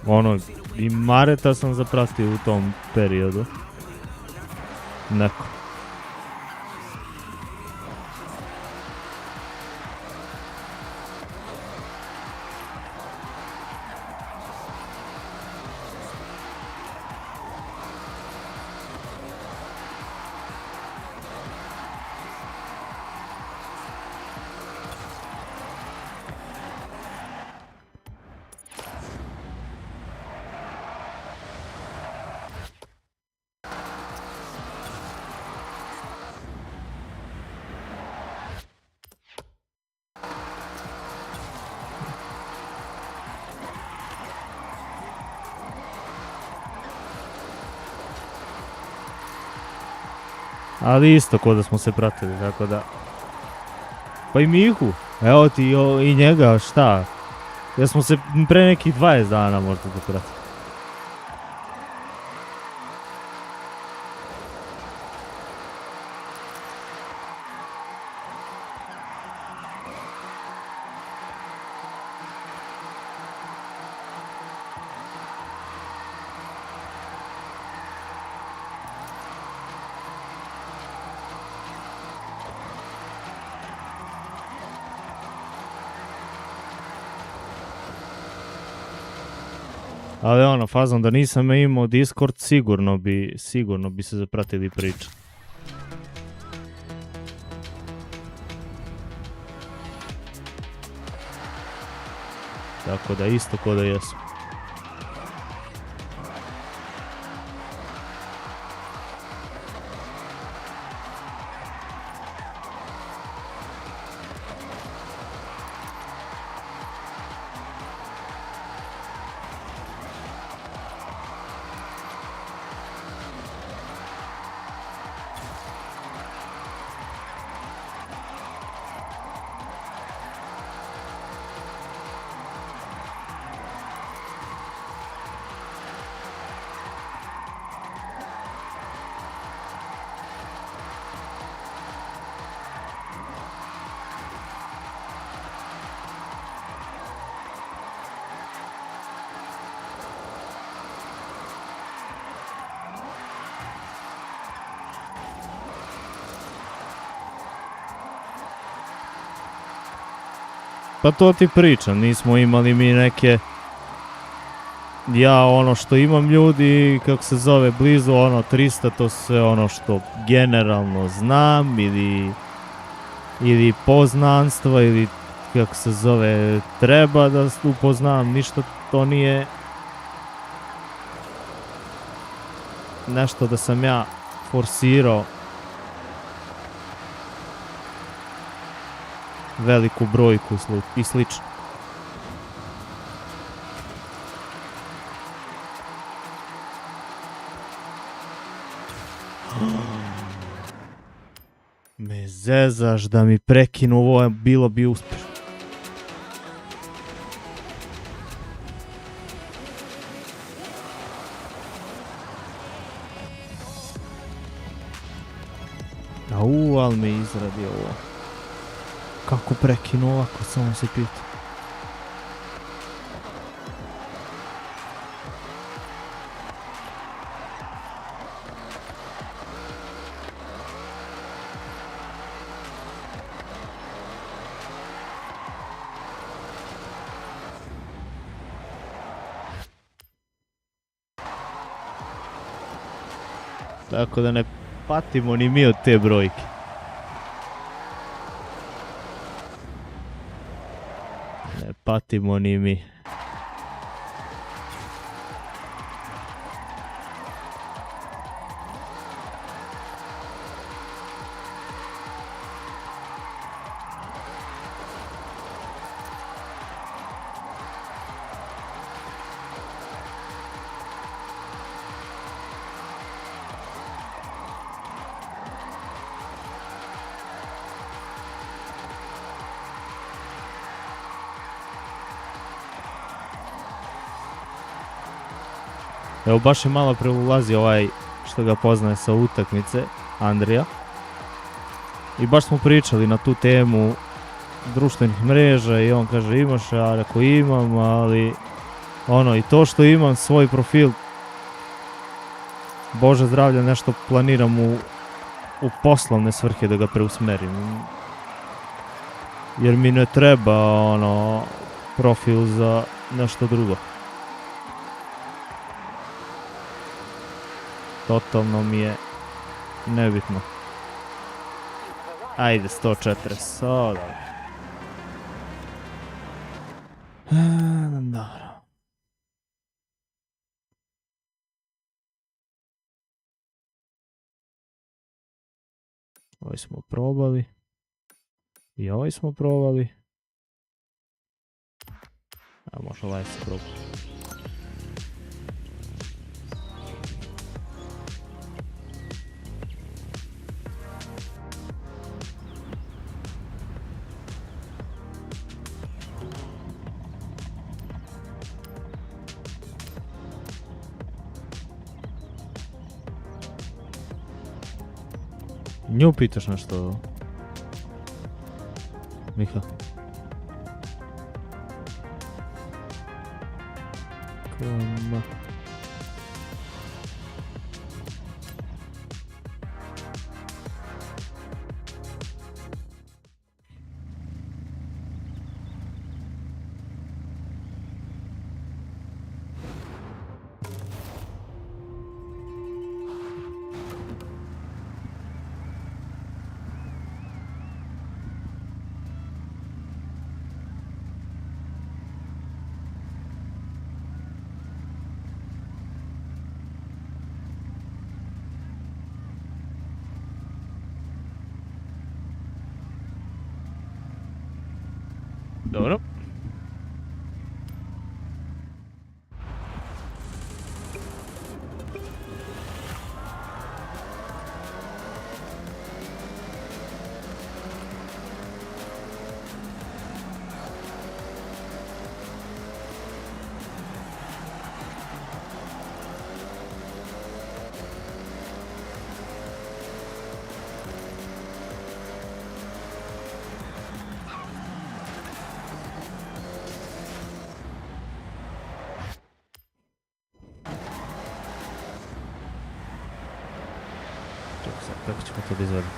Ono, i Mareta sam zapratio u tom periodu. Neko. Ali isto ko da smo se pratili, tako da... Pa i Mihu, evo ti i njega, šta? Jer smo se pre nekih 20 dana možda da pratili. Ali ono, fazom da nisam imao Discord, sigurno bi se zapratili priča. Tako da isto ko da jesu. Pa to ti pričam, nismo imali mi neke... Ja ono što imam ljudi, kako se zove, blizu 300, to sve ono što generalno znam ili poznanstva ili kako se zove, treba da upoznam, ništa to nije nešto da sam ja forsirao veliku brojku i slično. Me zezaš da mi prekinu, ovo bilo bi uspješno. Au, ali me izradi ovo. Kako prekinu ovako, samo se pita. Tako da ne patimo ni mi od te brojke. Ne patimo ni mi. Evo baš je malo preulazi ovaj što ga poznaje sa utakmice, Andrija. I baš smo pričali na tu temu društvenih mreža i on kaže imaš, ja rekao imam, ali i to što imam svoj profil, Bože zdravlja, nešto planiram u poslovne svrhe da ga preusmerim. Jer mi ne treba profil za nešto drugo. Totalno mi je nebitno. Ajde, 140. Dobro. Dobro. Ovaj smo probali. I ovaj smo probali. A možda ovaj se probali. Nju pitaš nešto, Miha? Koma. Dobro. Čekaj sad, kako ćemo to da izvedemo?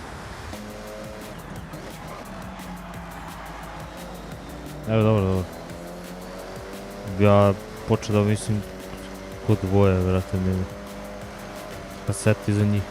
Evo, dobro. Ja počeo da mislim kod dvoje, vrate, mi kaseti za njih.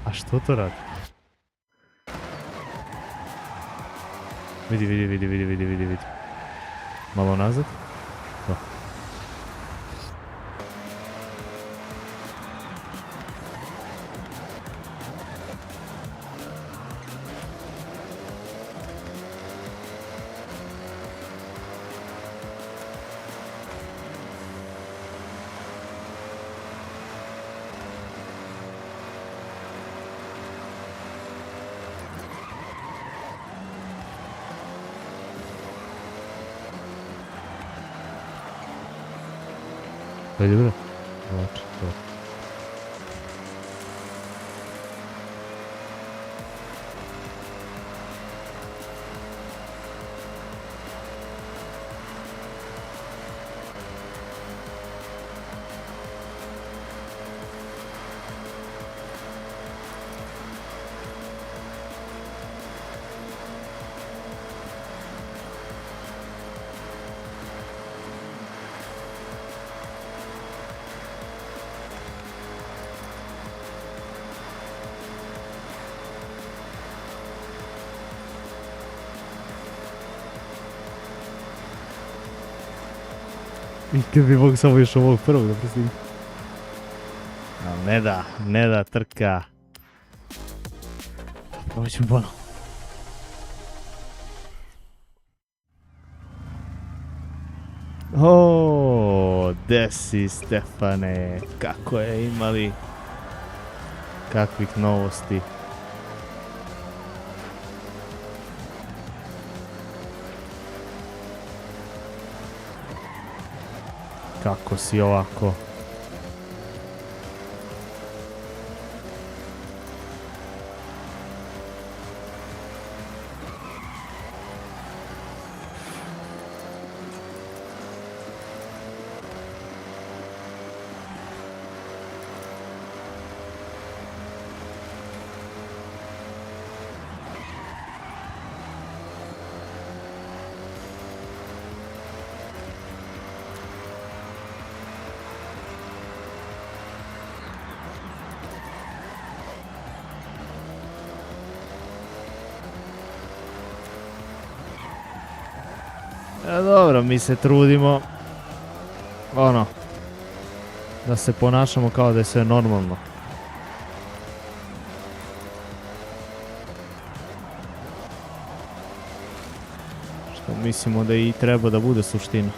A što to radi? Vidi. Malo nazad. To. Vedi bro? Znači, to. I kad bi mogu samo još ovog prvog da prestignem. Ne da trka. Prvo ćemo ponovno. Gde si Stefane, kako je imali kakvih novosti. Kako si ovako? Dobro, mi se trudimo da se ponašamo kao da je sve normalno. Što mislimo da i treba da bude suština.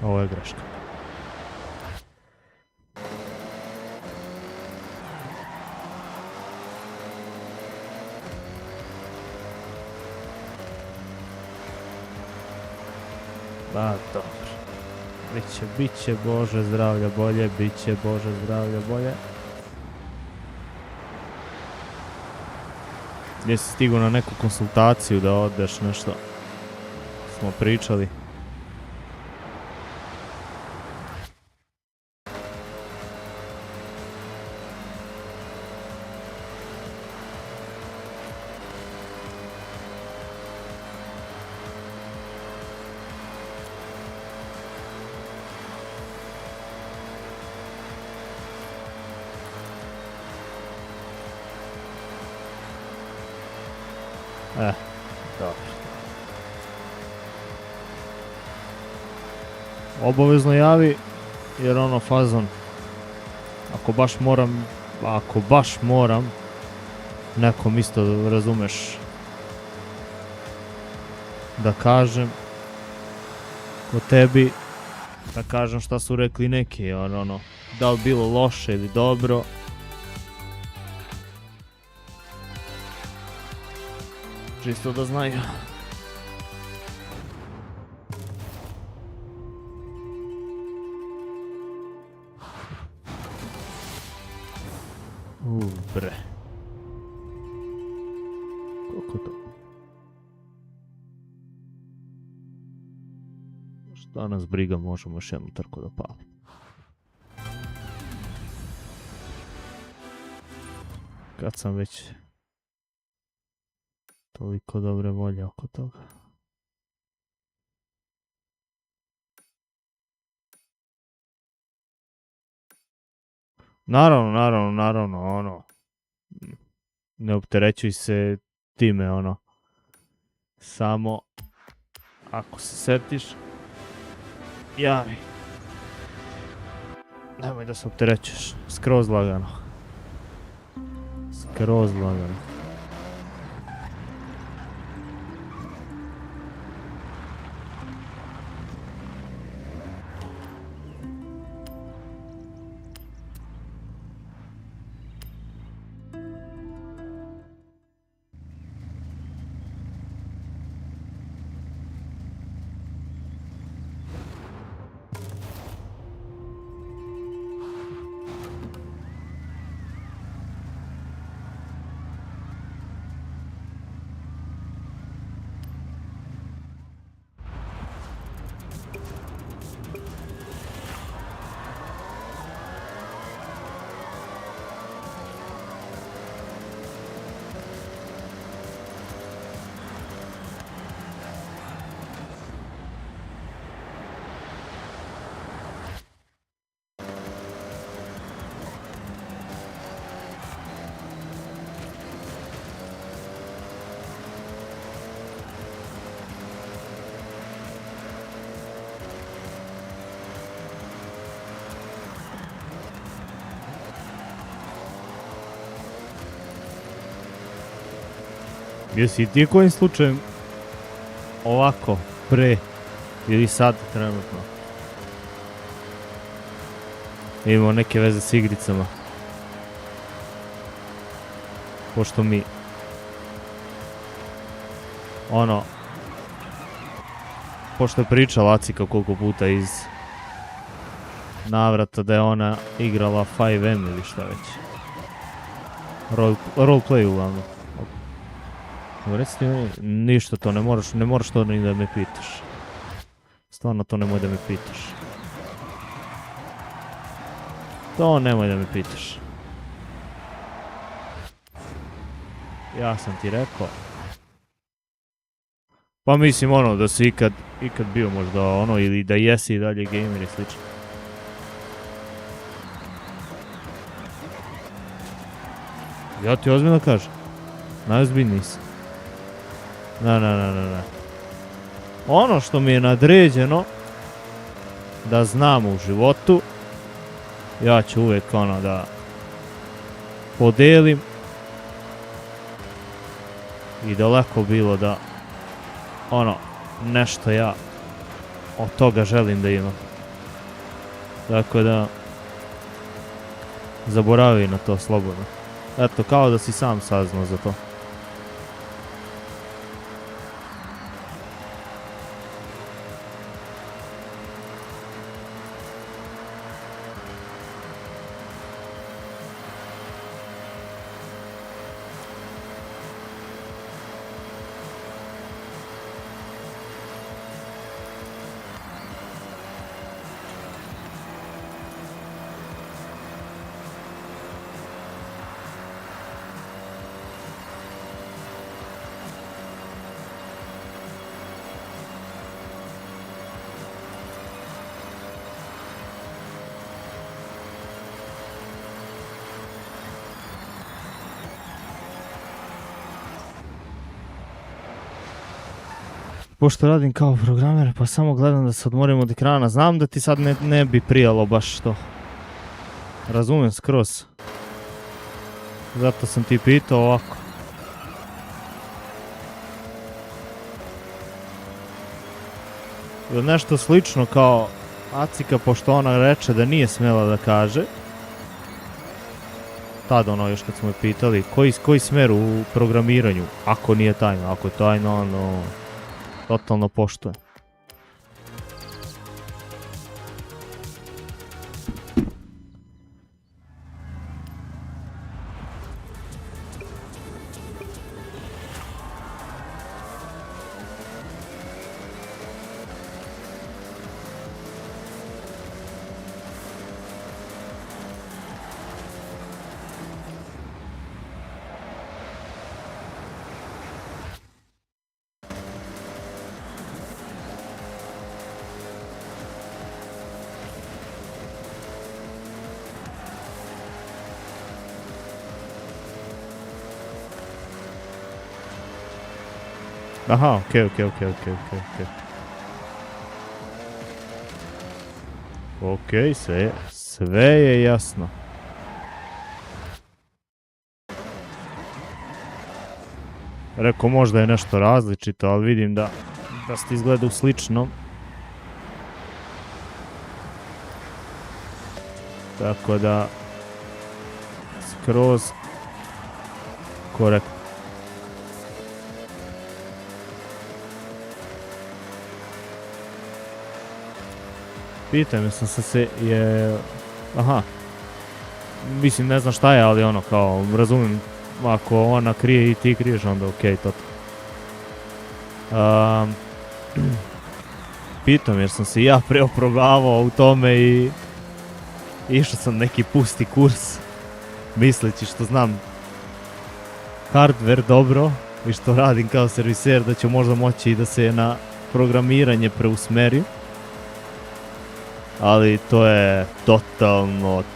Ovo je greška. Ba, dobro. Biće, Bože zdravlja bolje, biće, Bože zdravlja bolje. Jesi stigao na neku konsultaciju da odeš nešto? Smo pričali. Dobro. Obavezno javi, jer ono fazon, ako baš moram, nekom isto, razumeš, da kažem, o tebi, da kažem šta su rekli neki, jer ono, da li bilo loše ili dobro. Čisto da znaju. Bre. Koliko to? Šta nas briga, možemo još jednu trku da palimo. Kad sam već toliko dobre volje oko toga. Naravno, ono, ne opterećuj se time, ono, samo ako se setiš, javi. Nemoj da se opterećuješ, skroz lagano. Skroz lagano. Jesi ti kojim slučajem ovako, pre ili sad trenutno imamo neke veze s igricama? Pošto mi ono, pošto je pričala Acika koliko puta iz navrata da je ona igrala 5M ili šta već, roleplay uglavnom. Reci mi, ništa to, ne moraš to ni da me pitaš. Stvarno to nemoj da me pitaš. To nemoj da me pitaš. Ja sam ti rekao. Pa mislim ono da si ikad bio možda ono ili da jesi i dalje gamer i slično. Ja ti ozbiljno kažem. Najozbiljniji sam. Ne. Ono što mi je nadređeno da znam u životu, ja ću uvijek ono da podelim i daleko bilo da ono nešto ja od toga želim da imam. Tako da zaboravi na to slobodno. Eto, kao da si sam saznao za to. pošto radim kao programer, pa samo gledam da se odmorim od ekrana. Znam da ti sad ne bi prijalo baš to. Razumijem skroz. Zato sam ti pitao ovako. Nešto slično kao Acika, pošto ona reče da nije smjela da kaže. Tad ono još kad smo je pitali koji smer u programiranju, ako nije tajno, ako je tajno, ono totalno poštuje. Aha, okej. Okej, sve je jasno. Rekao možda je nešto različito, ali vidim da ste izgledali slično. Tako da skroz korektno. Pitam sam se je... Aha. Mislim ne znam šta je, ali ono kao razumijem. Ako ona krije i ti kriješ onda okej to. Pitam jer sam se ja preoprobavao u tome i išao sam neki pusti kurs misleći što znam hardware dobro i što radim kao serviser da ću možda moći i da se na programiranje preusmerim. Ali to je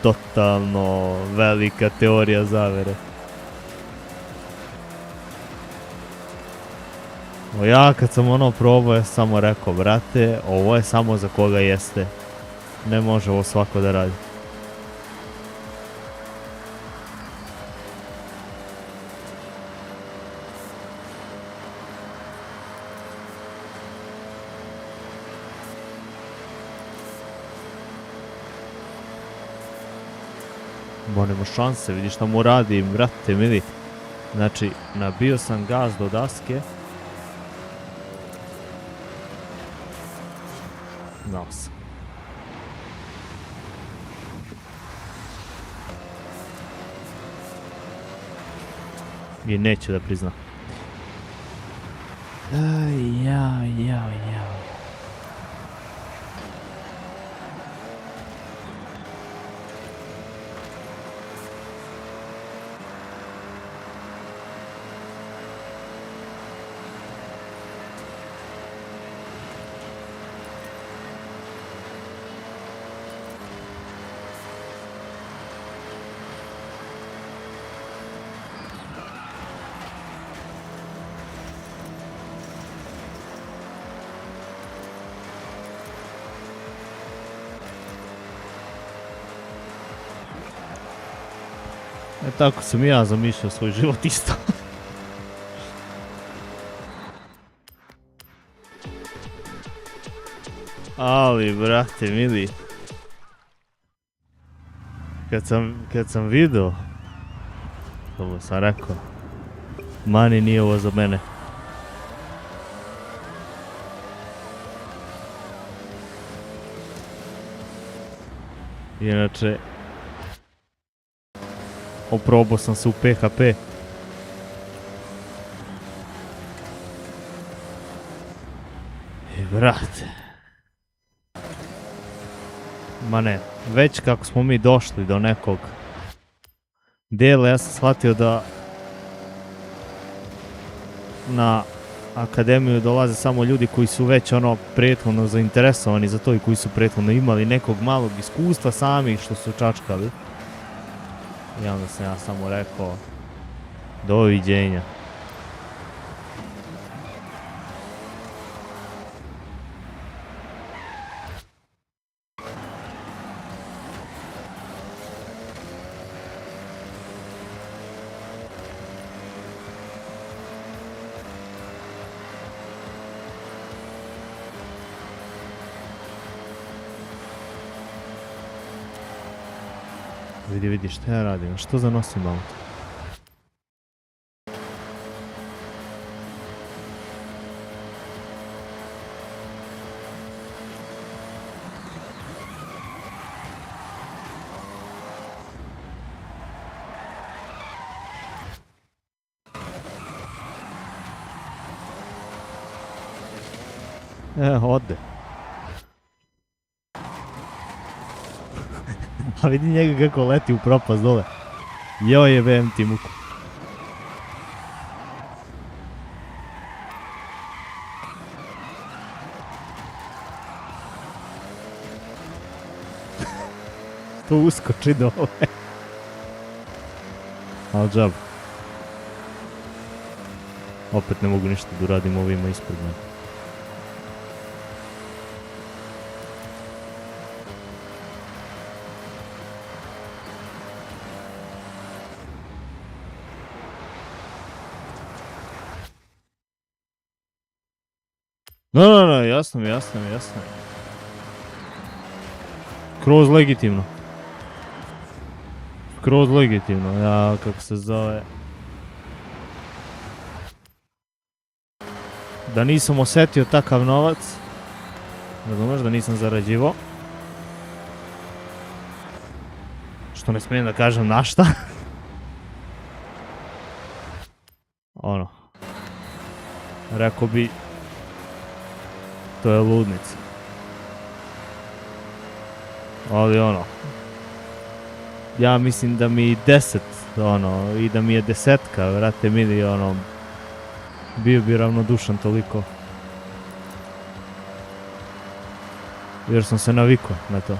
totalno velika teorija zavere. Ja kad sam ono probao, samo rekao, brate, ovo je samo za koga jeste. Ne može ovo svako da radi. Bo nema šanse, vidi šta mu radim, brate mili. Znači, nabio sam gas do daske. Znao sam. I neću da priznam. Jao. Tako sam i ja zamišljao svoj život isto. Ali, brate mili, kad sam vidio, to sam rekao, mani nije ovo za mene. Inače, oprobao sam se u PHP. I brate. Ma ne, već kako smo mi došli do nekog dijela, ja sam shvatio da na akademiju dolaze samo ljudi koji su već ono prethodno zainteresovani za to i koji su prethodno imali nekog malog iskustva sami što su čačkali. I onda sam ja samo rekao, doviđenja. Vidi šta ja radim, što zanosim auto? Ode. A vidi njega kako leti u propast dole. Joj, jebem ti muku. To uskoči dole. Al džab. Opet ne mogu ništa da uradim ovima ispred mene. No, jasno mi. Skroz legitimno, ja kako se zove. Da nisam osjetio takav novac, razumeš, da nisam zarađivao. Što ne smijem da kažem na šta. Ono. Rekao bi, to je ludnica. Ali ono, ja mislim da mi 10, ono, i da mi je 10, vrate mili, ono, bio bi ravnodušan toliko. Jer sam se navikao na to.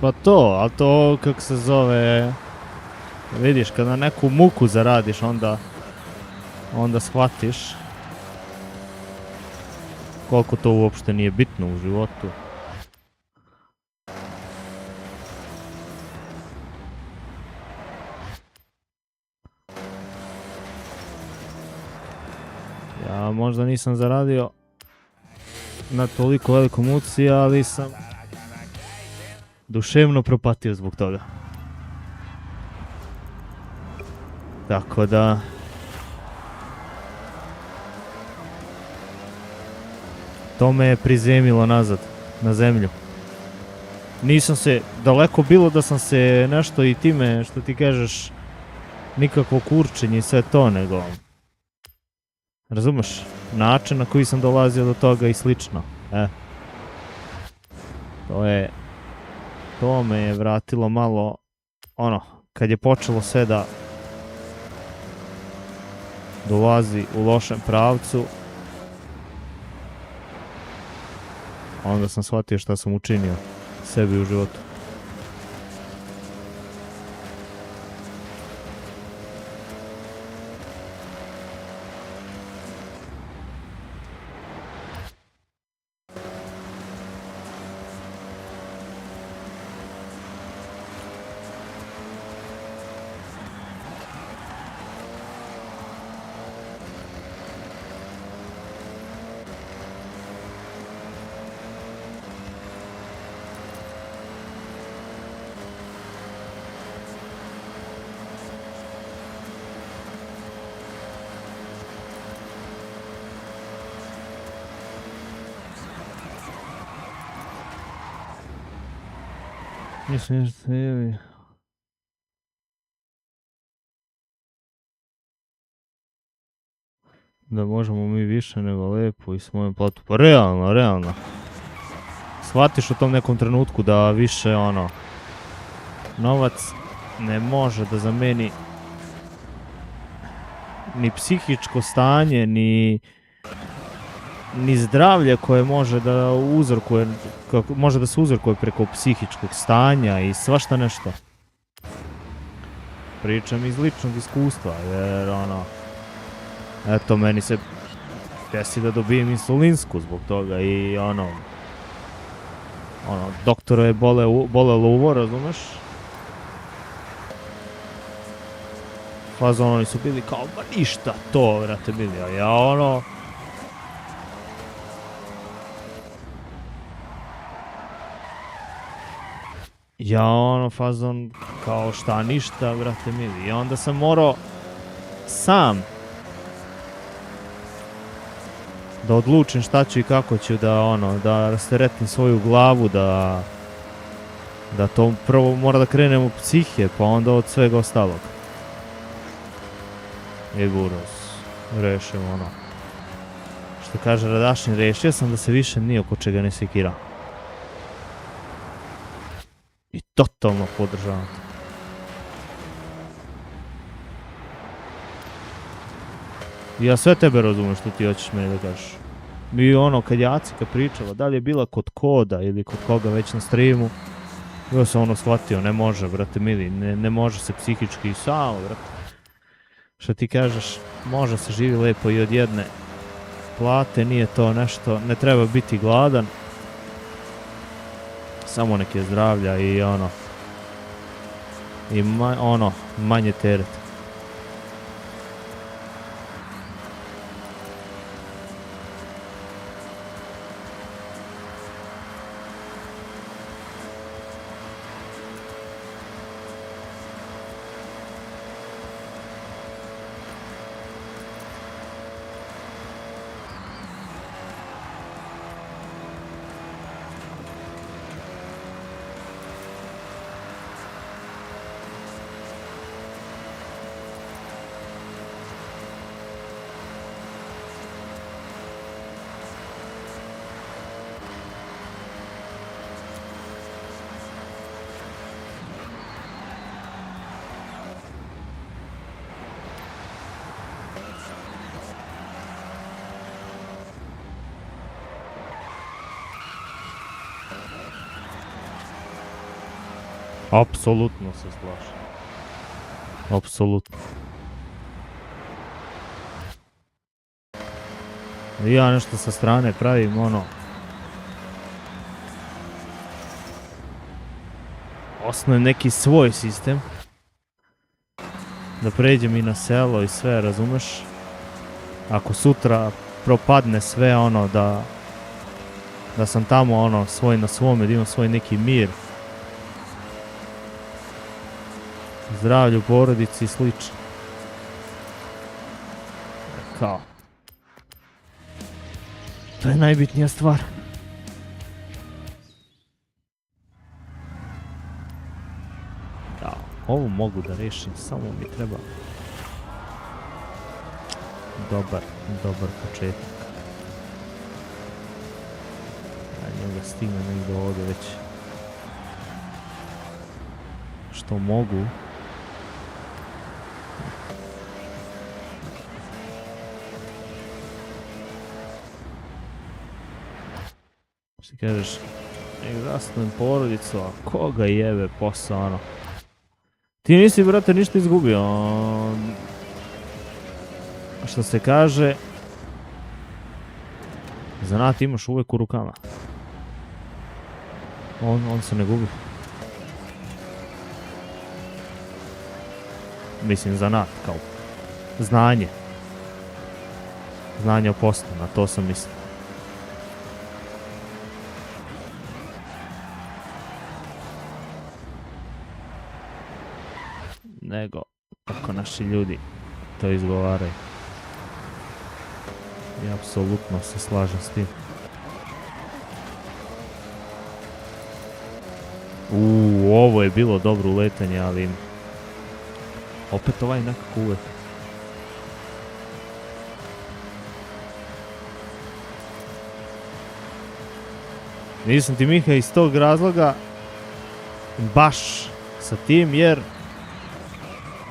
Pa to, ali to kako se zove, vidiš, kada neku muku zaradiš, onda shvatiš koliko to uopšte nije bitno u životu. Ja možda nisam zaradio na toliko veliku muci, ali sam duševno propatio zbog toga. Tako da... to me je prizemilo nazad, na zemlju. Nisam se, daleko bilo da sam se nešto i time, što ti kažeš, nikakvo kurčenje i sve to, nego... razumeš? Način na koji sam dolazio do toga i slično. To me je vratilo malo, ono, kad je počelo sve da dolazi u lošem pravcu, onda sam shvatio šta sam učinio sebi u životu. Mislim nešto je... da možemo mi više nego lepo i s mojom platu. Pa realno. shvatiš u tom nekom trenutku da više ono, novac ne može da zameni ni psihičko stanje, ni zdravlje koje može da uzrokuje, može da se uzrokuje preko psihičkog stanja i svašta nešto. Pričam iz ličnog iskustva, jer ono, eto, meni se desi da dobijem insulinsku zbog toga i ono, doktora je bolelo uvo, razumeš? Fazon, oni su bili kao, ba ništa to, vrate, bili, a ja ono... Ja ono, fazon, kao šta, ništa, vrate, mili. I onda sam morao sam da odlučim šta ću i kako ću da ono, da rasteretim svoju glavu, da to prvo mora da krenem u psihe, pa onda od svega ostalog. I buros, rešim ono. Što kaže Radašin, rešio sam da se više ni oko čega ne sekiram. I totalno podržavam to. Ja sve tebe razumem što ti hoćeš meni da kažeš. Mi ono, kad je Acika pričala, da li je bila kod Koda ili kod koga već na streamu, ja sam ono shvatio, ne može, brate mili, ne može se psihički samo, brate. Što ti kažeš, može se živi lepo i od jedne plate, nije to nešto, ne treba biti gladan. Samo neke zdravlja i ono, i manje teret. Apsolutno se slažem. Apsolutno. Ja nešto sa strane pravim ono... Osnovim neki svoj sistem. Da pređem i na selo i sve, razumeš? Ako sutra propadne sve ono da sam tamo ono svoj na svome, da imam svoj neki mir. Zdravlju, porodici i slično. Kao. To je najbitnija stvar. Da, ovo mogu da rešim, samo mi treba dobar početak. Ja njega stignem negdje ovdje već što mogu. Što kažeš, nek zasnujem porodicu, a koga jebe posao, ono. Ti nisi, brate, ništa izgubio. Što se kaže, zanat imaš uvek u rukama. On se ne gubi. Mislim, zanat, kao znanje. Znanje o poslu, na to sam mislio. Nego kako naši ljudi to izgovaraju. I apsolutno se slažem s tim. Ovo je bilo dobro uletanje, ali opet ovaj nekako uvek. Nisam ti Miha iz tog razloga baš sa tim, jer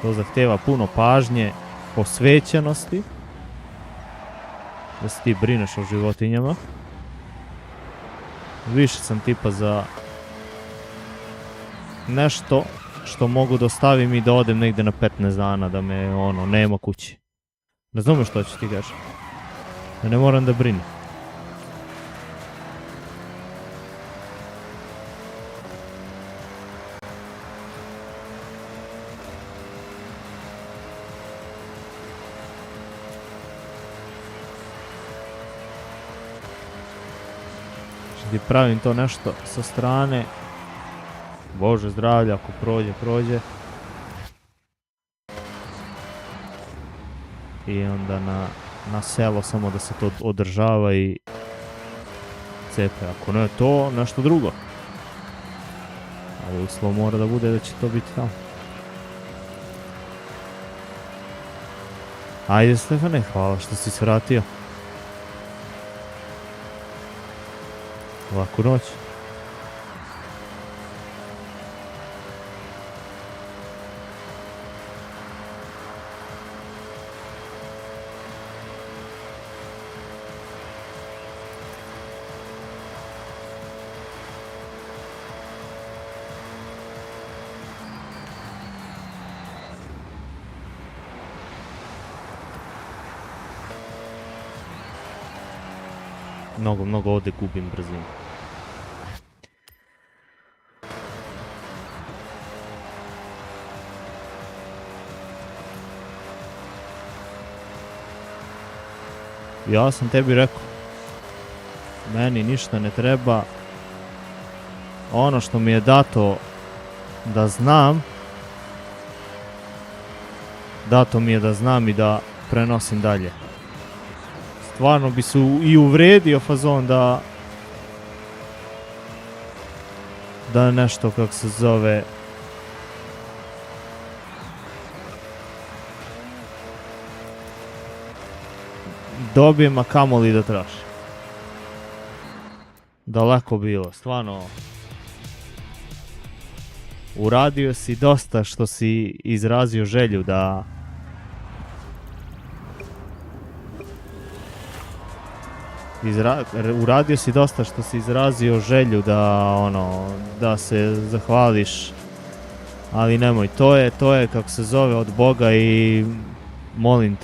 to zahteva puno pažnje, posvećenosti, da se ti brineš o životinjama. Više sam tipa za nešto što mogu da ostavim i da odem negde na 15 dana, da me nema kući. Razumeš što ću ti kažem? Da ne moram da brinem. Ti pravim to nešto sa strane. Bože zdravlja, ako prođe, prođe. I onda na selo samo da se to održava i cepe. Ako ne to, nešto drugo. Ali uslov mora da bude da će to biti tamo. Ajde Stefane, hvala što si svratio. Laku noć. Mnogo ovdje gubim brzinu. Ja sam tebi rekao, meni ništa ne treba, ono što mi je dato da znam, dato mi je da znam i da prenosim dalje. Stvarno bi se i uvredio fazon da nešto, kako se zove, dobijem, a kamoli da traži. Daleko bilo, stvarno. Uradio si dosta što si izrazio želju da uradio si dosta što si izrazio želju da se zahvališ, ali nemoj, to je kako se zove od Boga i molim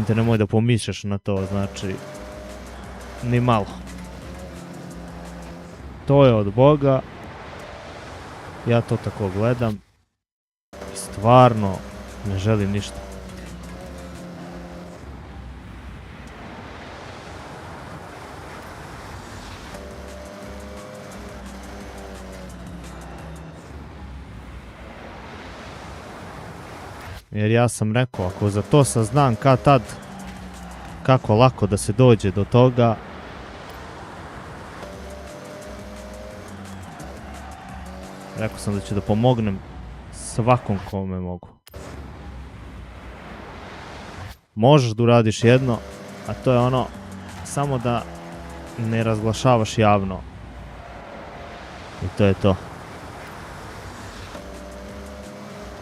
te nemoj da pomišljaš na to, znači ni malo. To je od Boga, ja to tako gledam i stvarno ne želim ništa. Jer ja sam rekao, ako za to saznam kad tad, kako lako da se dođe do toga, rekao sam da ću da pomognem svakom kome mogu. Možeš da uradiš jedno, a to je ono, samo da ne razglašavaš javno. I to je to.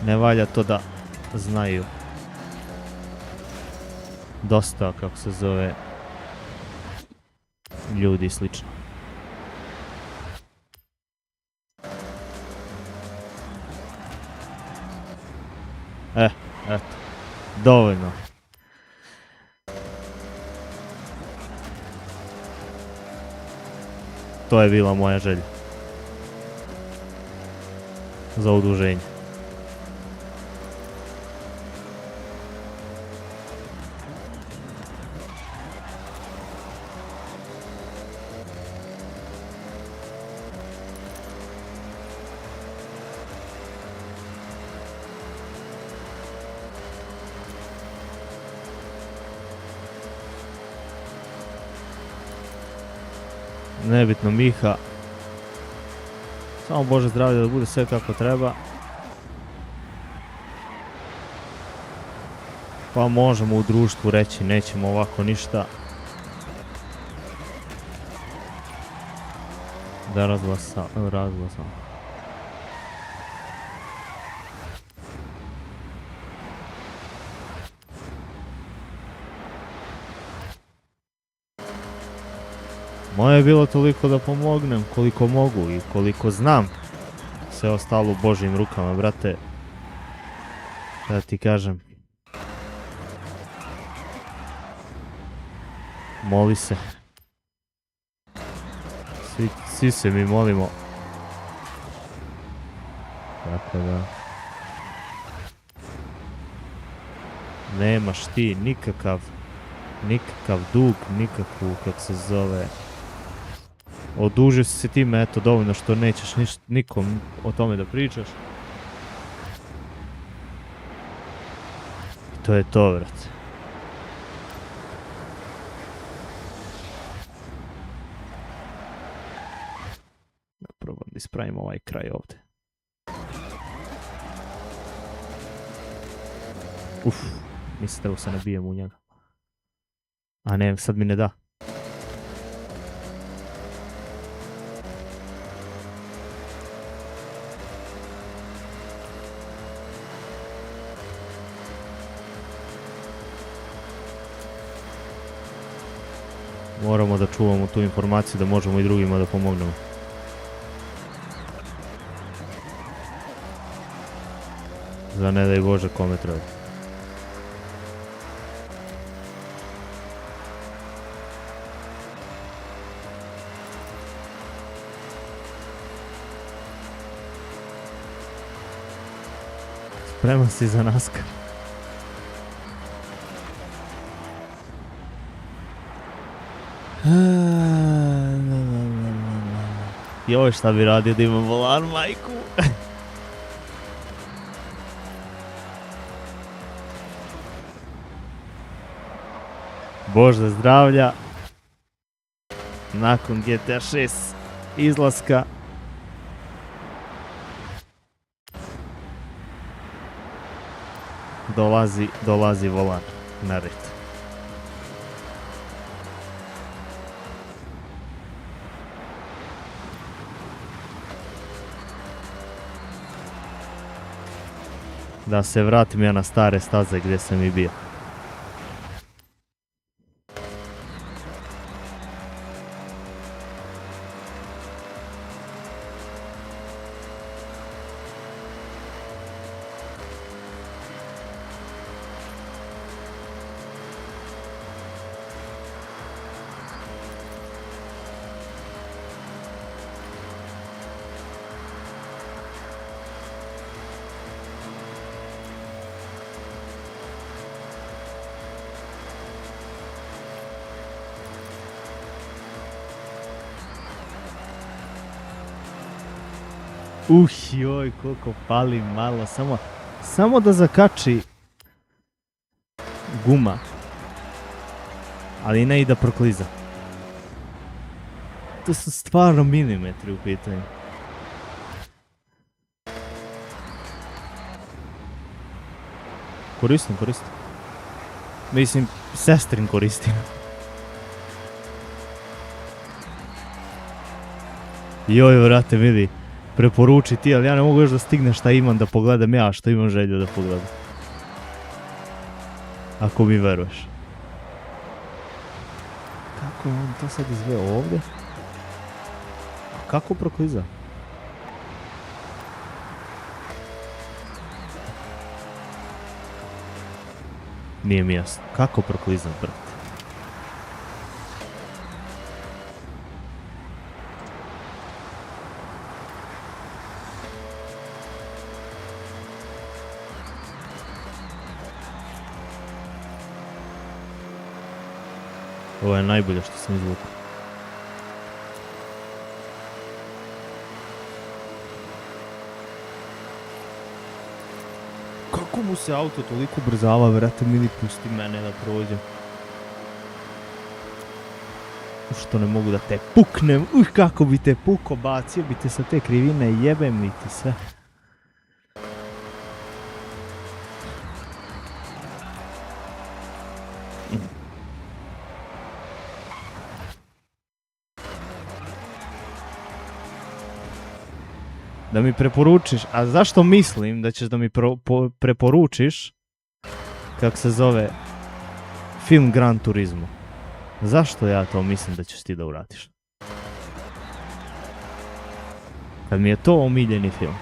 Ne valja to da znaju dosta, kako se zove, ljudi i slično. Eto, dovoljno. To je bila moja želja za udruženje. Nebitno Miha, samo Bože zdravlje da bude sve kako treba, pa možemo u društvu reći nećemo ovako ništa, Da razglasam. Moje je bilo toliko da pomognem koliko mogu i koliko znam. Sve ostalo u Božjim rukama, brate. Da ti kažem. Moli se. Svi se mi molimo. Tako da. Nemaš ti nikakav dug, nikakvu, kako se zove. Odužio si se time, eto, dovoljno što nećeš nikom o tome da pričaš. I to je to, brate. Probam da ispravim ovaj kraj ovdje. Mislim da se nabijem u njega. A ne, sad mi ne da. Moramo da čuvamo tu informaciju da možemo i drugima da pomognemo. Za ne daj Bože kome treba. Spreman si za NASCAR. Joj, šta bi radio da imam volan, majku? Bože zdravlja. Nakon GTA 6 izlaska. Dolazi volan na red. Da se vratim ja na stare staze gdje sam i bio. Joj, koliko pali malo, samo da zakači guma, ali ne i da prokliza. To su stvarno milimetri u pitanju. Koristim. Mislim, sestrin koristim. Joj, vrate, vidi. Preporuči ti, ali ja ne mogu još da stigne šta imam da pogledam ja, što imam želju da pogledam. Ako mi veruješ. Kako je on to sad izveo ovdje? A kako prokliza? Nije mi jasno. Kako prokliza, brate? Ovo je najbolje što sam izvukao. Kako mu se auto toliko brzava, vrate mili, pusti mene da prođem. Što ne mogu da te puknem, kako bi te puko, bacio bi te sa te krivine, jebem mi ti sve. da mi preporučiš, a zašto mislim da ćeš da mi preporučiš, kako se zove, film Gran Turismo? Zašto ja to mislim da ćeš ti da uradiš? Kad mi je to omiljeni film.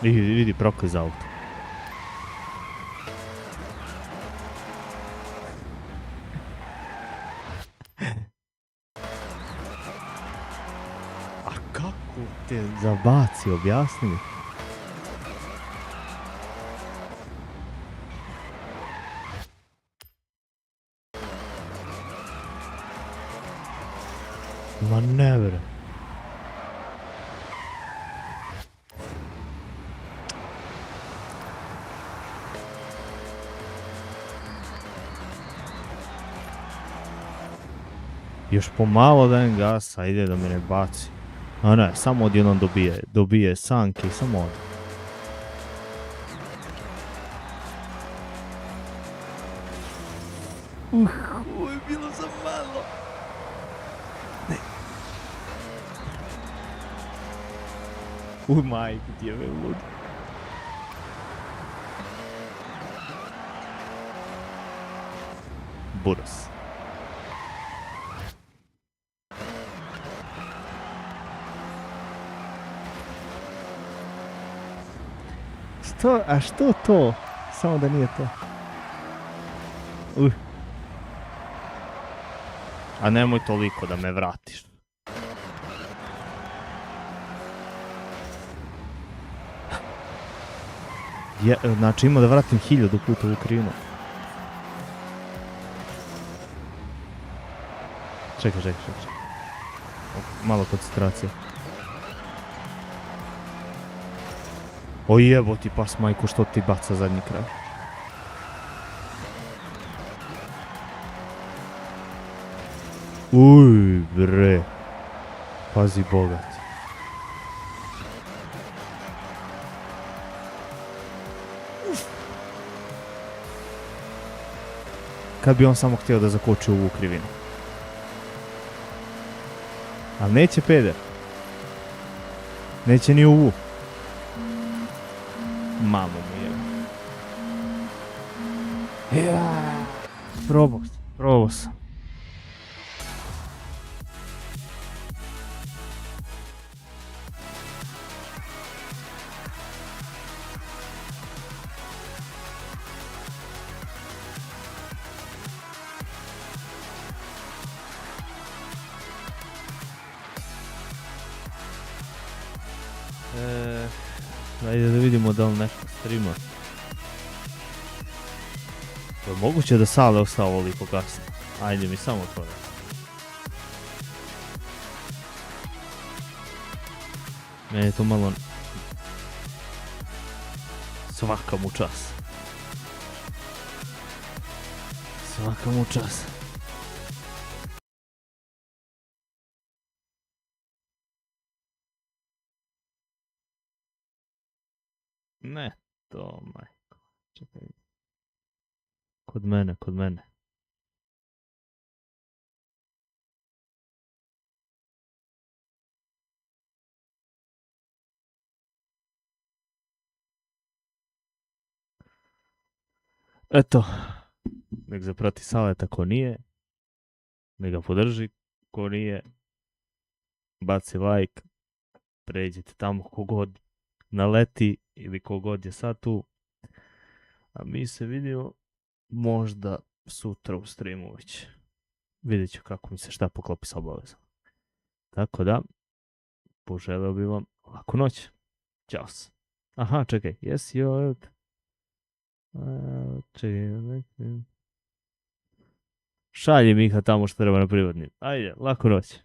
Vidi prokliz auto. A kako te zabaci, objasni mi. Ma ne bre. Još pomalo dajem gasa, ide da me ne baci. A ne, samo odjednom dobije sanke i samo od. Ovo je bilo za malo. Ne. Majku ti je lud. Buras. A što to? Samo da nije to. A nemoj toliko da me vratiš. Znači ima da vratim 1000 puta u krivinu. Čekaj. Malo koncentracije. O jebo ti pas majku, što ti baca zadnji kraj. Uj bre. Pazi bogat. Kad bi on samo htio da zakoči ovu krivinu. Ali neće peder. Neće ni ovu. Mamo mu je. Ja. Probao sam. Ajde da vidimo da li neko streama. Je moguće da Sale ostao ovoliko kasno? Ajde mi samo to da. Meni je to malo... Svaka mu čas. Svaka mu čas. Ne, to majko. Čekaj. Kod mene. Eto. Nek zaprati Saleta ko nije. Nek ga podrži ko nije. Baci like. Pređite tamo kogod naleti ili kogod je sad tu. A mi se vidimo možda sutra u streamu već. Vidjet ću kako mi se šta poklopi s obavezom. Tako da, poželeo bi vam laku noć. Ćao. Aha, čekaj. Yes, you're... Čekaj. Šalji Miha tamo što treba na privatnim. Ajde, laku noć.